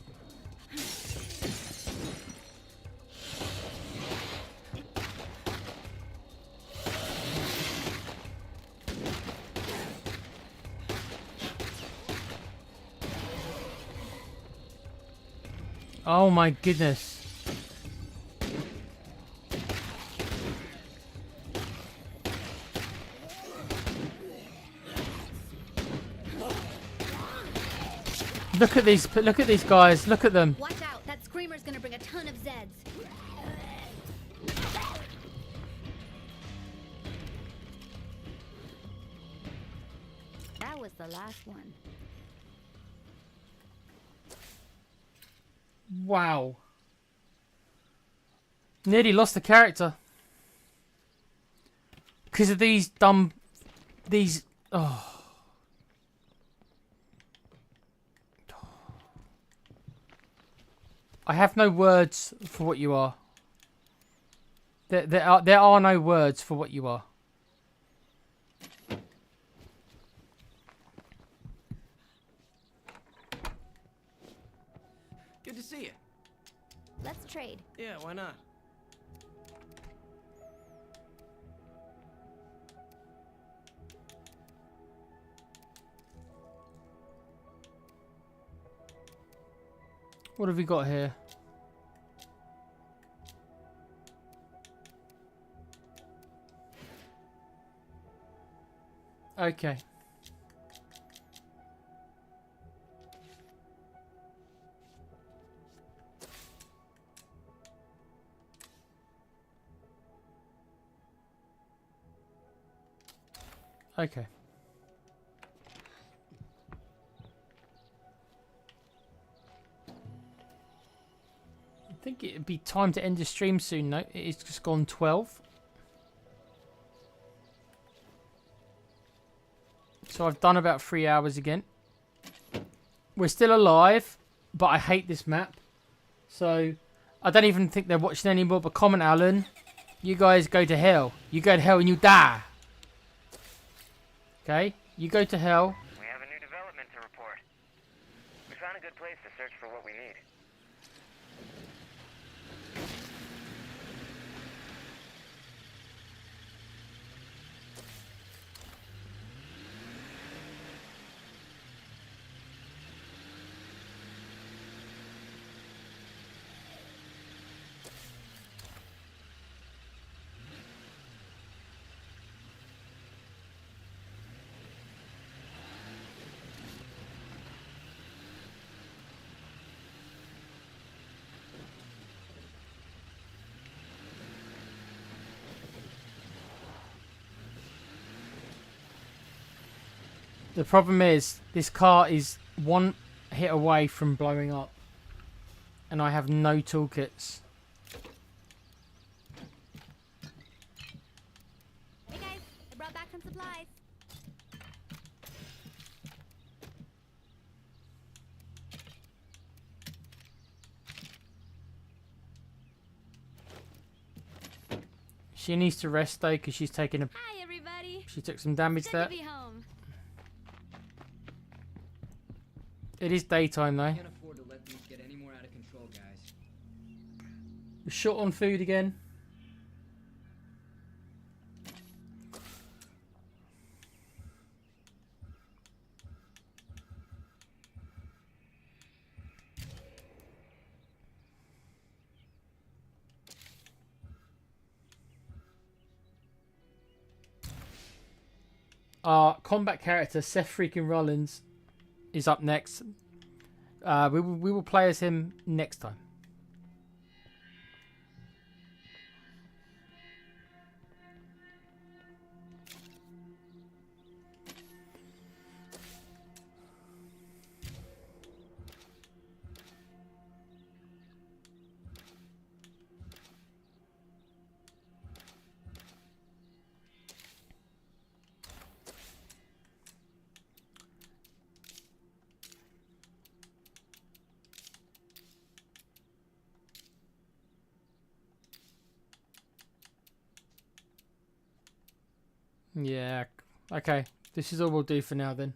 Oh my goodness. Look at these guys. Look at them. Watch out. That screamer's gonna bring a ton of Zeds. That was the last one. Wow. Nearly lost the character. Because of these dumb... These... Oh. I have no words for what you are. There are no words for what you are. Good to see you. Let's trade. Yeah, why not? What have we got here? Okay. Okay. think it'd be time to end the stream soon. No, it's just gone 12. So I've done about 3 hours again. We're still alive, but I hate this map. So I don't even think they're watching anymore. But comment, Alan. You guys go to hell. You go to hell and you die. Okay? You go to hell. We have a new development to report. We found a good place to search for what we need. The problem is, this car is one hit away from blowing up. And I have no toolkits. Hey guys, I brought back some supplies. She needs to rest though, because she's taken a... Hi everybody. She took some damage Good there. to be home. It is daytime though. Can't afford to let things get any more out of control, guys. We're short on food again. Our combat character, Seth freaking Rollins, is up next. We will play as him next time. Yeah, okay. This is all we'll do for now then.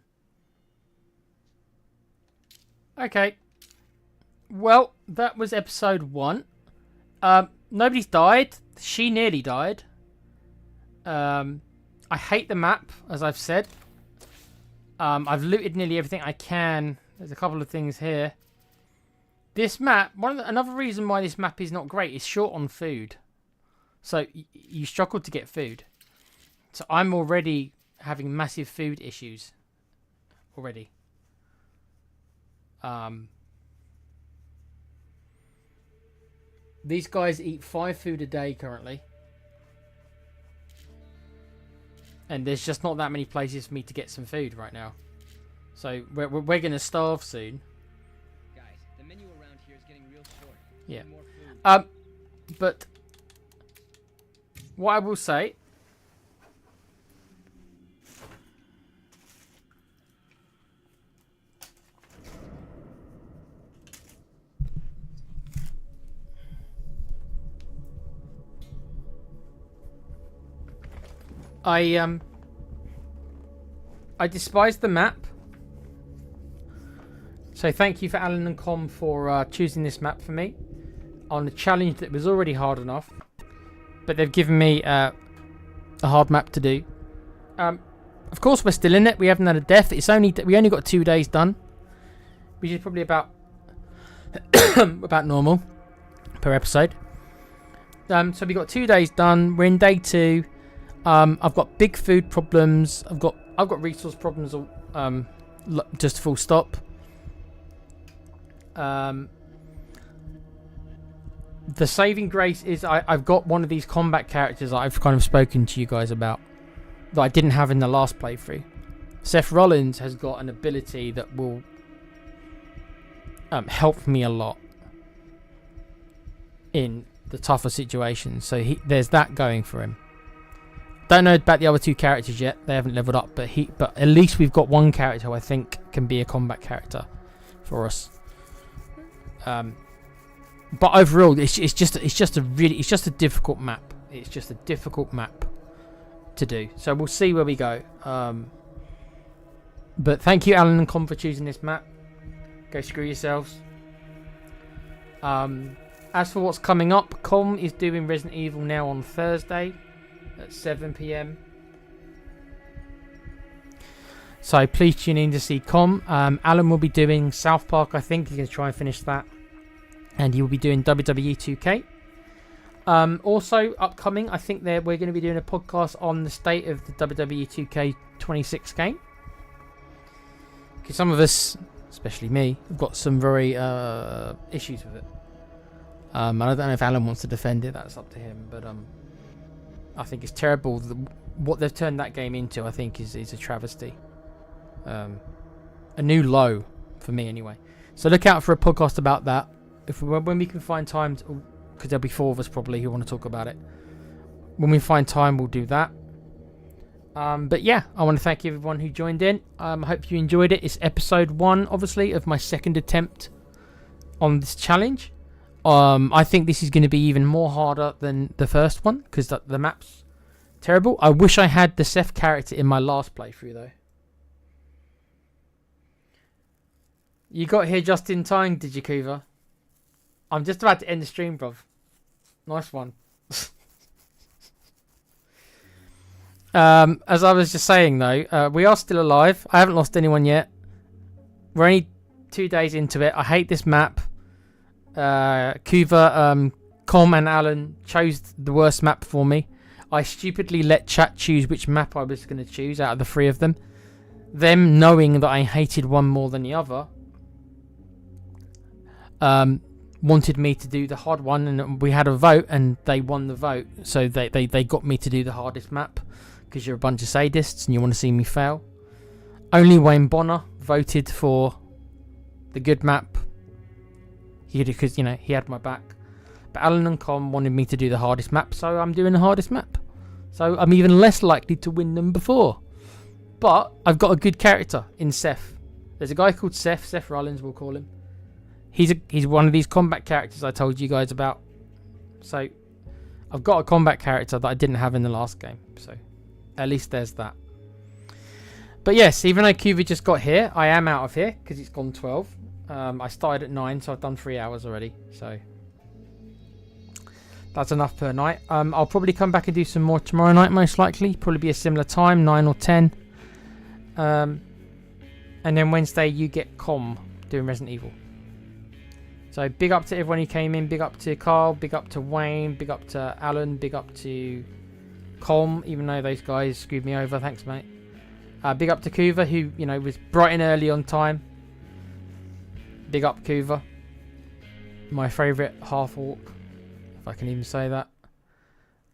Okay. Well, that was episode 1. Nobody's died. She nearly died. I hate the map, as I've said. I've looted nearly everything I can. There's a couple of things here. This map, another reason why this map is not great is short on food. So you struggle to get food. So I'm already having massive food issues. Already. These guys eat 5 food a day currently. And there's just not that many places for me to get some food right now. So we're going to starve soon. Guys, the menu around here is getting real short. Yeah. More food. But what I will say, I despise the map. So thank you for Alan and Com for choosing this map for me on a challenge that was already hard enough, but they've given me a hard map to do. Of course, we're still in it. We haven't had a death. We only got 2 days done, which is probably about about normal per episode. So we got 2 days done. We're in day 2. I've got big food problems. I've got resource problems. Just full stop. The saving grace is I've got one of these combat characters that I've kind of spoken to you guys about that I didn't have in the last playthrough. Seth Rollins has got an ability that will help me a lot. in the tougher situations. So there's that going for him. Don't know about the other two characters yet. They haven't leveled up, but at least we've got one character who I think can be a combat character for us. But overall, it's just a difficult map. It's just a difficult map to do. So we'll see where we go. But thank you, Alan and Com, for choosing this map. Go screw yourselves. As for what's coming up, Com is doing Resident Evil now on Thursday at 7 PM. So please tune in to see Com. Alan will be doing South Park, I think. He's going to try and finish that. And he will be doing WWE 2K. Also upcoming, I think we're going to be doing a podcast on the state of the WWE 2K 26 game. Because some of us, especially me, have got some very issues with it. I don't know if Alan wants to defend it. That's up to him. But I think it's terrible. What they've turned that game into, I think, is a travesty. A new low for me, anyway. So look out for a podcast about that. When we can find time, because there'll be 4 of us probably who want to talk about it. When we find time, we'll do that. But yeah, I want to thank everyone who joined in. I hope you enjoyed it. It's episode 1, obviously, of my second attempt on this challenge. I think this is going to be even more harder than the first one, because the map's terrible. I wish I had the Seth character in my last playthrough, though. You got here just in time, did you, Kuva? I'm just about to end the stream, bruv. Nice one. As I was just saying, though, we are still alive. I haven't lost anyone yet. We're only 2 days into it. I hate this map. Kuva, Com and Alan chose the worst map for me. I stupidly let chat choose which map I was going to choose out of the 3 of them. Them knowing that I hated one more than the other. Wanted me to do the hard one, and we had a vote, and they won the vote. So they got me to do the hardest map, because you're a bunch of sadists and you want to see me fail. Only Wayne Bonner voted for the good map, because he had my back. But Alan and Com wanted me to do the hardest map, so I'm doing the hardest map. So I'm even less likely to win than before. But I've got a good character in Seth. There's a guy called Seth Rollins, we'll call him. He's one of these combat characters I told you guys about. So I've got a combat character that I didn't have in the last game. So at least there's that. But yes, even though Kuva just got here, I am out of here because it's gone 12. I started at 9, so I've done 3 hours already. So that's enough per night. I'll probably come back and do some more tomorrow night, most likely. Probably be a similar time, 9 or 10. And then Wednesday you get Com doing Resident Evil. So big up to everyone who came in. Big up to Carl. Big up to Wayne. Big up to Alan. Big up to Com, even though those guys screwed me over. Thanks, mate. Big up to Kuva, who was bright and early on time. Big up Kuva, my favourite half orc, if I can even say that.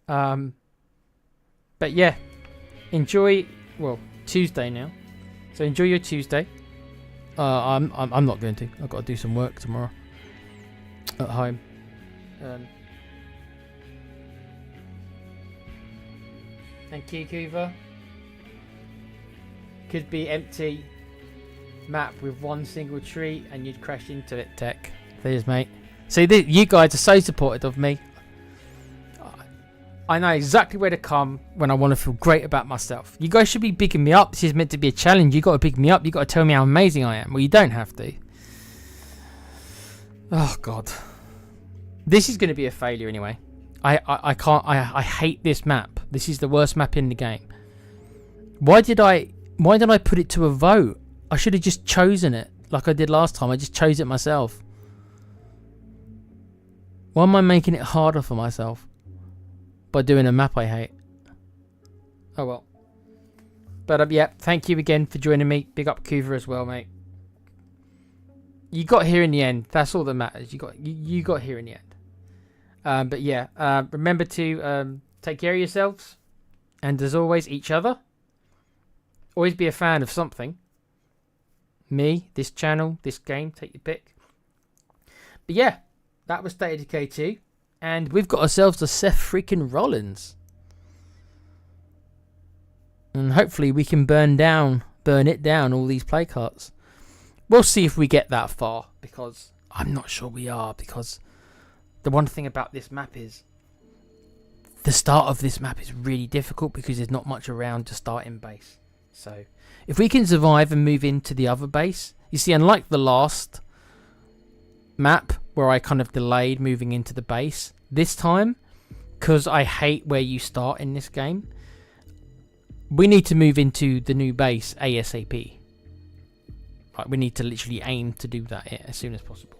But yeah, enjoy. Well, Tuesday now, so enjoy your Tuesday. I'm not going to. I've got to do some work tomorrow at home. Thank you, Kuva. Could be empty map with one single tree and you'd crash into it, Tech. There's, mate. See, you guys are so supportive of me. I know exactly where to come when I want to feel great about myself. You guys should be bigging me up. This is meant to be a challenge. You got to big me up. You got to tell me how amazing I am. Well, you don't have to. Oh God, this is going to be a failure anyway. I can't. I hate this map. This is the worst map in the game. Why did I put it to a vote? I should have just chosen it like I did last time. I just chose it myself. Why am I making it harder for myself by doing a map I hate? Oh well. But yeah, thank you again for joining me. Big up Kuva as well, mate. You got here in the end. That's all that matters. You got here in the end. But yeah, remember to take care of yourselves, and as always, each other. Always be a fan of something. Me, this channel, this game, take your pick. But yeah, that was State of Decay 2. And we've got ourselves a Seth freaking Rollins. And hopefully we can burn it down, all these play carts. We'll see if we get that far, because I'm not sure we are, because the one thing about this map is the start of this map is really difficult because there's not much around to start in base. So if we can survive and move into the other base, you see, unlike the last map where I kind of delayed moving into the base, this time, because I hate where you start in this game, we need to move into the new base ASAP. Like, we need to literally aim to do that as soon as possible.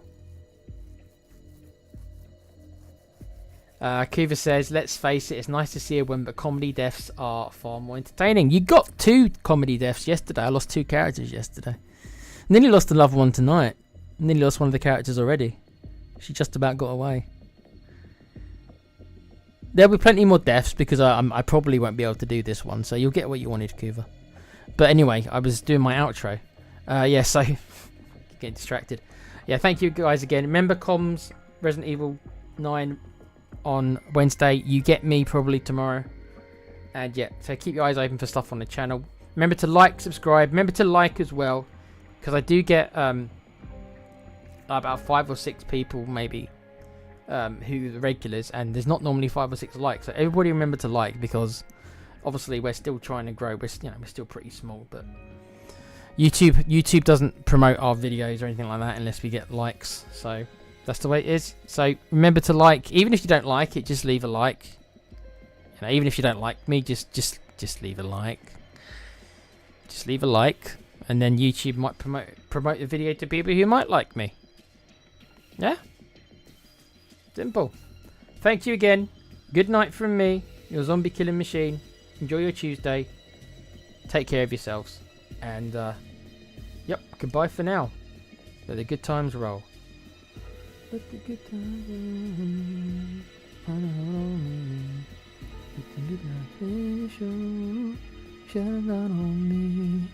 Kiva says, let's face it, it's nice to see a win, but comedy deaths are far more entertaining. You got 2 comedy deaths yesterday. I lost 2 characters yesterday. Nearly lost another one tonight. Nearly lost one of the characters already. She just about got away. There'll be plenty more deaths because I probably won't be able to do this one. So you'll get what you wanted, Kiva. But anyway, I was doing my outro. Yeah, so getting distracted. Yeah, thank you guys again. Remember comms, Resident Evil 9 on Wednesday. You get me probably tomorrow. And yeah, so keep your eyes open for stuff on the channel. Remember to like, subscribe. Remember to like as well, because I do get about 5 or 6 people maybe who are the regulars, and there's not normally 5 or 6 likes. So everybody remember to like, because obviously we're still trying to grow. We're still pretty small, but YouTube doesn't promote our videos or anything like that unless we get likes. So that's the way it is. So remember to like, even if you don't like it, just leave a like. You know, even if you don't like me, just leave a like. Just leave a like, and then YouTube might promote the video to people who might like me. Yeah? Simple. Thank you again. Good night from me, your zombie killing machine. Enjoy your Tuesday. Take care of yourselves. And, yep, goodbye for now. Let the good times roll. Let the good times roll. Let the good times show. Shine on me.